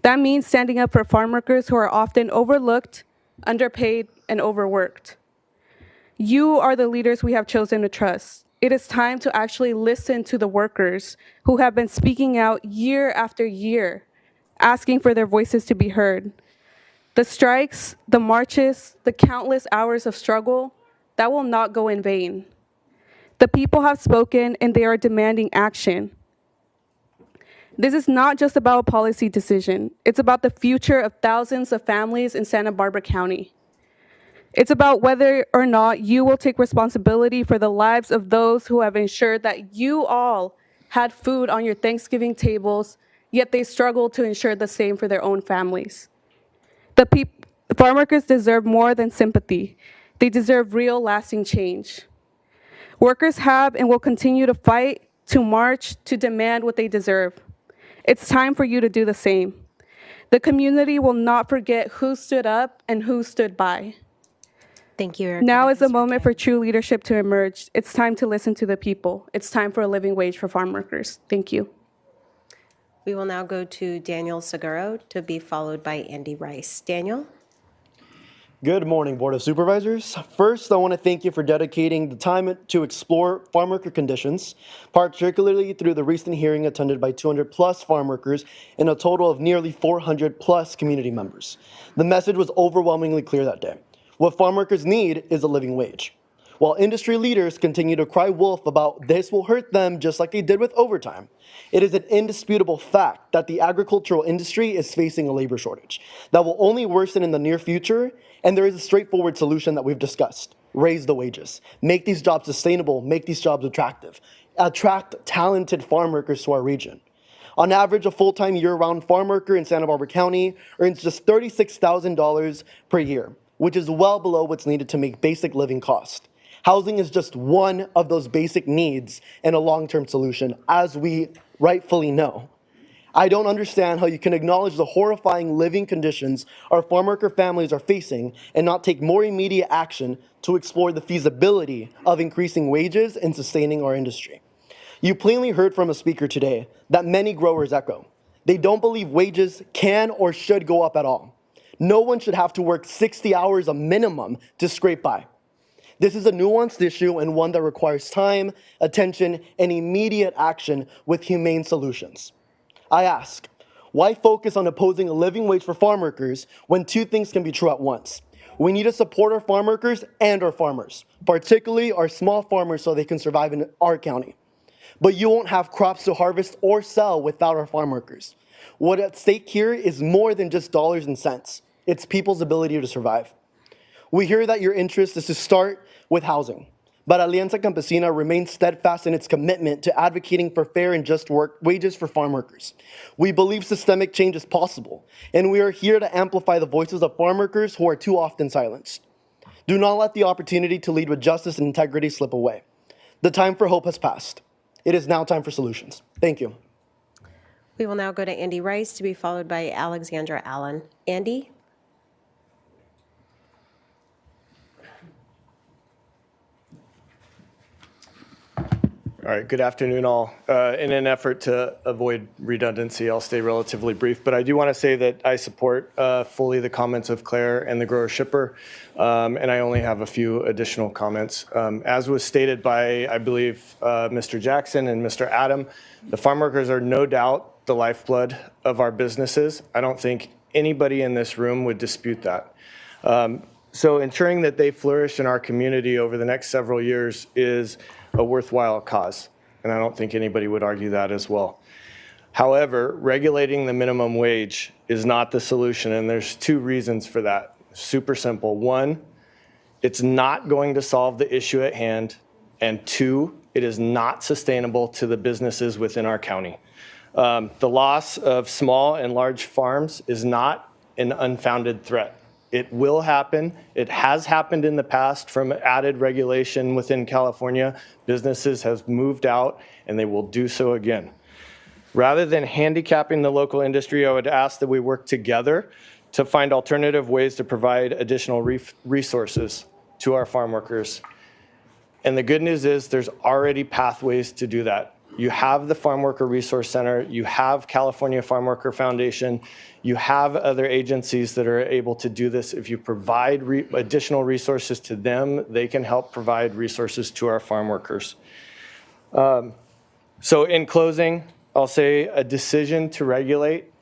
That means standing up for farmworkers who are often overlooked, underpaid, and overworked. You are the leaders we have chosen to trust. It is time to actually listen to the workers who have been speaking out year after year, asking for their voices to be heard. The strikes, the marches, the countless hours of struggle, that will not go in vain. The people have spoken and they are demanding action. This is not just about a policy decision. It's about the future of thousands of families in Santa Barbara County. It's about whether or not you will take responsibility for the lives of those who have ensured that you all had food on your Thanksgiving tables, yet they struggle to ensure the same for their own families. Farmworkers deserve more than sympathy. They deserve real, lasting change. Workers have and will continue to fight, to march, to demand what they deserve. It's time for you to do the same. The community will not forget who stood up and who stood by. Thank you, Erica. Now is the moment for true leadership to emerge. It's time to listen to the people. It's time for a living wage for farm workers. Thank you. We will now go to Daniel Seguro to be followed by Andy Rice. Daniel? Good morning, Board of Supervisors. First, I want to thank you for dedicating the time to explore farm worker conditions, particularly through the recent hearing attended by 200 plus farm workers and a total of nearly 400 plus community members. The message was overwhelmingly clear that day. What farm workers need is a living wage. While industry leaders continue to cry wolf about this will hurt them just like they did with overtime, it is an indisputable fact that the agricultural industry is facing a labor shortage that will only worsen in the near future, and there is a straightforward solution that we've discussed. Raise the wages. Make these jobs sustainable. Make these jobs attractive. Attract talented farm workers to our region. On average, a full-time year-round farm worker in Santa Barbara County earns just $36,000 per year, which is well below what's needed to make basic living cost. Housing is just one of those basic needs and a long-term solution, as we rightfully know. I don't understand how you can acknowledge the horrifying living conditions our farm worker families are facing and not take more immediate action to explore the feasibility of increasing wages and sustaining our industry. You plainly heard from a speaker today that many growers echo. They don't believe wages can or should go up at all. No one should have to work 60 hours a minimum to scrape by. This is a nuanced issue and one that requires time, attention, and immediate action with humane solutions. I ask, why focus on opposing a living wage for farm workers when two things can be true at once? We need to support our farm workers and our farmers, particularly our small farmers so they can survive in our county. But you won't have crops to harvest or sell without our farm workers. What's at stake here is more than just dollars and cents. It's people's ability to survive. We hear that your interest is to start with housing, but Alianza Campesina remains steadfast in its commitment to advocating for fair and just wages for farm workers. We believe systemic change is possible, and we are here to amplify the voices of farm workers who are too often silenced. Do not let the opportunity to lead with justice and integrity slip away. The time for hope has passed. It is now time for solutions. Thank you. We will now go to Andy Rice to be followed by Alexandra Allen. Andy? All right, good afternoon, all. In an effort to avoid redundancy, I'll stay relatively brief, but I do want to say that I support fully the comments of Claire and the grower shipper, and I only have a few additional comments. As was stated by, I believe, Mr. Jackson and Mr. Adam, the farm workers are no doubt the lifeblood of our businesses. I don't think anybody in this room would dispute that. So ensuring that they flourish in our community over the next several years is a worthwhile cause, and I don't think anybody would argue that as well. However, regulating the minimum wage is not the solution, and there's two reasons for that. Super simple. One, it's not going to solve the issue at hand, and two, it is not sustainable to the businesses within our county. The loss of small and large farms is not an unfounded threat. It will happen. It has happened in the past from added regulation within California. Businesses have moved out, and they will do so again. Rather than handicapping the local industry, I would ask that we work together to find alternative ways to provide additional resources to our farm workers. And the good news is there's already pathways to do that. You have the Farm Worker Resource Center, you have California Farm Worker Foundation, you have other agencies that are able to do this. If you provide additional resources to them, they can help provide resources to our farm workers. So in closing, I'll say a decision to regulate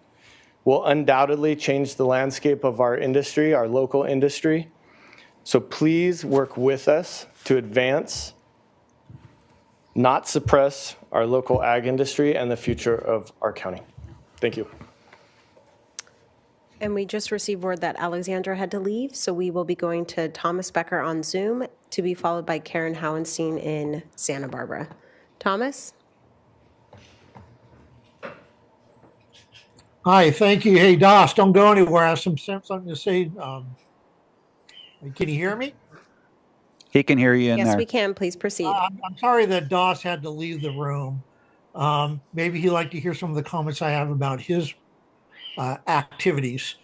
will undoubtedly change the landscape of our industry, our local industry. So please work with us to advance, not suppress our local ag industry and the future of our county. Thank you. And we just received word that Alexandra had to leave, so we will be going to Thomas Becker on Zoom, to be followed by Karen Howenstein in Santa Barbara. Thomas? Hi, thank you. Hey, Doss, don't go anywhere. I have something to say. Can you hear me? He can hear you in Yes, there. we can. Please proceed. I'm sorry that Doss had to leave the room. Maybe he'd like to hear some of the comments I have about his activities.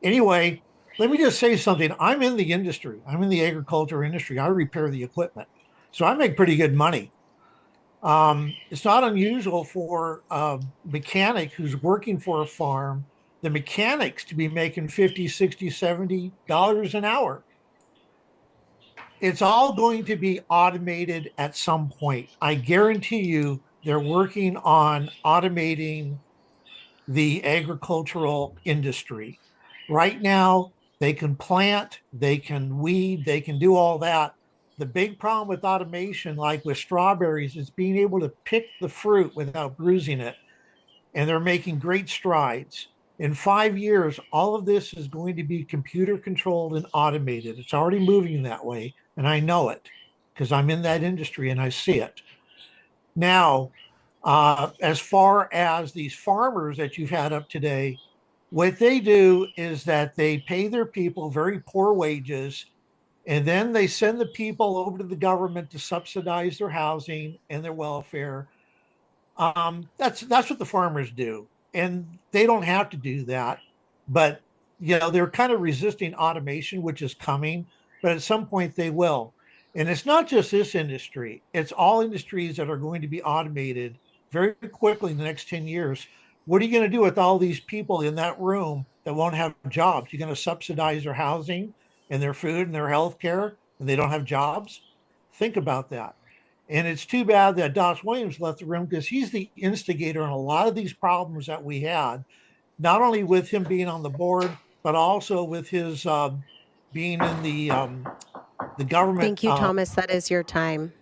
Anyway, let me just say something. I'm in the industry. I'm in the agriculture industry. I repair the equipment. So I make pretty good money. It's not unusual for a mechanic who's working for a farm, the mechanics to be making $50, $60, $70 an hour. It's all going to be automated at some point. I guarantee you they're working on automating the agricultural industry. Right now, they can plant, they can weed, they can do all that. The big problem with automation, like with strawberries, is being able to pick the fruit without bruising it. And they're making great strides. In 5 years, all of this is going to be computer controlled and automated. It's already moving that way, and I know it because I'm in that industry and I see it. Now, as far as these farmers that you've had up today, what they do is that they pay their people very poor wages, and then they send the people over to the government to subsidize their housing and their welfare. That's what the farmers do, and they don't have to do that. But they're kind of resisting automation, which is coming. But at some point they will. And it's not just this industry; it's all industries that are going to be automated very quickly in the next 10 years. What are you going to do with all these people in that room that won't have jobs? You're going to subsidize their housing and their food and their health care, and they don't have jobs? Think about that. And it's too bad that Doss Williams left the room, because he's the instigator on a lot of these problems that we had, not only with him being on the board, but also with his being in the government. Thank you, Thomas. That is your time.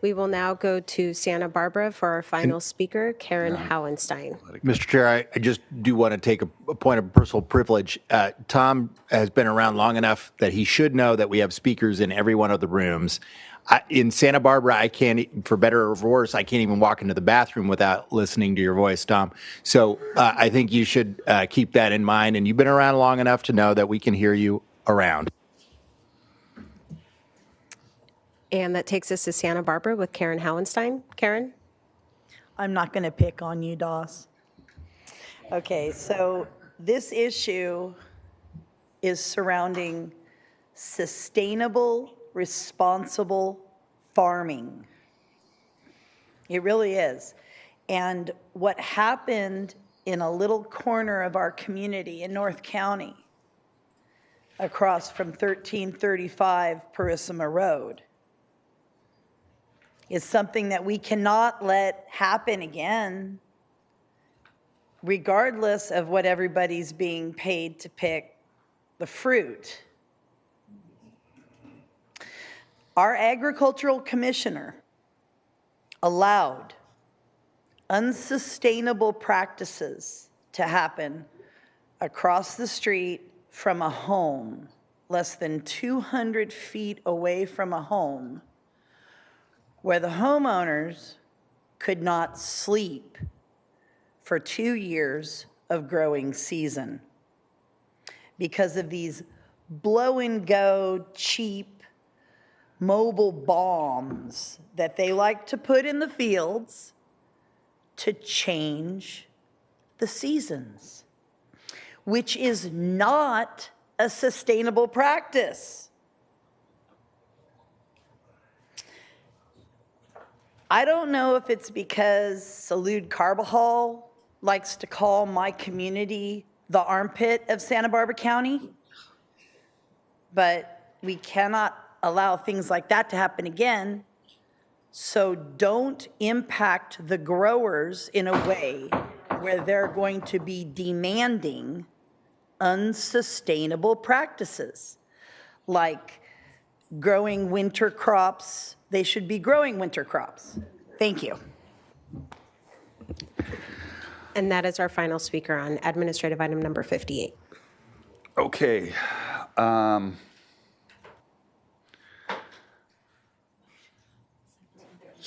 We will now go to Santa Barbara for our final speaker, Karen Howenstein. Mr. Chair, I just do want to take a point of personal privilege. Tom has been around long enough that he should know that we have speakers in every one of the rooms. In Santa Barbara, I can't, for better or for worse, I can't even walk into the bathroom without listening to your voice, Tom. So I think you should keep that in mind. And you've been around long enough to know that we can hear you around. And that takes us to Santa Barbara with Karen Howenstein. Karen? I'm not going to pick on you, Doss. Okay, so this issue is surrounding sustainable, responsible farming. It really is. And what happened in a little corner of our community in North County, across from 1335 Parissima Road, is something that we cannot let happen again, regardless of what everybody's being paid to pick the fruit. Our agricultural commissioner allowed unsustainable practices to happen across the street from a home, less than 200 feet away from a home, where the homeowners could not sleep for 2 years of growing season because of these blow-and-go, cheap, mobile bombs that they like to put in the fields to change the seasons, which is not a sustainable practice. I don't know if it's because Salud Carbajal likes to call my community the armpit of Santa Barbara County, but we cannot allow things like that to happen again. So don't impact the growers in a way where they're going to be demanding unsustainable practices, like growing winter crops. They should be growing winter crops. Thank you. And that is our final speaker on administrative item number 58. Okay.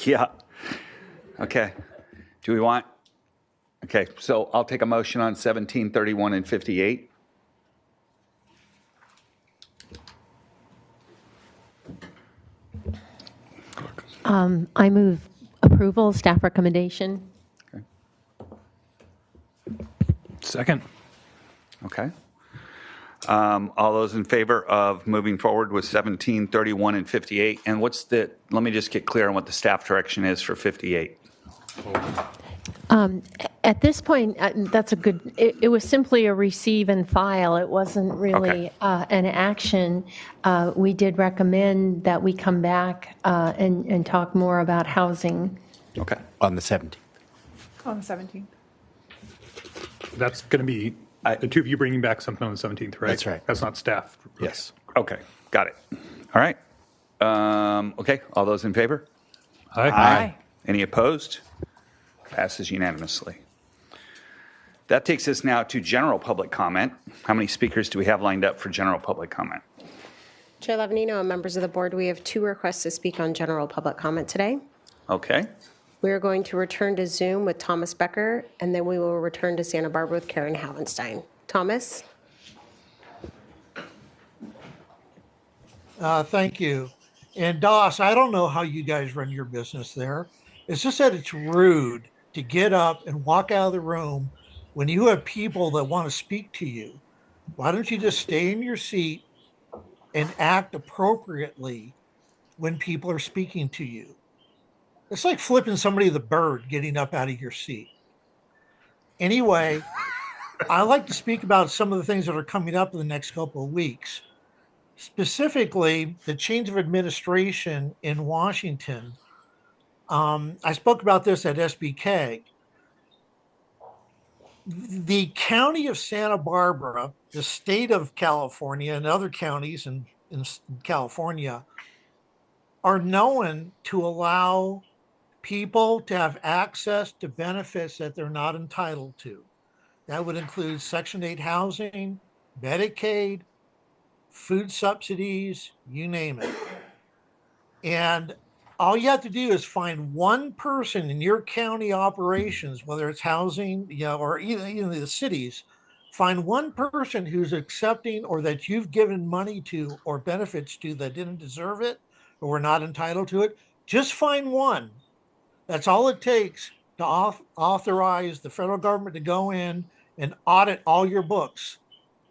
Yeah. Okay. Do we want? Okay, so I'll take a motion on 17, 31, and 58. I move approval, staff recommendation. Second. Okay. All those in favor of moving forward with 17, 31, and 58? And let me just get clear on what the staff direction is for 58. At this point, that's a good, it was simply a receive and file. It wasn't really an action. We did recommend that we come back and talk more about housing. Okay. On the 17th. On the 17th. That's going to be the two of you bringing back something on the 17th, right? That's right. That's not staff. Yes. Okay, got it. All right. Okay, all those in favor? Aye. Aye. Any opposed? Passes unanimously. That takes us now to general public comment. How many speakers do we have lined up for general public comment? Chair Lavanino and members of the board, we have 2 requests to speak on general public comment today. Okay. We are going to return to Zoom with Thomas Becker, and then we will return to Santa Barbara with Karen Hallenstein. Thomas? Thank you. And Doss, I don't know how you guys run your business there. It's just that it's rude to get up and walk out of the room when you have people that want to speak to you. Why don't you just stay in your seat and act appropriately when people are speaking to you? It's like flipping somebody the bird getting up out of your seat. Anyway, I like to speak about some of the things that are coming up in the next couple of weeks. Specifically, the change of administration in Washington. I spoke about this at SBK. The county of Santa Barbara, the state of California, and other counties in California are known to allow people to have access to benefits that they're not entitled to. That would include Section 8 housing, Medicaid, food subsidies, you name it. And all you have to do is find one person in your county operations, whether it's housing, or even the cities, find one person who's accepting or that you've given money to or benefits to that didn't deserve it or were not entitled to it. Just find one. That's all it takes to authorize the federal government to go in and audit all your books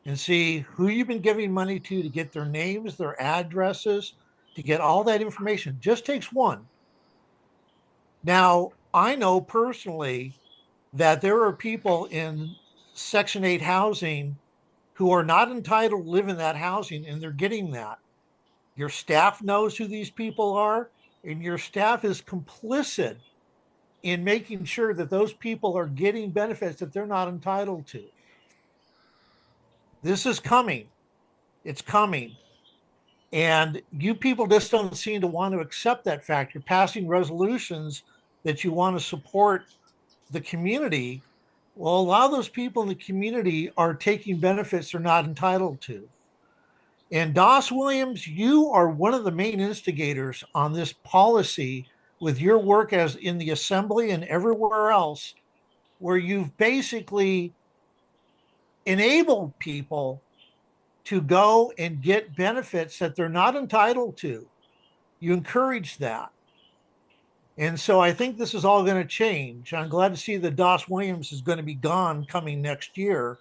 and see who you've been giving money to get their names, their addresses, to get all that information. Just takes one. Now, I know personally that there are people in Section 8 housing who are not entitled to live in that housing, and they're getting that. Your staff knows who these people are, and your staff is complicit in making sure that those people are getting benefits that they're not entitled to. This is coming. It's coming. And you people just don't seem to want to accept that fact. You're passing resolutions that you want to support the community. Well, a lot of those people in the community are taking benefits they're not entitled to. And Doss Williams, you are one of the main instigators on this policy with your work as in the assembly and everywhere else, where you've basically enabled people to go and get benefits that they're not entitled to. You encourage that. And so I think this is all going to change. I'm glad to see that Doss Williams is going to be gone coming next year.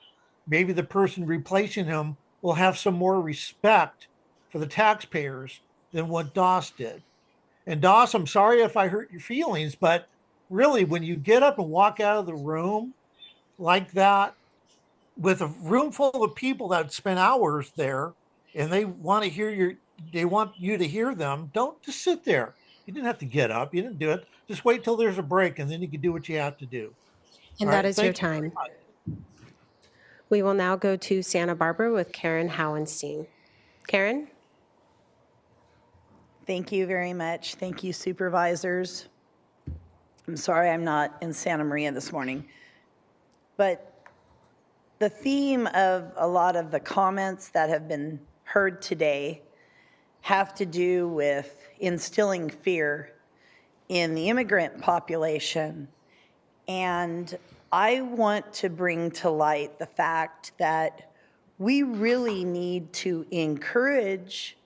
Maybe the person replacing him will have some more respect for the taxpayers than what Doss did. And Doss, I'm sorry if I hurt your feelings, but really, when you get up and walk out of the room like that, with a room full of people that spent hours there and they want to hear they want you to hear them, don't just sit there. You didn't have to get up. You didn't do it. Just wait till there's a break and then you can do what you have to do. And All that right, is your thank you very time. much. We will now go to Santa Barbara with Karen Howenstein. Karen? Thank you very much. Thank you, supervisors. I'm sorry I'm not in Santa Maria this morning, but the theme of a lot of the comments that have been heard today have to do with instilling fear in the immigrant population. And I want to bring to light the fact that we really need to encourage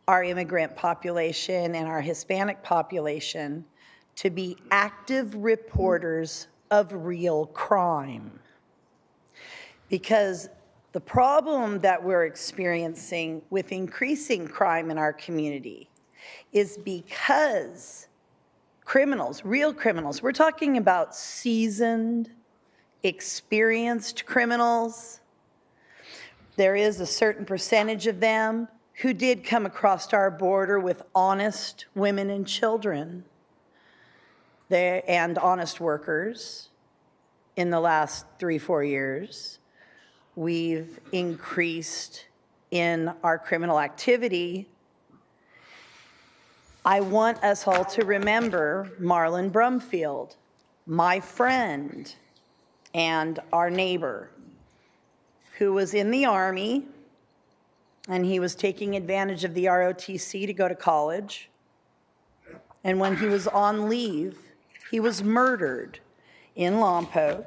our immigrant population and our Hispanic population to be active reporters of real crime. Because the problem that we're experiencing with increasing crime in our community is because criminals, real criminals, we're talking about seasoned, experienced criminals. There is a certain percentage of them who did come across our border with honest women and children and honest workers in the last 3-4 years. We've increased in our criminal activity. I want us all to remember Marlon Brumfield, my friend and our neighbor, who was in the Army, and he was taking advantage of the ROTC to go to college. And when he was on leave, he was murdered in Lompoc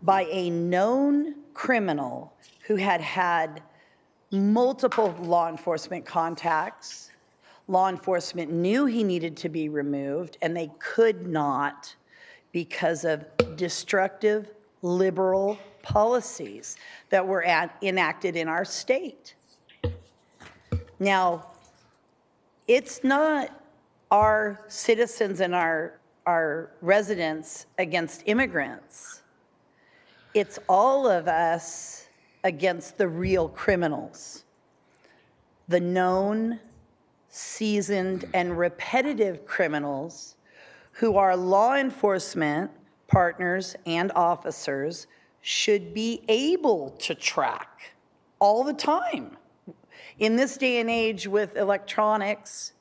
by a known criminal who had had multiple law enforcement contacts. Law enforcement knew he needed to be removed, and they could not because of destructive liberal policies that were enacted in our state. Now, it's not our citizens and our residents against immigrants. It's all of us against the real criminals, the known, seasoned, and repetitive criminals who our law enforcement partners and officers should be able to track all the time. In this day and age with electronics,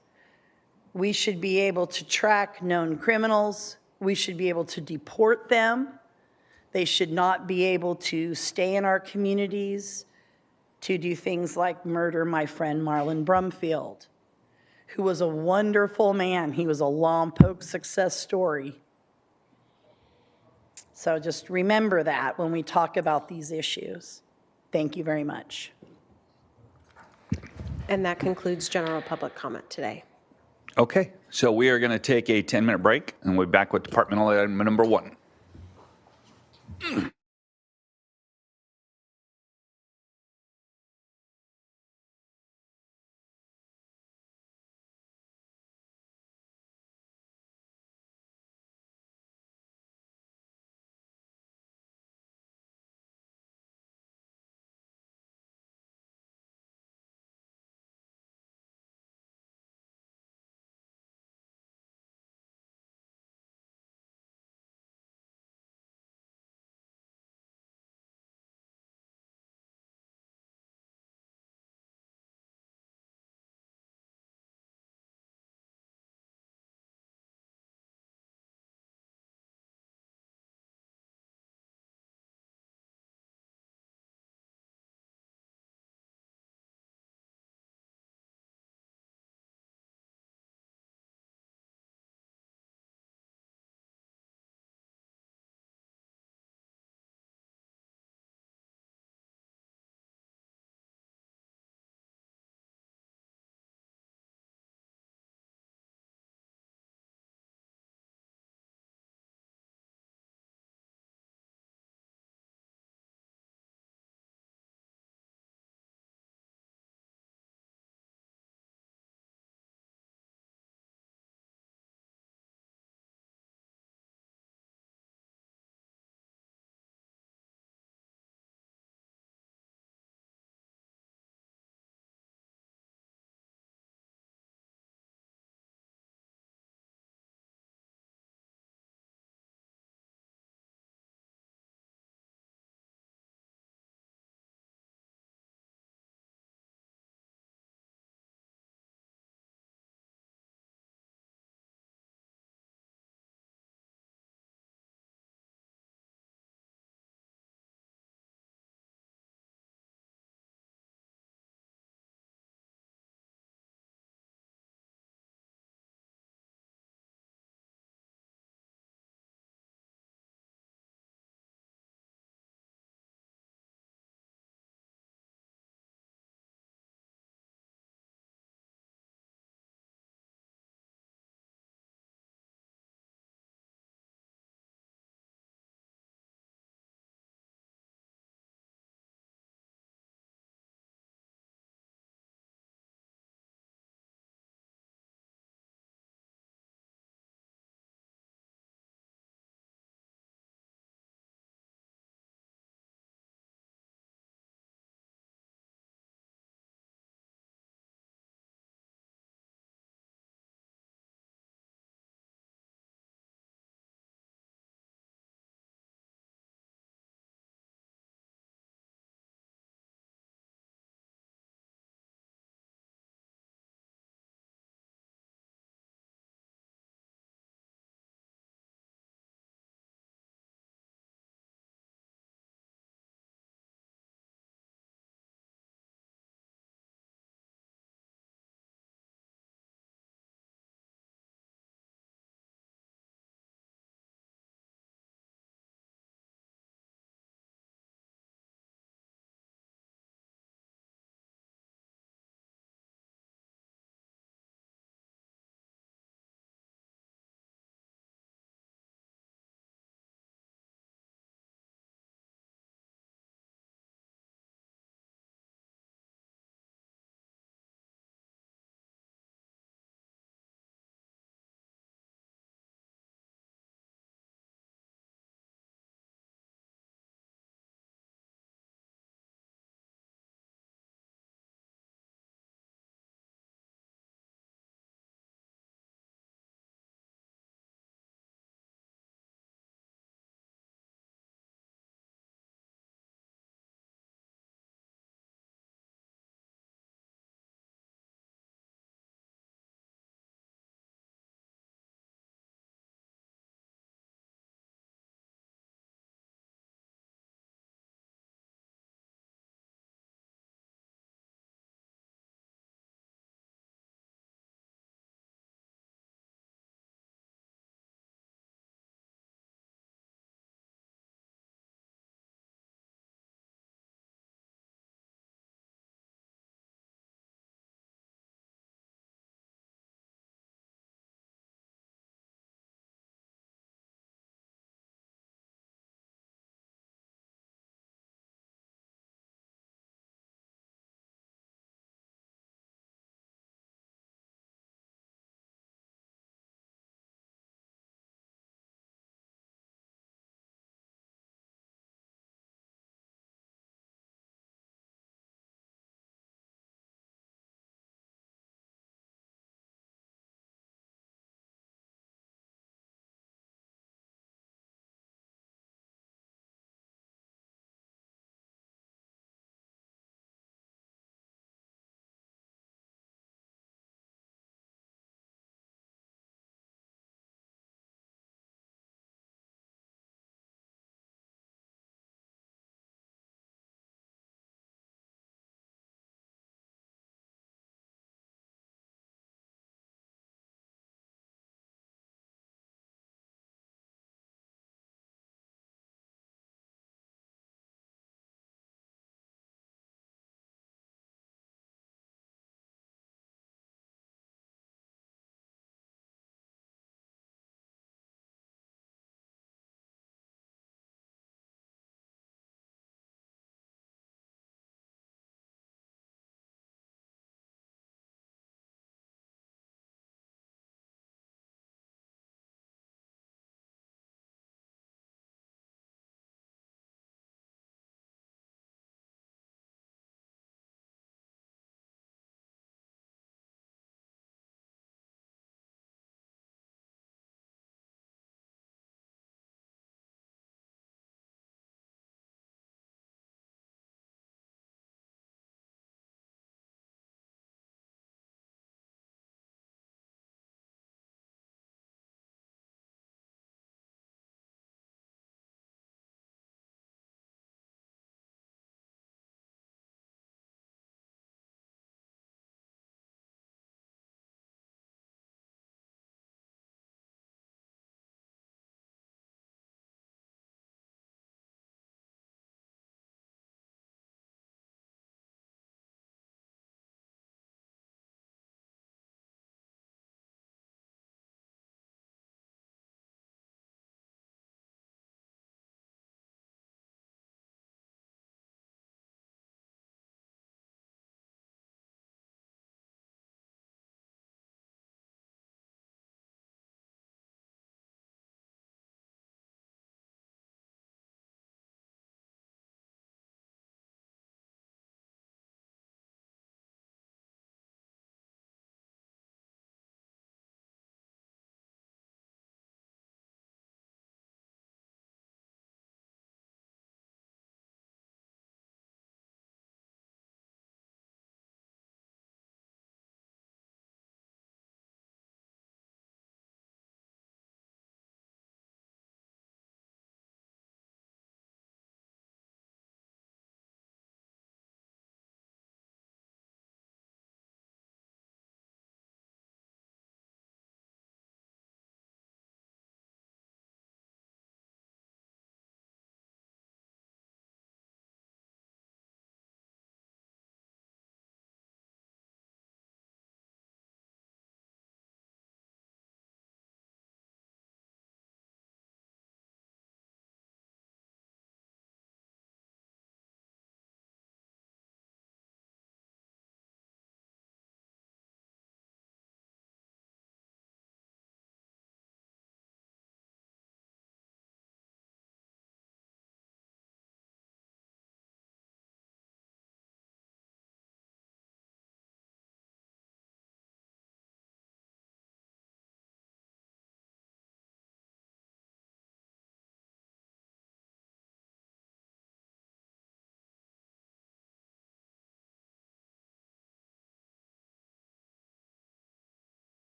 we should be able to track known criminals. We should be able to deport them. They should not be able to stay in our communities to do things like murder my friend Marlon Brumfield, who was a wonderful man. He was a Lompoc success story. So just remember that when we talk about these issues. Thank you very much. And that concludes general public comment today. Okay, so we are going to take a 10-minute break, and we'll be back with departmental item number 1.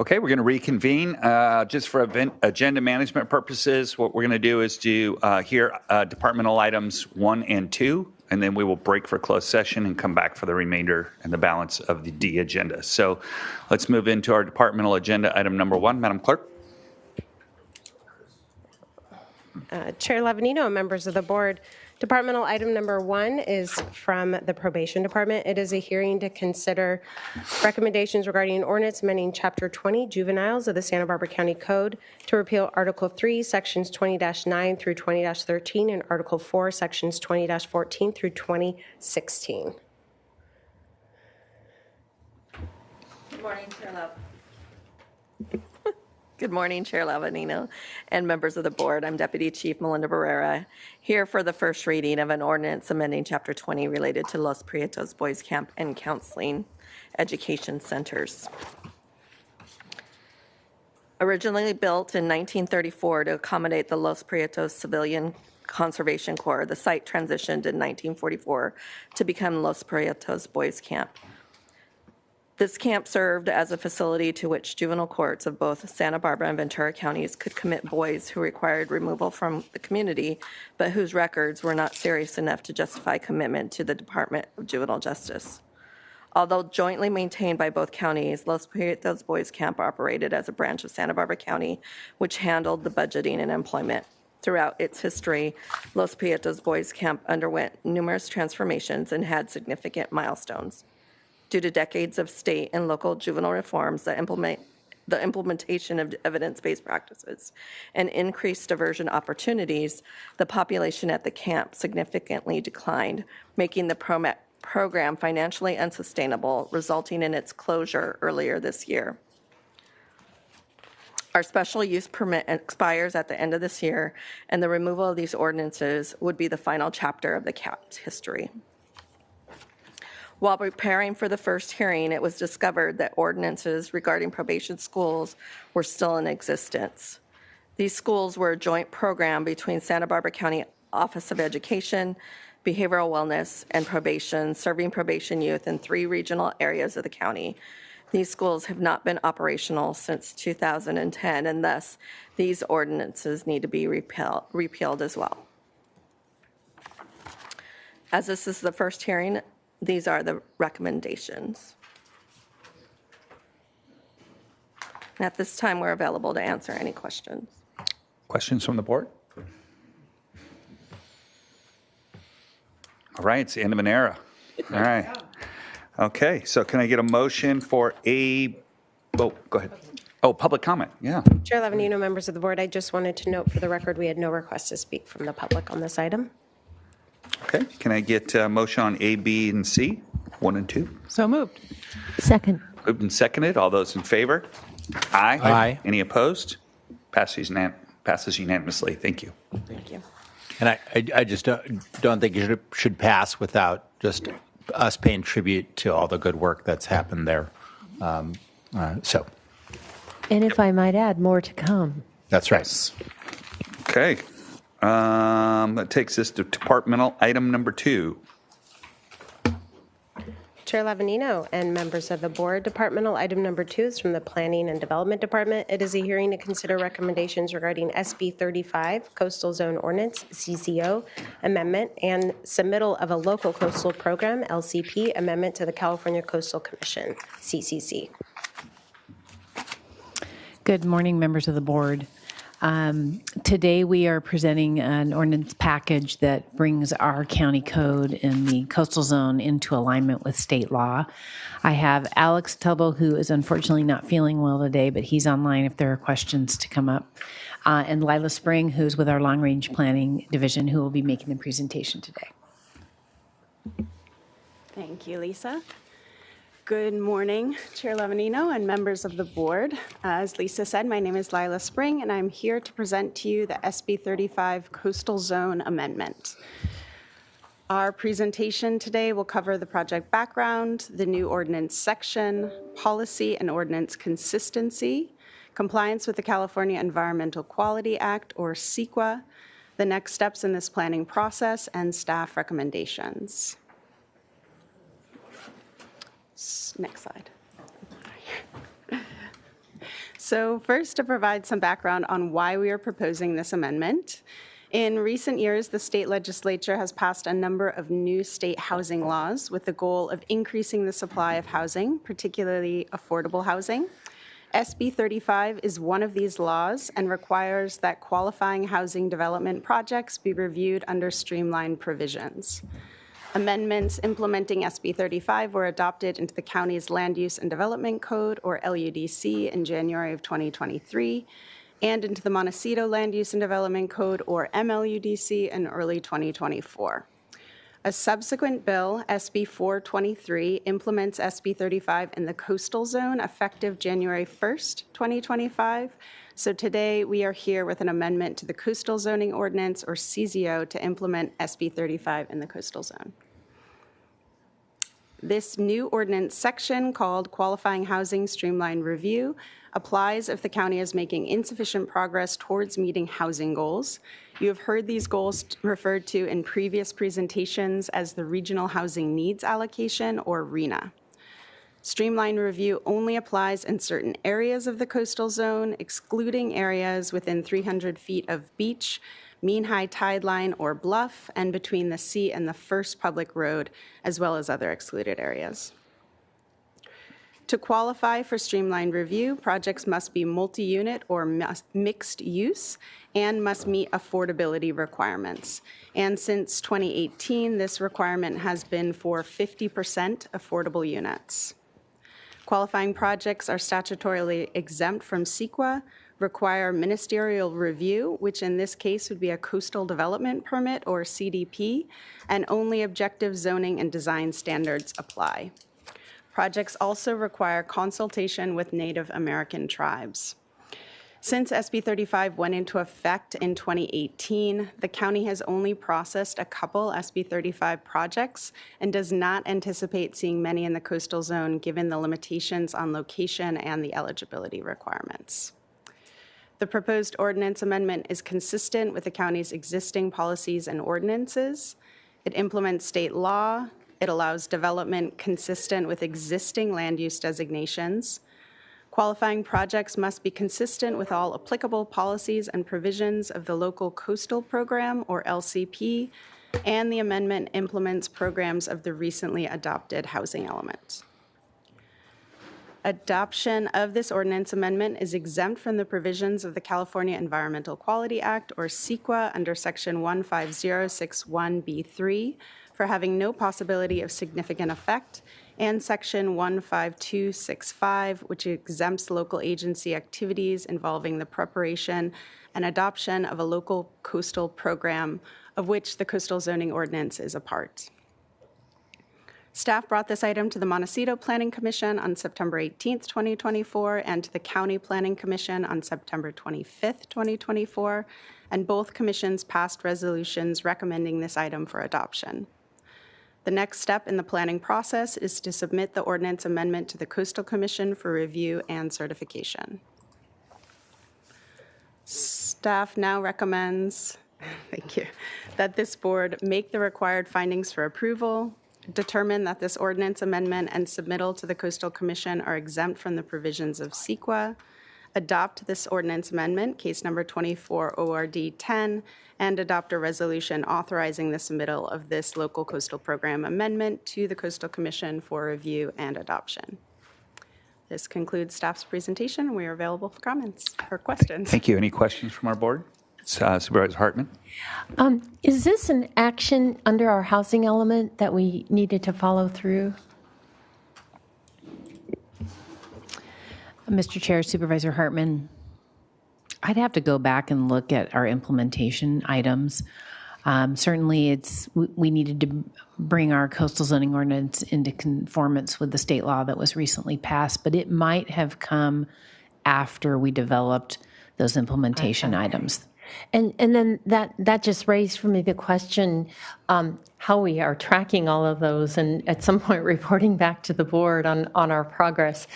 Okay, we're going to reconvene. Just for agenda management purposes, what we're going to do is hear departmental items 1 and 2, and then we will break for closed session and come back for the remainder and the balance of the D agenda. So let's move into our departmental agenda item number 1. Madam Clerk. Chair Lavanino, members of the board, departmental item number 1 is from the Probation Department. It is a hearing to consider recommendations regarding an ordinance amending Chapter 20, Juveniles of the Santa Barbara County Code to repeal Article 3, Sections 20-9 through 20-13, and Article 4, Sections 20-14 through 2016. Good morning, Chair Love. Good morning, Chair Lavanino and members of the board. I'm Deputy Chief Melinda Barrera, here for the first reading of an ordinance amending Chapter 20 related to Los Prietos Boys Camp and Counseling Education Centers. Originally built in 1934 to accommodate the Los Prietos Civilian Conservation Corps, the site transitioned in 1944 to become Los Prietos Boys Camp. This camp served as a facility to which juvenile courts of both Santa Barbara and Ventura counties could commit boys who required removal from the community, but whose records were not serious enough to justify commitment to the Department of Juvenile Justice. Although jointly maintained by both counties, Los Prietos Boys Camp operated as a branch of Santa Barbara County, which handled the budgeting and employment. Throughout its history, Los Prietos Boys Camp underwent numerous transformations and had significant milestones. Due to decades of state and local juvenile reforms that the implementation of evidence-based practices and increased diversion opportunities, the population at the camp significantly declined, making the program financially unsustainable, resulting in its closure earlier this year. Our special use permit expires at the end of this year, and the removal of these ordinances would be the final chapter of the camp's history. While preparing for the first hearing, it was discovered that ordinances regarding probation schools were still in existence. These schools were a joint program between Santa Barbara County Office of Education, Behavioral Wellness, and Probation, serving probation youth in 3 regional areas of the county. These schools have not been operational since 2010, and thus these ordinances need to be repealed as well. As this is the first hearing, these are the recommendations. At this time, we're available to answer any questions. Questions from the board? All right, it's the end of an era. All right. Okay, so can I get a motion for go ahead. Oh, public comment, yeah. Chair Lavanino, members of the board, I just wanted to note for the record we had no request to speak from the public on this item. Okay, can I get a motion on A, B, and C, 1 and 2? So moved. Second. Moved and seconded. All those in favor? Aye. Aye. Any opposed? Passes unanimously. Thank you. Thank you. And I just don't think it should pass without just us paying tribute to all the good work that's happened there. So And if I might add, more to come. that's right. Okay. That takes us to departmental item number 2. Chair Lavanino and members of the board, departmental item number 2 is from the Planning and Development Department. It is a hearing to consider recommendations regarding SB 35, Coastal Zone Ordinance, CZO, amendment, and submittal of a local coastal program, LCP, amendment to the California Coastal Commission, CCC. Good morning, members of the board. Today we are presenting an ordinance package that brings our county code in the coastal zone into alignment with state law. I have Alex Tubbo, who is unfortunately not feeling well today, but he's online if there are questions to come up, and Lila Spring, who's with our Long Range Planning Division, who will be making the presentation today. Thank you, Lisa. Good morning, Chair Lavanino and members of the board. As Lisa said, my name is Lila Spring, and I'm here to present to you the SB 35 Coastal Zone Amendment. Our presentation today will cover the project background, the new ordinance section, policy and ordinance consistency, compliance with the California Environmental Quality Act, or CEQA, the next steps in this planning process, and staff recommendations. Next slide. So first, to provide some background on why we are proposing this amendment. In recent years, the state legislature has passed a number of new state housing laws with the goal of increasing the supply of housing, particularly affordable housing. SB 35 is one of these laws and requires that qualifying housing development projects be reviewed under streamlined provisions. Amendments implementing SB 35 were adopted into the county's Land Use and Development Code, or LUDC, in January of 2023, and into the Montecito Land Use and Development Code, or MLUDC, in early 2024. A subsequent bill, SB 423, implements SB 35 in the coastal zone effective January 1st, 2025. So today we are here with an amendment to the Coastal Zoning Ordinance, or CZO, to implement SB 35 in the coastal zone. This new ordinance section, called Qualifying Housing Streamlined Review, applies if the county is making insufficient progress towards meeting housing goals. You have heard these goals referred to in previous presentations as the Regional Housing Needs Allocation, or RHNA. Streamlined review only applies in certain areas of the coastal zone, excluding areas within 300 feet of beach, mean high tide line or bluff, and between the sea and the first public road, as well as other excluded areas. To qualify for streamlined review, projects must be multi-unit or mixed use and must meet affordability requirements. And since 2018, this requirement has been for 50% affordable units. Qualifying projects are statutorily exempt from CEQA, require ministerial review, which in this case would be a coastal development permit, or CDP, and only objective zoning and design standards apply. Projects also require consultation with Native American tribes. Since SB 35 went into effect in 2018, the county has only processed a couple SB 35 projects and does not anticipate seeing many in the coastal zone given the limitations on location and the eligibility requirements. The proposed ordinance amendment is consistent with the county's existing policies and ordinances. It implements state law. It allows development consistent with existing land use designations. Qualifying projects must be consistent with all applicable policies and provisions of the Local Coastal Program, or LCP, and the amendment implements programs of the recently adopted housing element. Adoption of this ordinance amendment is exempt from the provisions of the California Environmental Quality Act, or CEQA, under Section 15061B3 for having no possibility of significant effect, and Section 15265, which exempts local agency activities involving the preparation and adoption of a local coastal program, of which the Coastal Zoning Ordinance is a part. Staff brought this item to the Montecito Planning Commission on September 18th, 2024, and to the County Planning Commission on September 25th, 2024, and both commissions passed resolutions recommending this item for adoption. The next step in the planning process is to submit the ordinance amendment to the Coastal Commission for review and certification. Staff now recommends, thank you, that this board make the required findings for approval, determine that this ordinance amendment and submittal to the Coastal Commission are exempt from the provisions of CEQA, adopt this ordinance amendment, case number 24 ORD 10, and adopt a resolution authorizing the submittal of this local coastal program amendment to the Coastal Commission for review and adoption. This concludes staff's presentation. We are available for comments or questions. Thank you. Any questions from our board? Supervisor Hartman. Is this an action under our housing element that we needed to follow through? Mr. Chair, Supervisor Hartman, I'd have to go back and look at our implementation items. Certainly, we needed to bring our coastal zoning ordinance into conformance with the state law that was recently passed, but it might have come after we developed those implementation items. And then that just raised for me the question how we are tracking all of those and at some point reporting back to the board on our progress.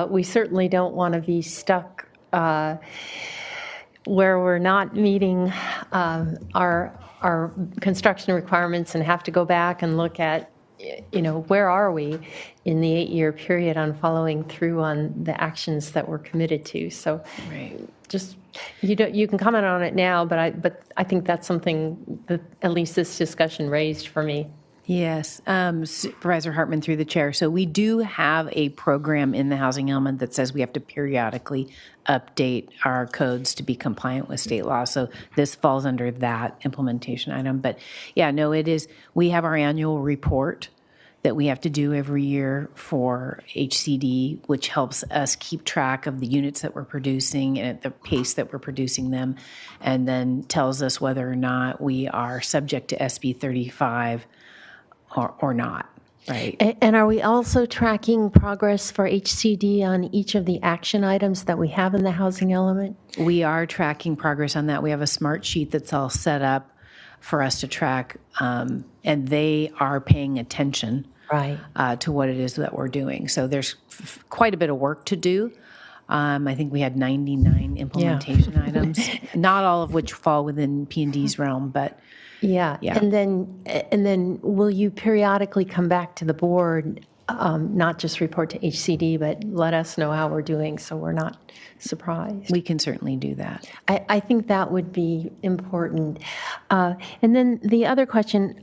We certainly don't want to be stuck where we're not meeting our construction requirements and have to go back and look at where are we in the 8-year period on following through on the actions that we're committed to? So just, you can comment on it now, but I think that's something that at least this discussion raised for me. Yes, Supervisor Hartman through the chair. So we do have a program in the housing element that says we have to periodically update our codes to be compliant with state law. So this falls under that implementation item. But yeah, no, it is. We have our annual report that we have to do every year for HCD, which helps us keep track of the units that we're producing and at the pace that we're producing them, and then tells us whether or not we are subject to SB 35 or not, right? And are we also tracking progress for HCD on each of the action items that we have in the housing element? We are tracking progress on that. We have a smart sheet that's all set up for us to track, and they are paying attention to what it is that we're doing. So there's quite a bit of work to do. I think we had 99 implementation items, not all of which fall within P&D's realm, but Yeah. And then will you periodically come back to the board, not just report to HCD, but let us know how we're doing so we're not surprised? We can certainly do that. I think that would be important. And then the other question,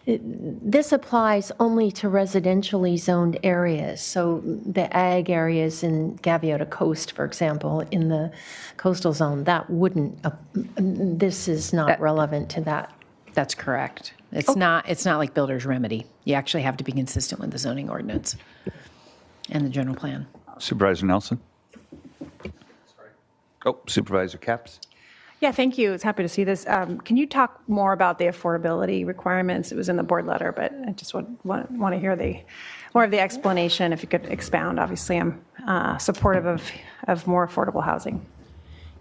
this applies only to residentially zoned areas. So the ag areas in Gaviota Coast, for example, in the coastal zone, that wouldn't, this is not relevant to that. That's correct. It's not like builder's remedy. You actually have to be consistent with the zoning ordinance and the general plan. Supervisor Nelson? Oh, Supervisor Capps? Yeah, thank you. It's happy to see this. Can you talk more about the affordability requirements? It was in the board letter, but I just want to hear more of the explanation. If you could expound. Obviously, I'm supportive of more affordable housing.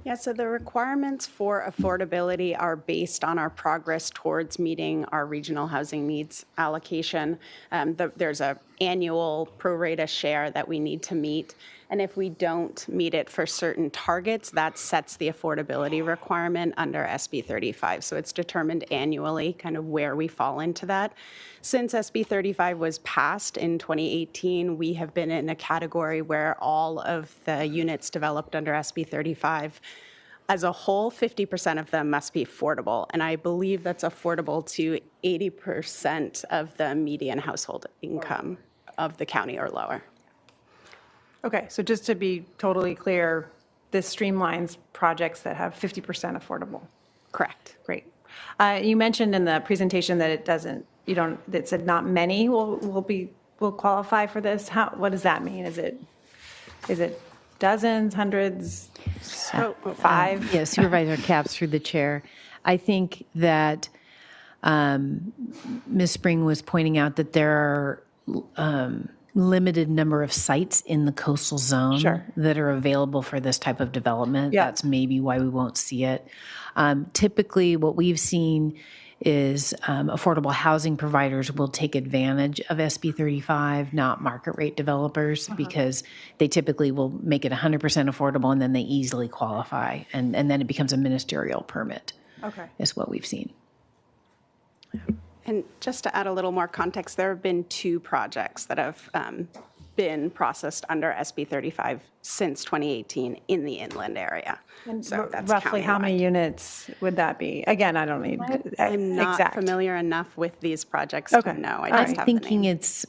Yeah, so the requirements for affordability are based on our progress towards meeting our regional housing needs allocation. There's an annual pro rata share that we need to meet. And if we don't meet it for certain targets, that sets the affordability requirement under SB 35. So it's determined annually kind of where we fall into that. Since SB 35 was passed in 2018, we have been in a category where all of the units developed under SB 35, as a whole, 50% of them must be affordable. And I believe that's affordable to 80% of the median household income of the county or lower. Okay, so just to be totally clear, this streamlines projects that have 50% affordable. Correct. Great. You mentioned in the presentation that it said not many will qualify for this. What does that mean? Is it dozens, hundreds, 5? Yeah, Supervisor Capps through the chair. I think that Ms. Spring was pointing out that there are limited number of sites in the coastal zone that are available for this type of development. Yeah. That's maybe why we won't see it. Typically, what we've seen is affordable housing providers will take advantage of SB 35, not market rate developers, because they typically will make it 100% affordable and then they easily qualify. And then it becomes a ministerial permit, is what we've seen. And just to add a little more context, there have been 2 projects that have been processed under SB 35 since 2018 in the inland area. And so that's roughly how many units would that be? Again, I don't need I'm not familiar enough with these projects to know. I just I'm thinking it's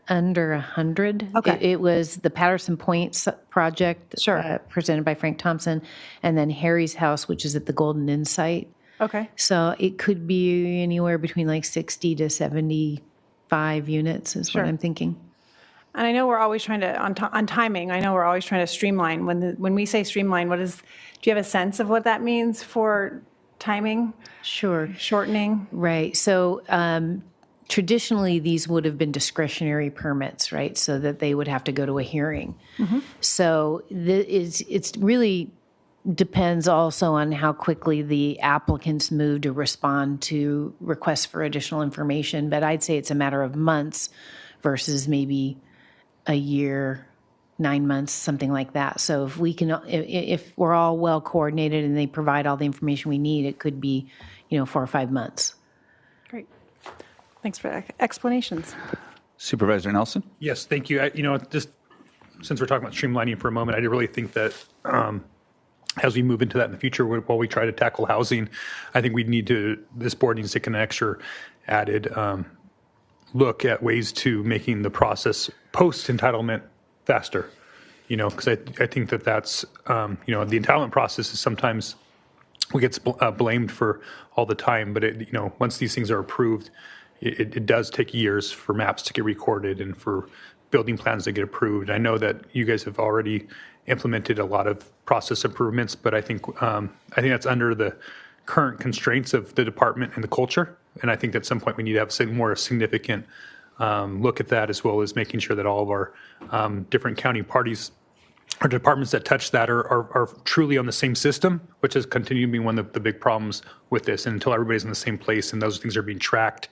under 100. Okay. It was the Patterson Point project presented by Frank Thompson, and then Harry's House, which is at the Golden Inn site. Okay. So it could be anywhere between like 60 to 75 units is what I'm thinking. And I know we're always trying to, on timing, I know we're always trying to streamline. When we say streamline, do you have a sense of what that means for timing? Sure. Shortening? Right. So traditionally, these would have been discretionary permits, right? So that they would have to go to a hearing. Mm-hmm. So it's really depends also on how quickly the applicants move to respond to requests for additional information. But I'd say it's a matter of months versus maybe a year, 9 months, something like that. So if we're all well coordinated and they provide all the information we need, it could be, 4 or 5 months. Great. Thanks for explanations. Supervisor Nelson? Yes, thank you. Just since we're talking about streamlining for a moment, I really think that as we move into that in the future, while we try to tackle housing, I think this board needs to take an extra added look at ways to making the process post-entitlement faster. Because I think that's, the entitlement process is sometimes we get blamed for all the time, but once these things are approved, it does take years for maps to get recorded and for building plans to get approved. I know that you guys have already implemented a lot of process improvements, but I think that's under the current constraints of the department and the culture. And I think at some point we need to have some more significant look at that, as well as making sure that all of our different county parties or departments that touch that are truly on the same system, which has continued to be one of the big problems with this. And until everybody's in the same place and those things are being tracked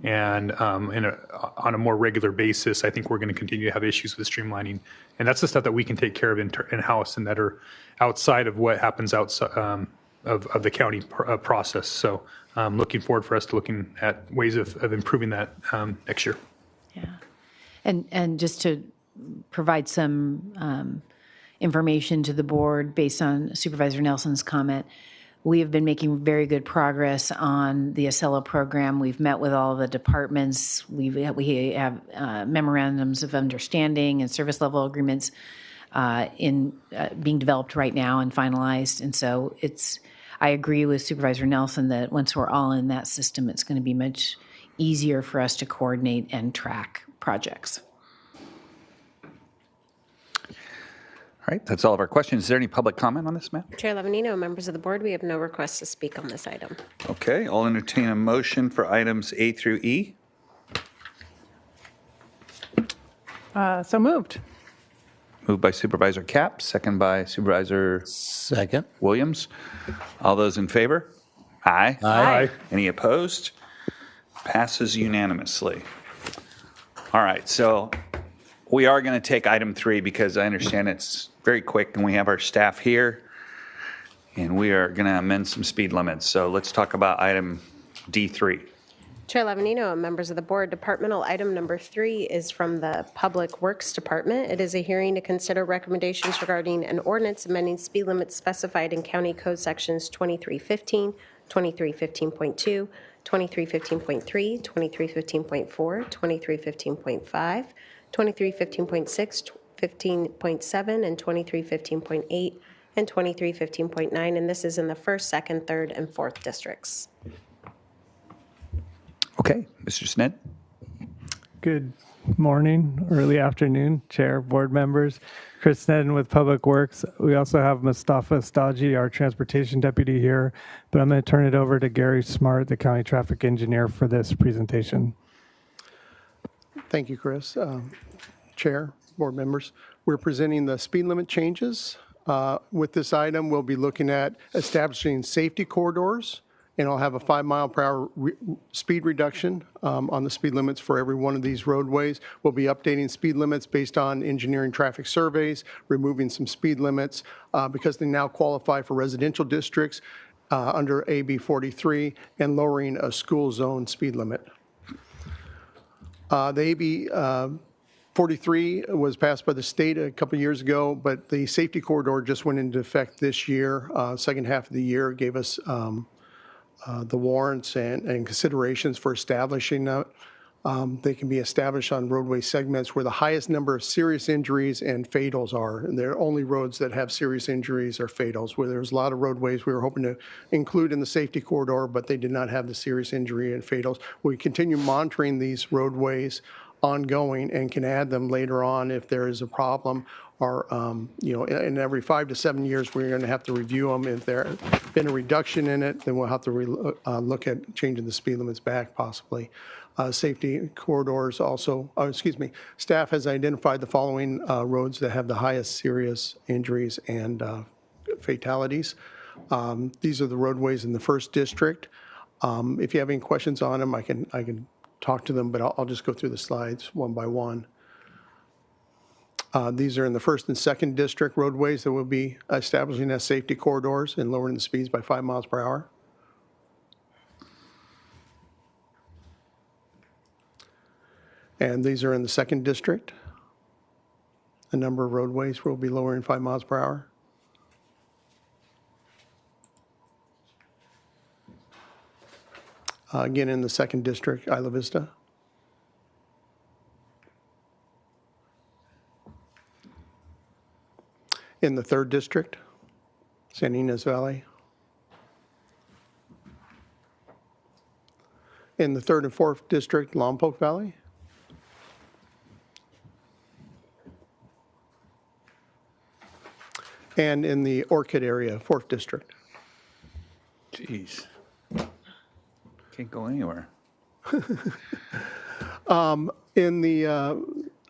and on a more regular basis, I think we're going to continue to have issues with streamlining. And that's the stuff that we can take care of in-house and that are outside of what happens outside of the county process. So looking forward for us to looking at ways of improving that next year. Yeah. And just to provide some information to the board based on Supervisor Nelson's comment, we have been making very good progress on the Acela program. We've met with all the departments. We have memorandums of understanding and service level agreements being developed right now and finalized. And so I agree with Supervisor Nelson that once we're all in that system, it's going to be much easier for us to coordinate and track projects. All right, that's all of our questions. Is there any public comment on this, ma'am? Chair Levanino, members of the board, we have no requests to speak on this item. Okay, I'll entertain a motion for items A through E. So moved. Moved by Supervisor Cap, second by Supervisor Williams. All those in favor? Aye. Aye. Any opposed? Passes unanimously. All right, so we are going to take item 3 because I understand it's very quick and we have our staff here and we are going to amend some speed limits. So let's talk about item D3. Chair Levanino and members of the board, departmental item number 3 is from the Public Works Department. It is a hearing to consider recommendations regarding an ordinance amending speed limits specified in County Code Sections 2315, 2315.2, 2315.3, 2315.4, 2315.5, 2315.6, 15.7, and 2315.8, and 2315.9, and this is in the 1st, 2nd, 3rd, and 4th districts. Okay, Mr. Sned. Good morning, early afternoon, Chair, board members. Chris Sneddon with Public Works. We also have Mustafa Staji, our transportation deputy here, but I'm going to turn it over to Gary Smart, the county traffic engineer, for this presentation. Thank you, Chris. Chair, board members, we're presenting the speed limit changes. With this item, we'll be looking at establishing safety corridors, and I'll have a 5-mile-per-hour speed reduction on the speed limits for every one of these roadways. We'll be updating speed limits based on engineering traffic surveys, removing some speed limits because they now qualify for residential districts under AB 43, and lowering a school zone speed limit. The AB 43 was passed by the state a couple years ago, but the safety corridor just went into effect this year. Second half of the year gave us the warrants and considerations for establishing that. They can be established on roadway segments where the highest number of serious injuries and fatals are. And they're only roads that have serious injuries or fatals, where there's a lot of roadways we were hoping to include in the safety corridor, but they did not have the serious injury and fatals. We continue monitoring these roadways ongoing and can add them later on if there is a problem, or in every 5 to 7 years we're going to have to review them. If there's been a reduction in it, then we'll have to look at changing the speed limits back possibly. Safety corridors also, staff has identified the following roads that have the highest serious injuries and fatalities. These are the roadways in the 1st district. If you have any questions on them, I can talk to them, but I'll just go through the slides one by one. These are in the 1st and 2nd district roadways that will be establishing as safety corridors and lowering the speeds by 5 miles per hour. And these are in the 2nd district. The number of roadways will be lowering 5 miles per hour. Again, in the 2nd district, Isla Vista. In the 3rd district, San Ynez Valley. In the 3rd and 4th district, Lompoc Valley. And in the Orchid area, 4th district. Jeez. Can't go anywhere. In the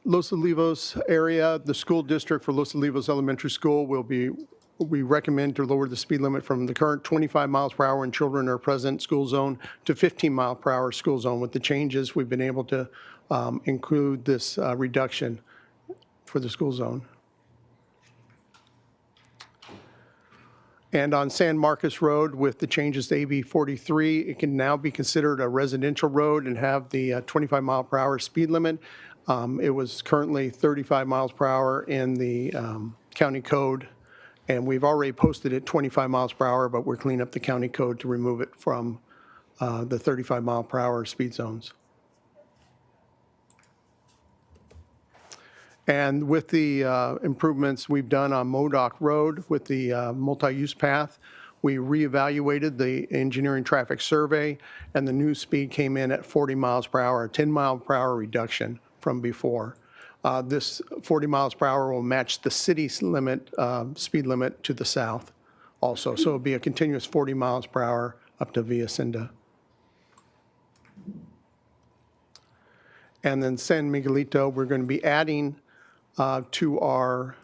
Los Olivos area, the school district for Los Olivos Elementary School we recommend to lower the speed limit from the current 25 miles per hour when children are present school zone to 15 mile per hour school zone. With the changes, we've been able to include this reduction for the school zone. And on San Marcos Road, with the changes to AB 43, it can now be considered a residential road and have the 25 mile per hour speed limit. It was currently 35 miles per hour in the county code, and we've already posted it 25 miles per hour, but we're cleaning up the county code to remove it from the 35 mile per hour speed zones. And with the improvements we've done on Modoc Road with the multi-use path, we reevaluated the engineering traffic survey, and the new speed came in at 40 miles per hour, a 10 mile per hour reduction from before. This 40 miles per hour will match the city's limit, speed limit to the south also. So it'll be a continuous 40 miles per hour up to Villa Cinda. And then San Miguelito, we're going to be adding to our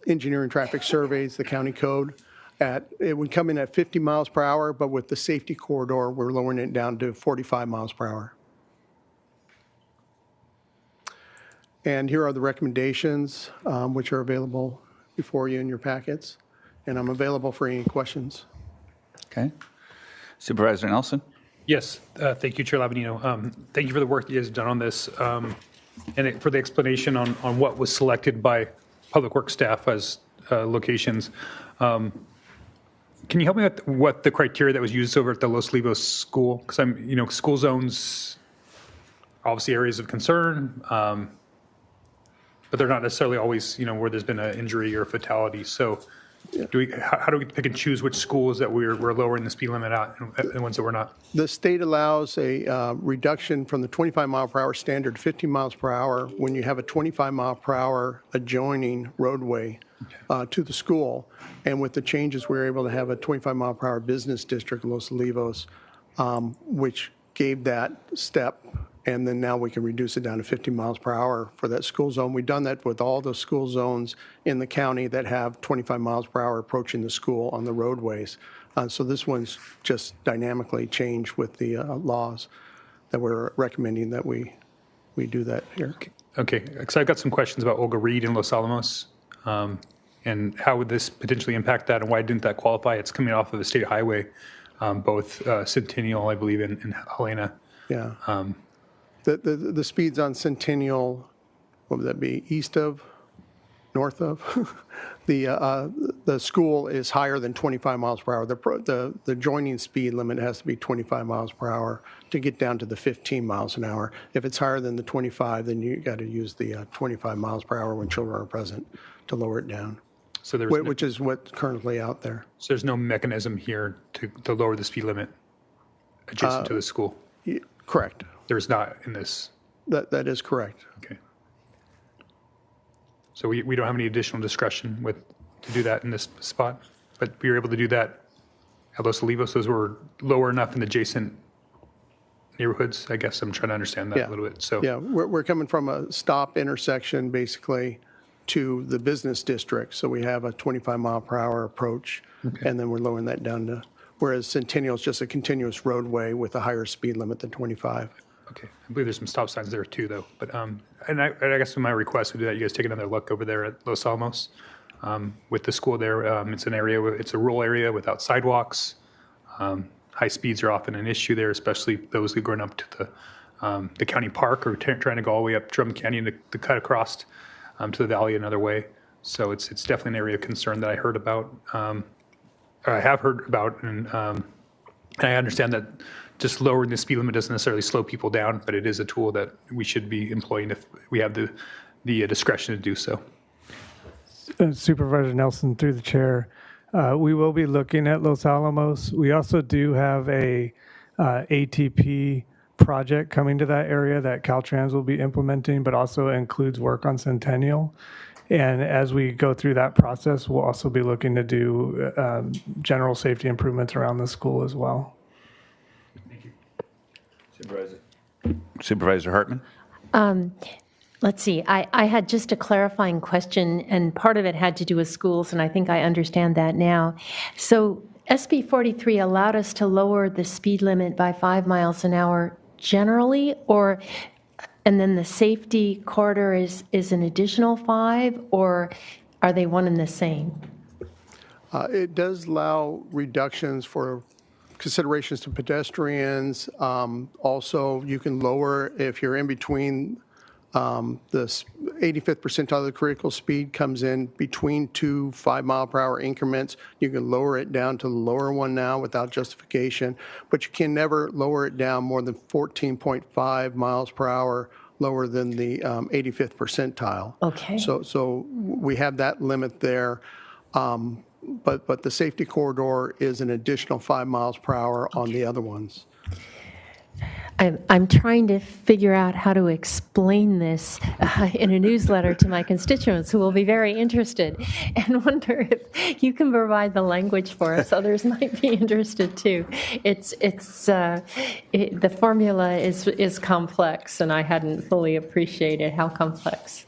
engineering traffic surveys, the county code. It would come in at 50 miles per hour, but with the safety corridor, we're lowering it down to 45 miles per hour. And here are the recommendations, which are available before you in your packets. And I'm available for any questions. Okay. Supervisor Nelson? Yes, thank you, Chair Lavanino. Thank you for the work that you guys have done on this, and for the explanation on what was selected by Public Works staff as locations. Can you help me with what the criteria that was used over at the Los Olivos school? Because school zones, obviously areas of concern, but they're not necessarily always, where there's been an injury or fatality. So how do we pick and choose which schools that we're lowering the speed limit at and ones that we're not? The state allows a reduction from the 25 mile per hour standard to 50 miles per hour when you have a 25 mile per hour adjoining roadway to the school. And with the changes, we were able to have a 25 mile per hour business district in Los Olivos, which gave that step. And then now we can reduce it down to 50 miles per hour for that school zone. We've done that with all the school zones in the county that have 25 miles per hour approaching the school on the roadways. So this one's just dynamically changed with the laws that we're recommending that we do that here. Okay, because I've got some questions about Olga Reed and Los Alamos, and how would this potentially impact that, and why didn't that qualify? It's coming off of a state highway, both Centennial, I believe, and Helena. Yeah. The speeds on Centennial, what would that be, east of, north of? The school is higher than 25 miles per hour. The joining speed limit has to be 25 miles per hour to get down to the 15 miles an hour. If it's higher than the 25, then you got to use the 25 miles per hour when children are present to lower it down. So which is what's currently out there. So there's no mechanism here to lower the speed limit adjacent to the school? Correct. There's not in this? That is correct. Okay. So we don't have any additional discretion to do that in this spot, but we were able to do that at Los Olivos. Those were lower enough in adjacent neighborhoods. I guess I'm trying to understand that a little bit. So yeah, we're coming from a stop intersection basically to the business district. So we have a 25 mile per hour approach, and then we're lowering that down to, whereas Centennial is just a continuous roadway with a higher speed limit than 25. Okay, I believe there's some stop signs there too, though. But and I guess my request would be that you guys take another look over there at Los Alamos with the school there. It's an area, it's a rural area without sidewalks. High speeds are often an issue there, especially those who are going up to the county park or trying to go all the way up Drum Canyon to cut across to the valley another way. So it's definitely an area of concern that I heard about, or I have heard about, and I understand that just lowering the speed limit doesn't necessarily slow people down, but it is a tool that we should be employing if we have the discretion to do so. Supervisor Nelson, through the chair, we will be looking at Los Alamos. We also do have a ATP project coming to that area that Caltrans will be implementing, but also includes work on Centennial. And as we go through that process, we'll also be looking to do general safety improvements around the school as well. Thank you. Supervisor Hartman? Let's see, I had just a clarifying question, and part of it had to do with schools, and I think I understand that now. So SB 43 allowed us to lower the speed limit by 5 miles an hour generally, and then the safety corridor is an additional 5, or are they one and the same? It does allow reductions for considerations to pedestrians. Also, you can lower if you're in between. The 85th percentile of the critical speed comes in between 2 5-mile-per-hour increments. You can lower it down to the lower one now without justification, but you can never lower it down more than 14.5 miles per hour lower than the 85th percentile. Okay. So we have that limit there. But the safety corridor is an additional 5 miles per hour on the other ones. I'm trying to figure out how to explain this in a newsletter to my constituents who will be very interested, and wonder if you can provide the language for us. Others might be interested too. The formula is complex, and I hadn't fully appreciated how complex.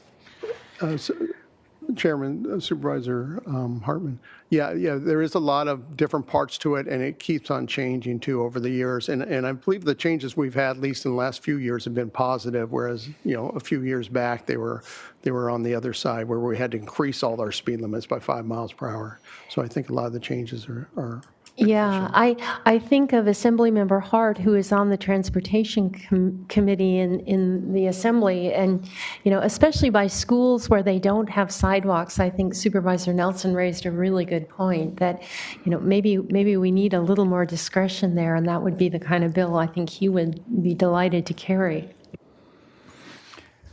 Chairman, Supervisor Hartman. Yeah, there is a lot of different parts to it, and it keeps on changing too over the years. And I believe the changes we've had, at least in the last few years, have been positive. Whereas, a few years back, they were on the other side where we had to increase all our speed limits by 5 miles per hour. So I think a lot of the changes are Yeah, I think of Assemblymember Hart, who is on the Transportation Committee in the Assembly, and especially by schools where they don't have sidewalks. I think Supervisor Nelson raised a really good point that maybe we need a little more discretion there, and that would be the kind of bill I think he would be delighted to carry.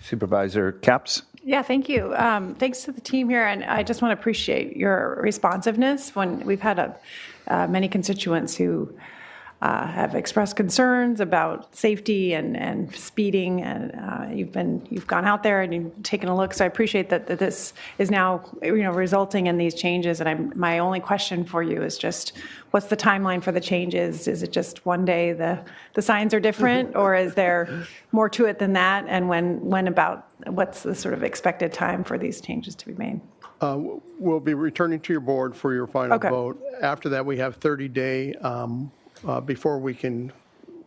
Supervisor Capps? Yeah, thank you. Thanks to the team here, and I just want to appreciate your responsiveness when we've had many constituents who have expressed concerns about safety and speeding, and you've gone out there and you've taken a look. So I appreciate that this is now resulting in these changes. And my only question for you is just, what's the timeline for the changes? Is it just one day the signs are different, or is there more to it than that? And what's the sort of expected time for these changes to be made? We'll be returning to your board for your final vote. After that, we have 30-day before we can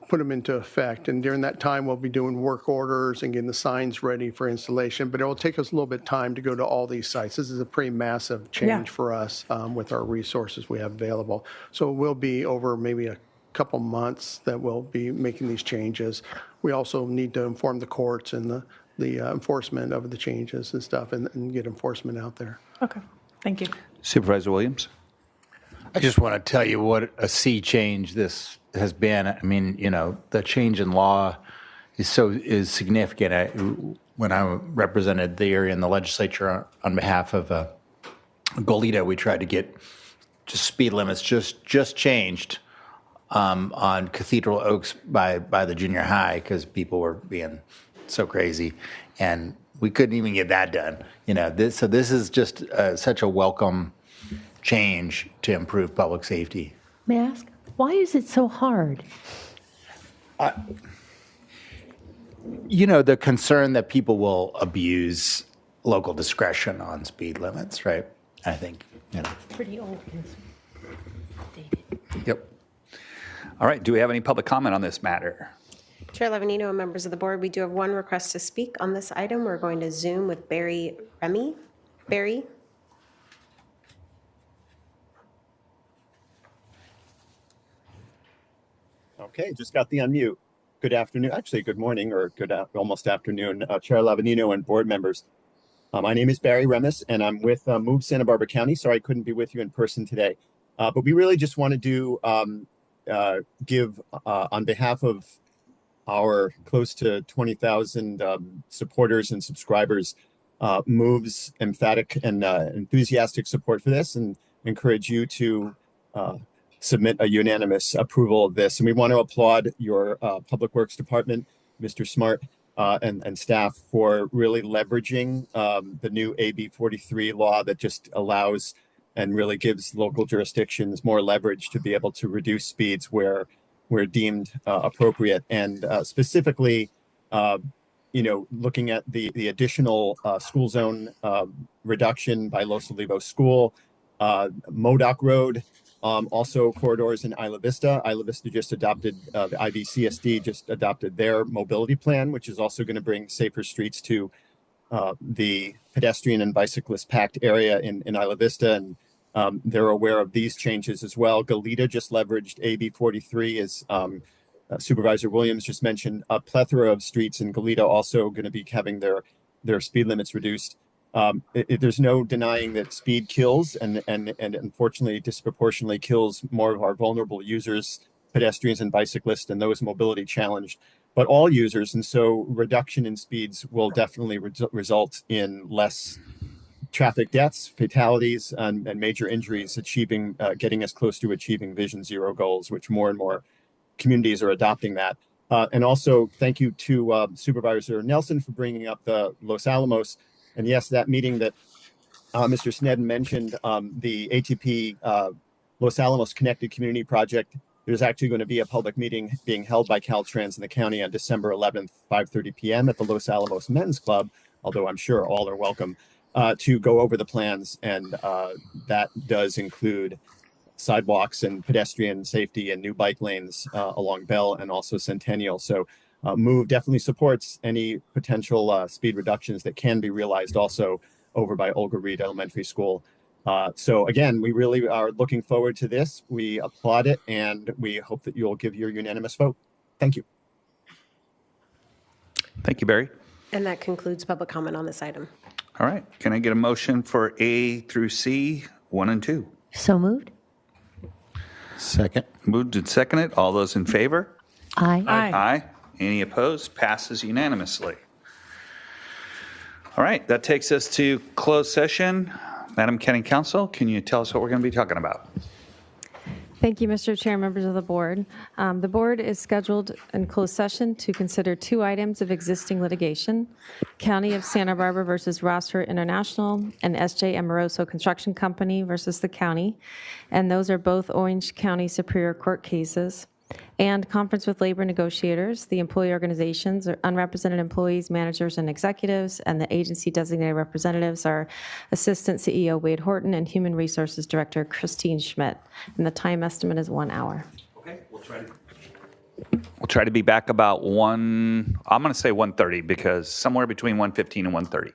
put them into effect. And during that time, we'll be doing work orders and getting the signs ready for installation. But it will take us a little bit of time to go to all these sites. This is a pretty massive change for us with our resources we have available. So it will be over maybe a couple months that we'll be making these changes. We also need to inform the courts and the enforcement of the changes and stuff, and get enforcement out there. Okay, thank you. Supervisor Williams? I just want to tell you what a sea change this has been. I mean, the change in law is significant. When I represented the area in the legislature on behalf of Goleta, we tried to get just speed limits just changed on Cathedral Oaks by the junior high because people were being so crazy, and we couldn't even get that done. This is just such a welcome change to improve public safety. May I ask, why is it so hard? The concern that people will abuse local discretion on speed limits, right? I think, Pretty old. Yep. All right, do we have any public comment on this matter? Chair Levanino and members of the board, we do have one request to speak on this item. We're going to Zoom with Barry Remy. Barry? Okay, just got the unmute. Good afternoon, actually, good morning or almost afternoon, Chair Lavanino and board members. My name is Barry Remis, and I'm with Move Santa Barbara County. Sorry I couldn't be with you in person today. But we really just want to give, on behalf of our close to 20,000 supporters and subscribers, Move's emphatic and enthusiastic support for this, and encourage you to submit a unanimous approval of this. And we want to applaud your Public Works Department, Mr. Smart, and staff for really leveraging the new AB 43 law that just allows and really gives local jurisdictions more leverage to be able to reduce speeds where deemed appropriate. And specifically, looking at the additional school zone reduction by Los Olivos School, Modoc Road, also corridors in Isla Vista. Isla Vista just adopted, the IVCSD just adopted their mobility plan, which is also going to bring safer streets to the pedestrian and bicyclist packed area in Isla Vista. And they're aware of these changes as well. Goleta just leveraged AB 43, as Supervisor Williams just mentioned. A plethora of streets in Goleta also going to be having their speed limits reduced. There's no denying that speed kills, and unfortunately disproportionately kills more of our vulnerable users, pedestrians and bicyclists, and those mobility challenged, but all users. And so reduction in speeds will definitely result in less traffic deaths, fatalities, and major injuries, getting us close to achieving Vision Zero goals, which more and more communities are adopting that. And also thank you to Supervisor Nelson for bringing up the Los Alamos. And yes, that meeting that Mr. Snedden mentioned, the ATP Los Alamos Connected Community Project, there's actually going to be a public meeting being held by Caltrans in the county on December 11th, 5:30 p.m. at the Los Alamos Men's Club, although I'm sure all are welcome, to go over the plans. And that does include sidewalks and pedestrian safety and new bike lanes along Bell and also Centennial. So Move definitely supports any potential speed reductions that can be realized also over by Olga Reed Elementary School. So again, we really are looking forward to this. We applaud it, and we hope that you'll give your unanimous vote. Thank you. Thank you, Barry. And that concludes public comment on this item. All right. Can I get a motion for A through C, 1 and 2? So moved. Second. Moved and seconded. All those in favor? Aye. Aye. Any opposed? Passes unanimously. All right. That takes us to closed session. Madam County Counsel, can you tell us what we're going to be talking about? Thank you, Mr. Chair, members of the board. The board is scheduled in closed session to consider 2 items of existing litigation: County of Santa Barbara versus Rossford International and S.J. Amoroso Construction Company versus the county. And those are both Orange County Superior Court cases. And conference with labor negotiators, the employee organizations, or unrepresented employees, managers, and executives, and the agency designated representatives are Assistant CEO Wade Horton and Human Resources Director Christine Schmidt. And the time estimate is 1 hour. Okay, we'll try to be back about I'm going to say 1:30, because somewhere between 1:15 and 1:30.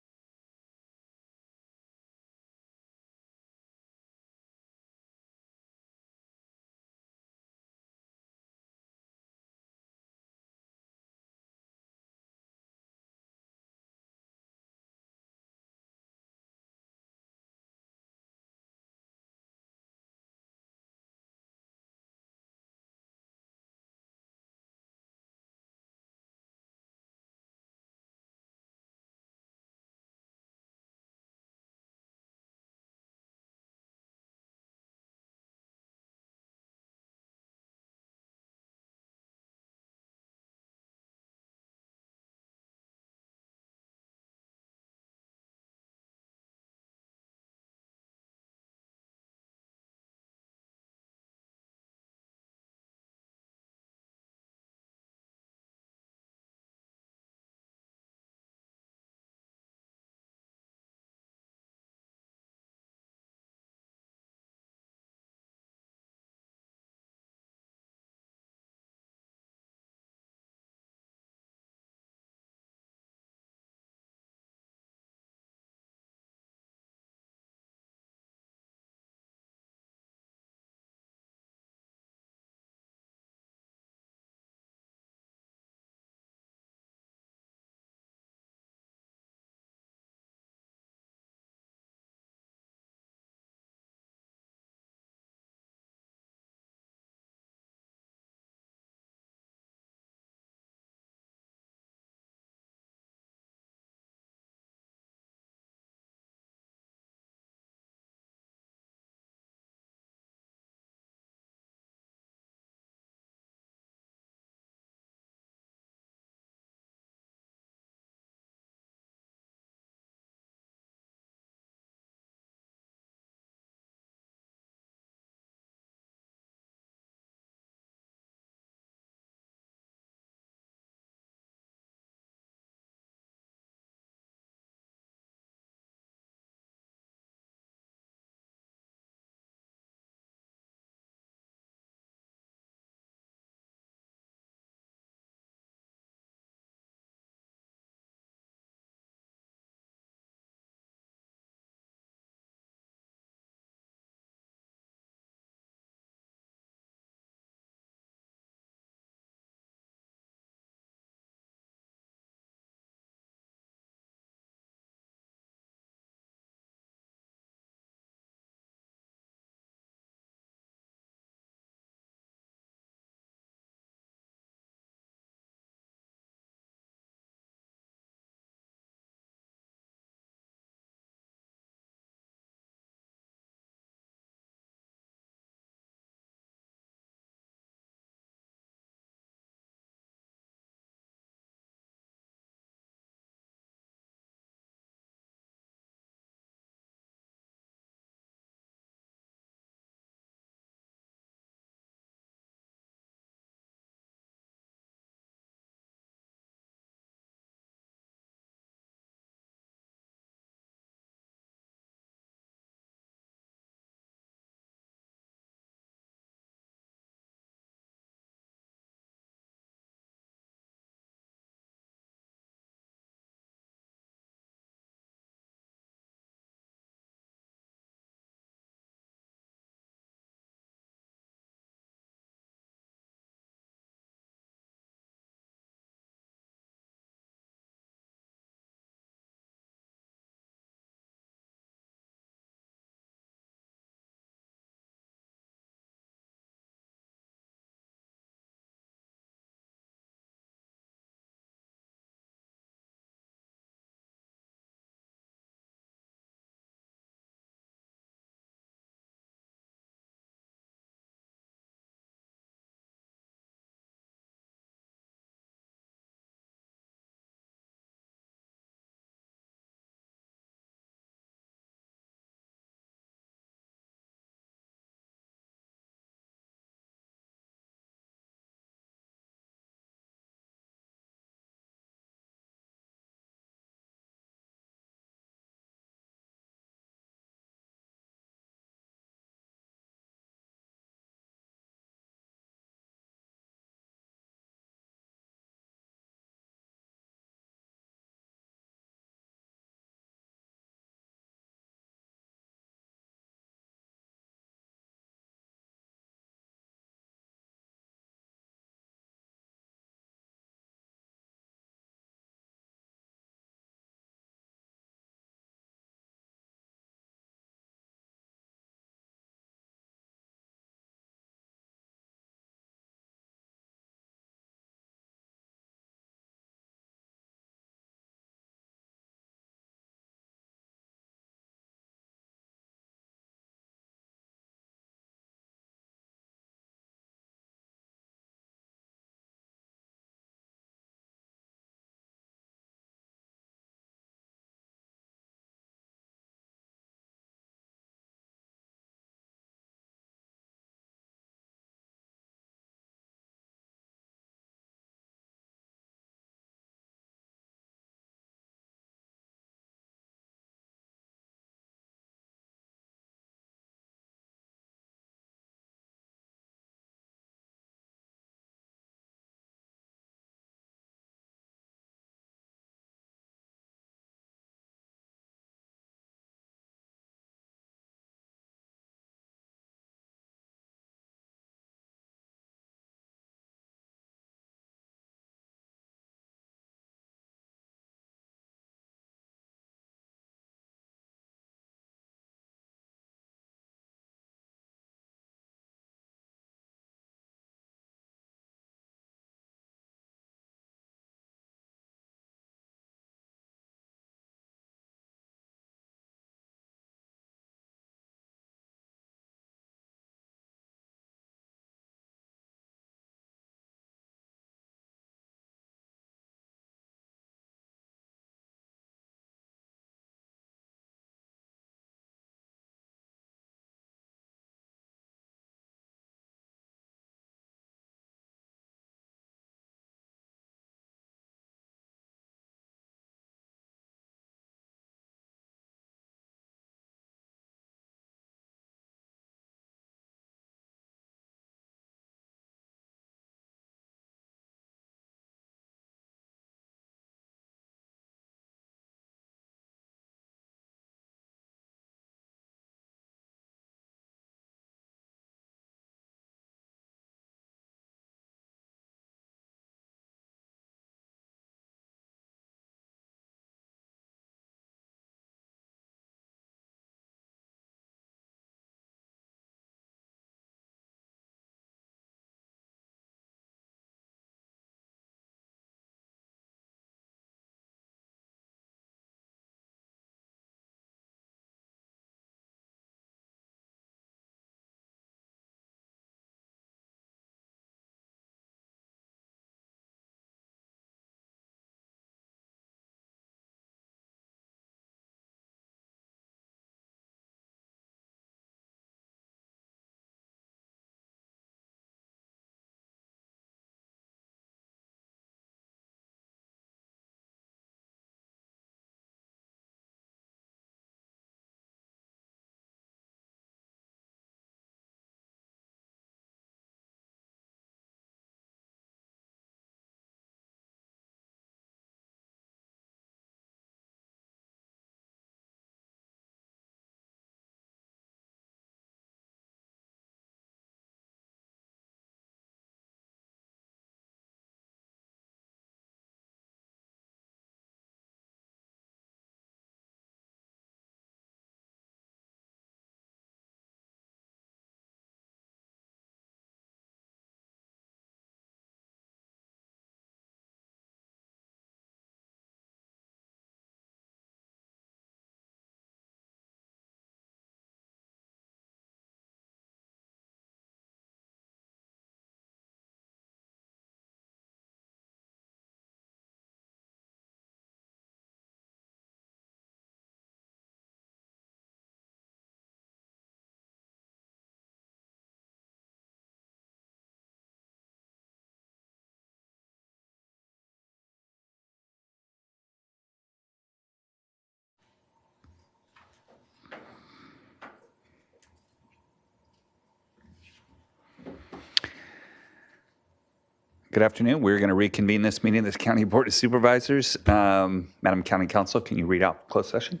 Good afternoon. We're going to reconvene this meeting of this County Board of Supervisors. Madam County Counsel, can you read out closed session?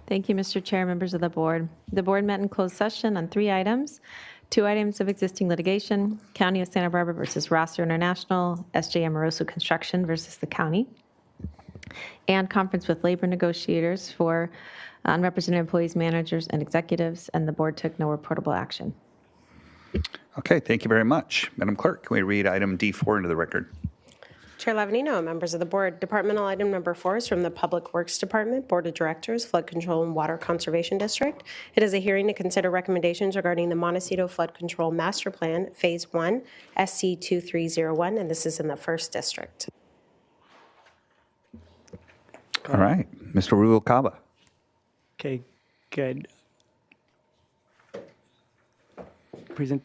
Thank you, Mr. Chair, members of the board. The board met in closed session on 3 items. 2 items of existing litigation, County of Santa Barbara versus Rosser International, SJ Amoroso Construction versus the county, and conference with labor negotiators for unrepresented employees, managers, and executives, and the board took no reportable action. Okay, thank you very much. Madam Clerk, can we read item D4 into the record? Chair Lavanino, members of the board, departmental item number 4 is from the Public Works Department, Board of Directors, Flood Control and Water Conservation District. It is a hearing to consider recommendations regarding the Montecito Flood Control Master Plan, Phase 1, SC 2301, and this is in the 1st District. All right, Mr. Rubalcaba. Okay, good.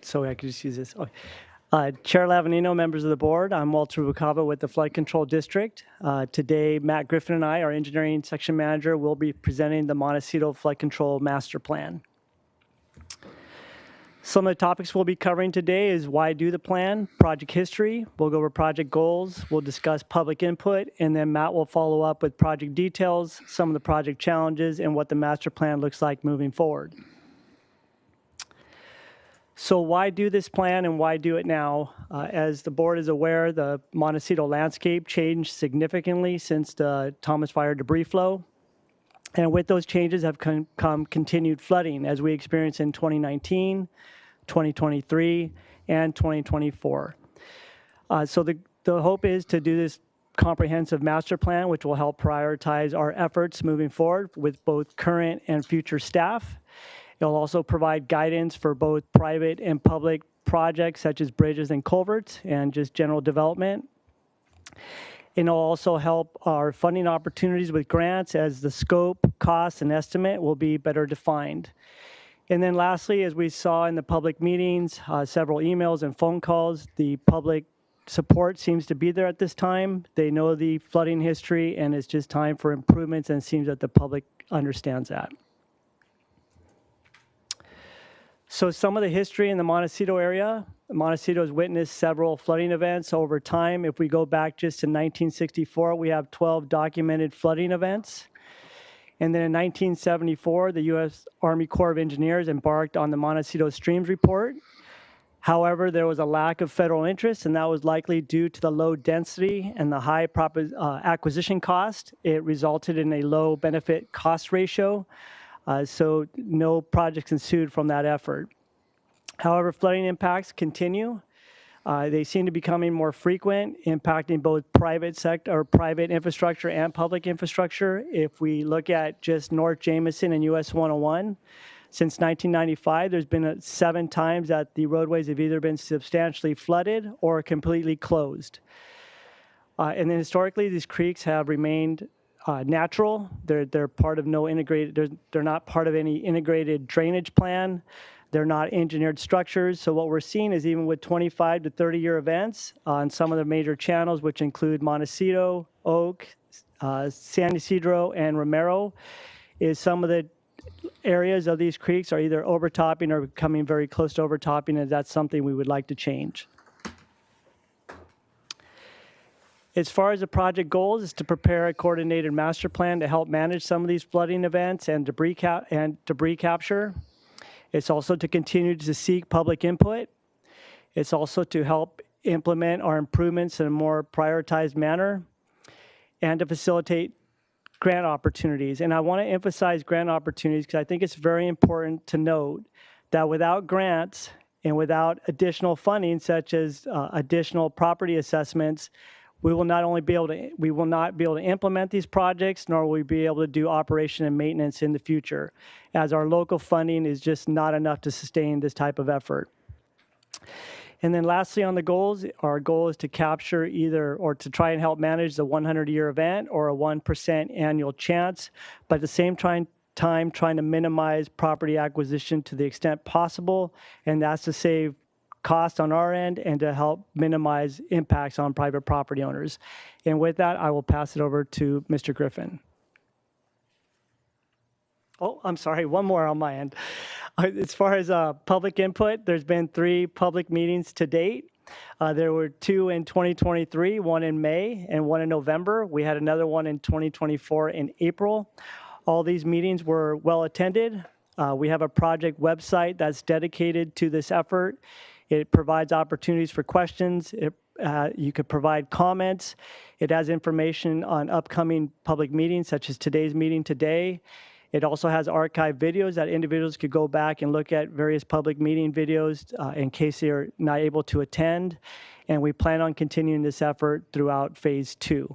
So I could just use this. Okay. Chair Lavanino, members of the board, I'm Walter Rubalcaba with the Flood Control District. Today, Matt Griffin and I, our engineering section manager, will be presenting the Montecito Flood Control Master Plan. Some of the topics we'll be covering today is why do the plan, project history, we'll go over project goals, we'll discuss public input, and then Matt will follow up with project details, some of the project challenges, and what the master plan looks like moving forward. So why do this plan and why do it now? As the board is aware, the Montecito landscape changed significantly since the Thomas Fire debris flow. And with those changes have come continued flooding as we experienced in 2019, 2023, and 2024. So the hope is to do this comprehensive master plan, which will help prioritize our efforts moving forward with both current and future staff. It'll also provide guidance for both private and public projects such as bridges and culverts and just general development. And it'll also help our funding opportunities with grants as the scope, cost, and estimate will be better defined. And then lastly, as we saw in the public meetings, several emails and phone calls, the public support seems to be there at this time. They know the flooding history and it's just time for improvements, and it seems that the public understands that. So some of the history in the Montecito area. Montecito has witnessed several flooding events over time. If we go back just to 1964, we have 12 documented flooding events. And then in 1974, the U.S. Army Corps of Engineers embarked on the Montecito Streams Report. However, there was a lack of federal interest, and that was likely due to the low density and the high acquisition cost. It resulted in a low benefit cost ratio. So no projects ensued from that effort. However, flooding impacts continue. They seem to be becoming more frequent, impacting both private sector or private infrastructure and public infrastructure. If we look at just North Jameson and US 101, since 1995, there's been 7 times that the roadways have either been substantially flooded or completely closed. And then historically, these creeks have remained natural. They're part of no integrated. They're not part of any integrated drainage plan. They're not engineered structures. So what we're seeing is even with 25 to 30-year events on some of the major channels, which include Montecito, Oak, San Ysidro, and Romero, is some of the areas of these creeks are either overtopping or coming very close to overtopping, and that's something we would like to change. As far as the project goals, is to prepare a coordinated master plan to help manage some of these flooding events and debris capture. It's also to continue to seek public input. It's also to help implement our improvements in a more prioritized manner and to facilitate grant opportunities. And I want to emphasize grant opportunities because I think it's very important to note that without grants and without additional funding, such as additional property assessments, we will not be able to implement these projects, nor will we be able to do operation and maintenance in the future, as our local funding is just not enough to sustain this type of effort. And then lastly on the goals, our goal is to capture either or to try and help manage the 100-year event or a 1% annual chance, but at the same time trying to minimize property acquisition to the extent possible, and that's to save cost on our end and to help minimize impacts on private property owners. And with that, I will pass it over to Mr. Griffin. Oh, I'm sorry, one more on my end. As far as public input, there's been 3 public meetings to date. There were 2 in 2023, 1 in May and 1 in November. We had another one in 2024 in April. All these meetings were well attended. We have a project website that's dedicated to this effort. It provides opportunities for questions. You could provide comments. It has information on upcoming public meetings, such as today's meeting today. It also has archived videos that individuals could go back and look at various public meeting videos in case they're not able to attend. And we plan on continuing this effort throughout phase 2.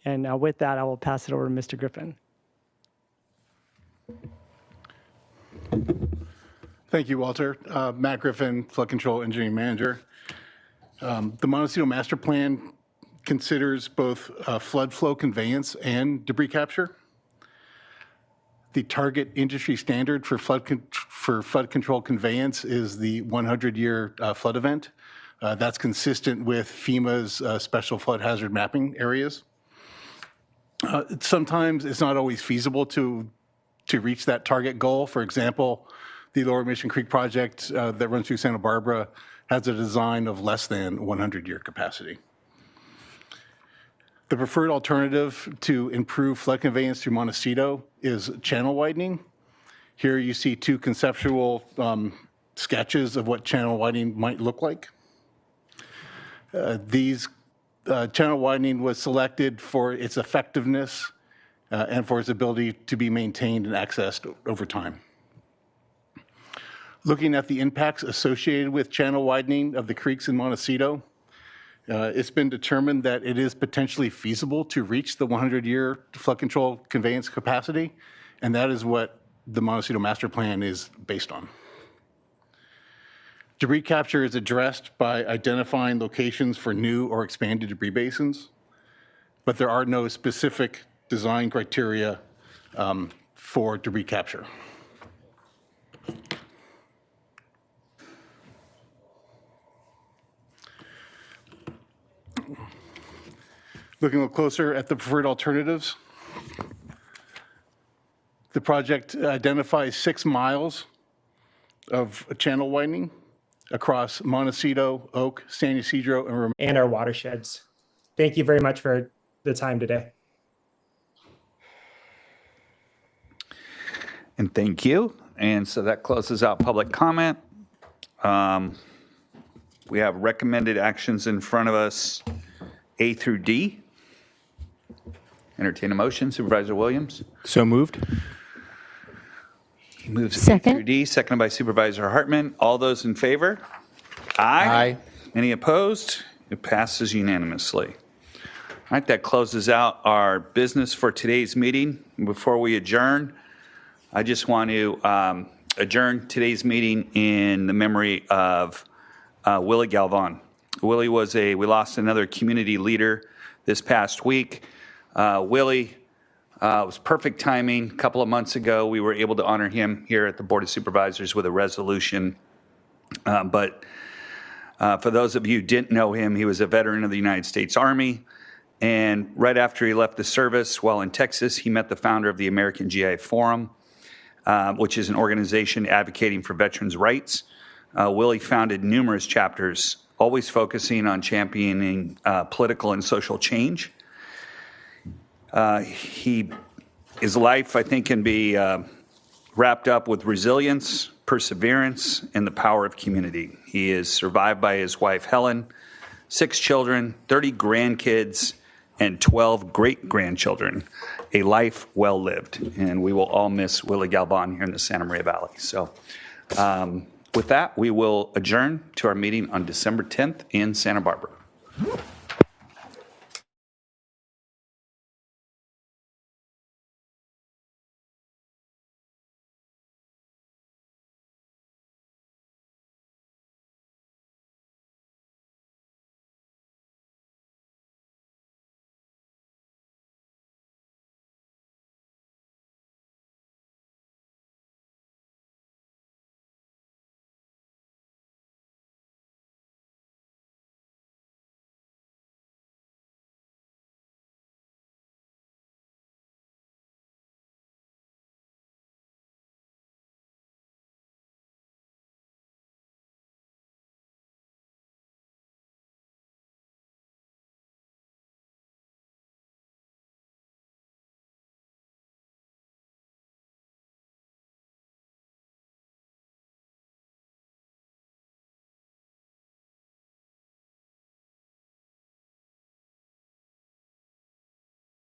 And with that, I will pass it over to Mr. Griffin. Thank you, Walter. Matt Griffin, Flood Control Engineering Manager. The Montecito Master Plan considers both flood flow conveyance and debris capture. The target industry standard for flood control conveyance is the 100-year flood event. That's consistent with FEMA's special flood hazard mapping areas. Sometimes it's not always feasible to reach that target goal. For example, the Lower Mission Creek project that runs through Santa Barbara has a design of less than 100-year capacity. The preferred alternative to improve flood conveyance through Montecito is channel widening. Here you see 2 conceptual sketches of what channel widening might look like. Channel widening was selected for its effectiveness and for its ability to be maintained and accessed over time. Looking at the impacts associated with channel widening of the creeks in Montecito, it's been determined that it is potentially feasible to reach the 100-year flood control conveyance capacity, and that is what the Montecito Master Plan is based on. Debris capture is addressed by identifying locations for new or expanded debris basins, but there are no specific design criteria for debris capture. Looking a little closer at the preferred alternatives, the project identifies 6 miles of channel widening across Montecito, Oak, San Ysidro, and our watersheds. Thank you very much for the time today. And thank you. And so that closes out public comment. We have recommended actions in front of us, A through D. Entertain a motion. Supervisor Williams. So moved. He moves Second. A through D, seconded by Supervisor Hartman. All those in favor? Aye. Aye. Any opposed? It passes unanimously. All right, that closes out our business for today's meeting. Before we adjourn, I just want to adjourn today's meeting in the memory of Willie Galvan. Willie we lost another community leader this past week. Willie was perfect timing. A couple of months ago, we were able to honor him here at the Board of Supervisors with a resolution. But for those of you who didn't know him, he was a veteran of the United States Army. And right after he left the service, while in Texas, he met the founder of the American GI Forum, which is an organization advocating for veterans' rights. Willie founded numerous chapters, always focusing on championing political and social change. His life, I think, can be wrapped up with resilience, perseverance, and the power of community. He is survived by his wife, Helen, 6 children, 30 grandkids, and 12 great-grandchildren. A life well lived. And we will all miss Willie Galvan here in the Santa Maria Valley. So with that, we will adjourn to our meeting on December 10th in Santa Barbara.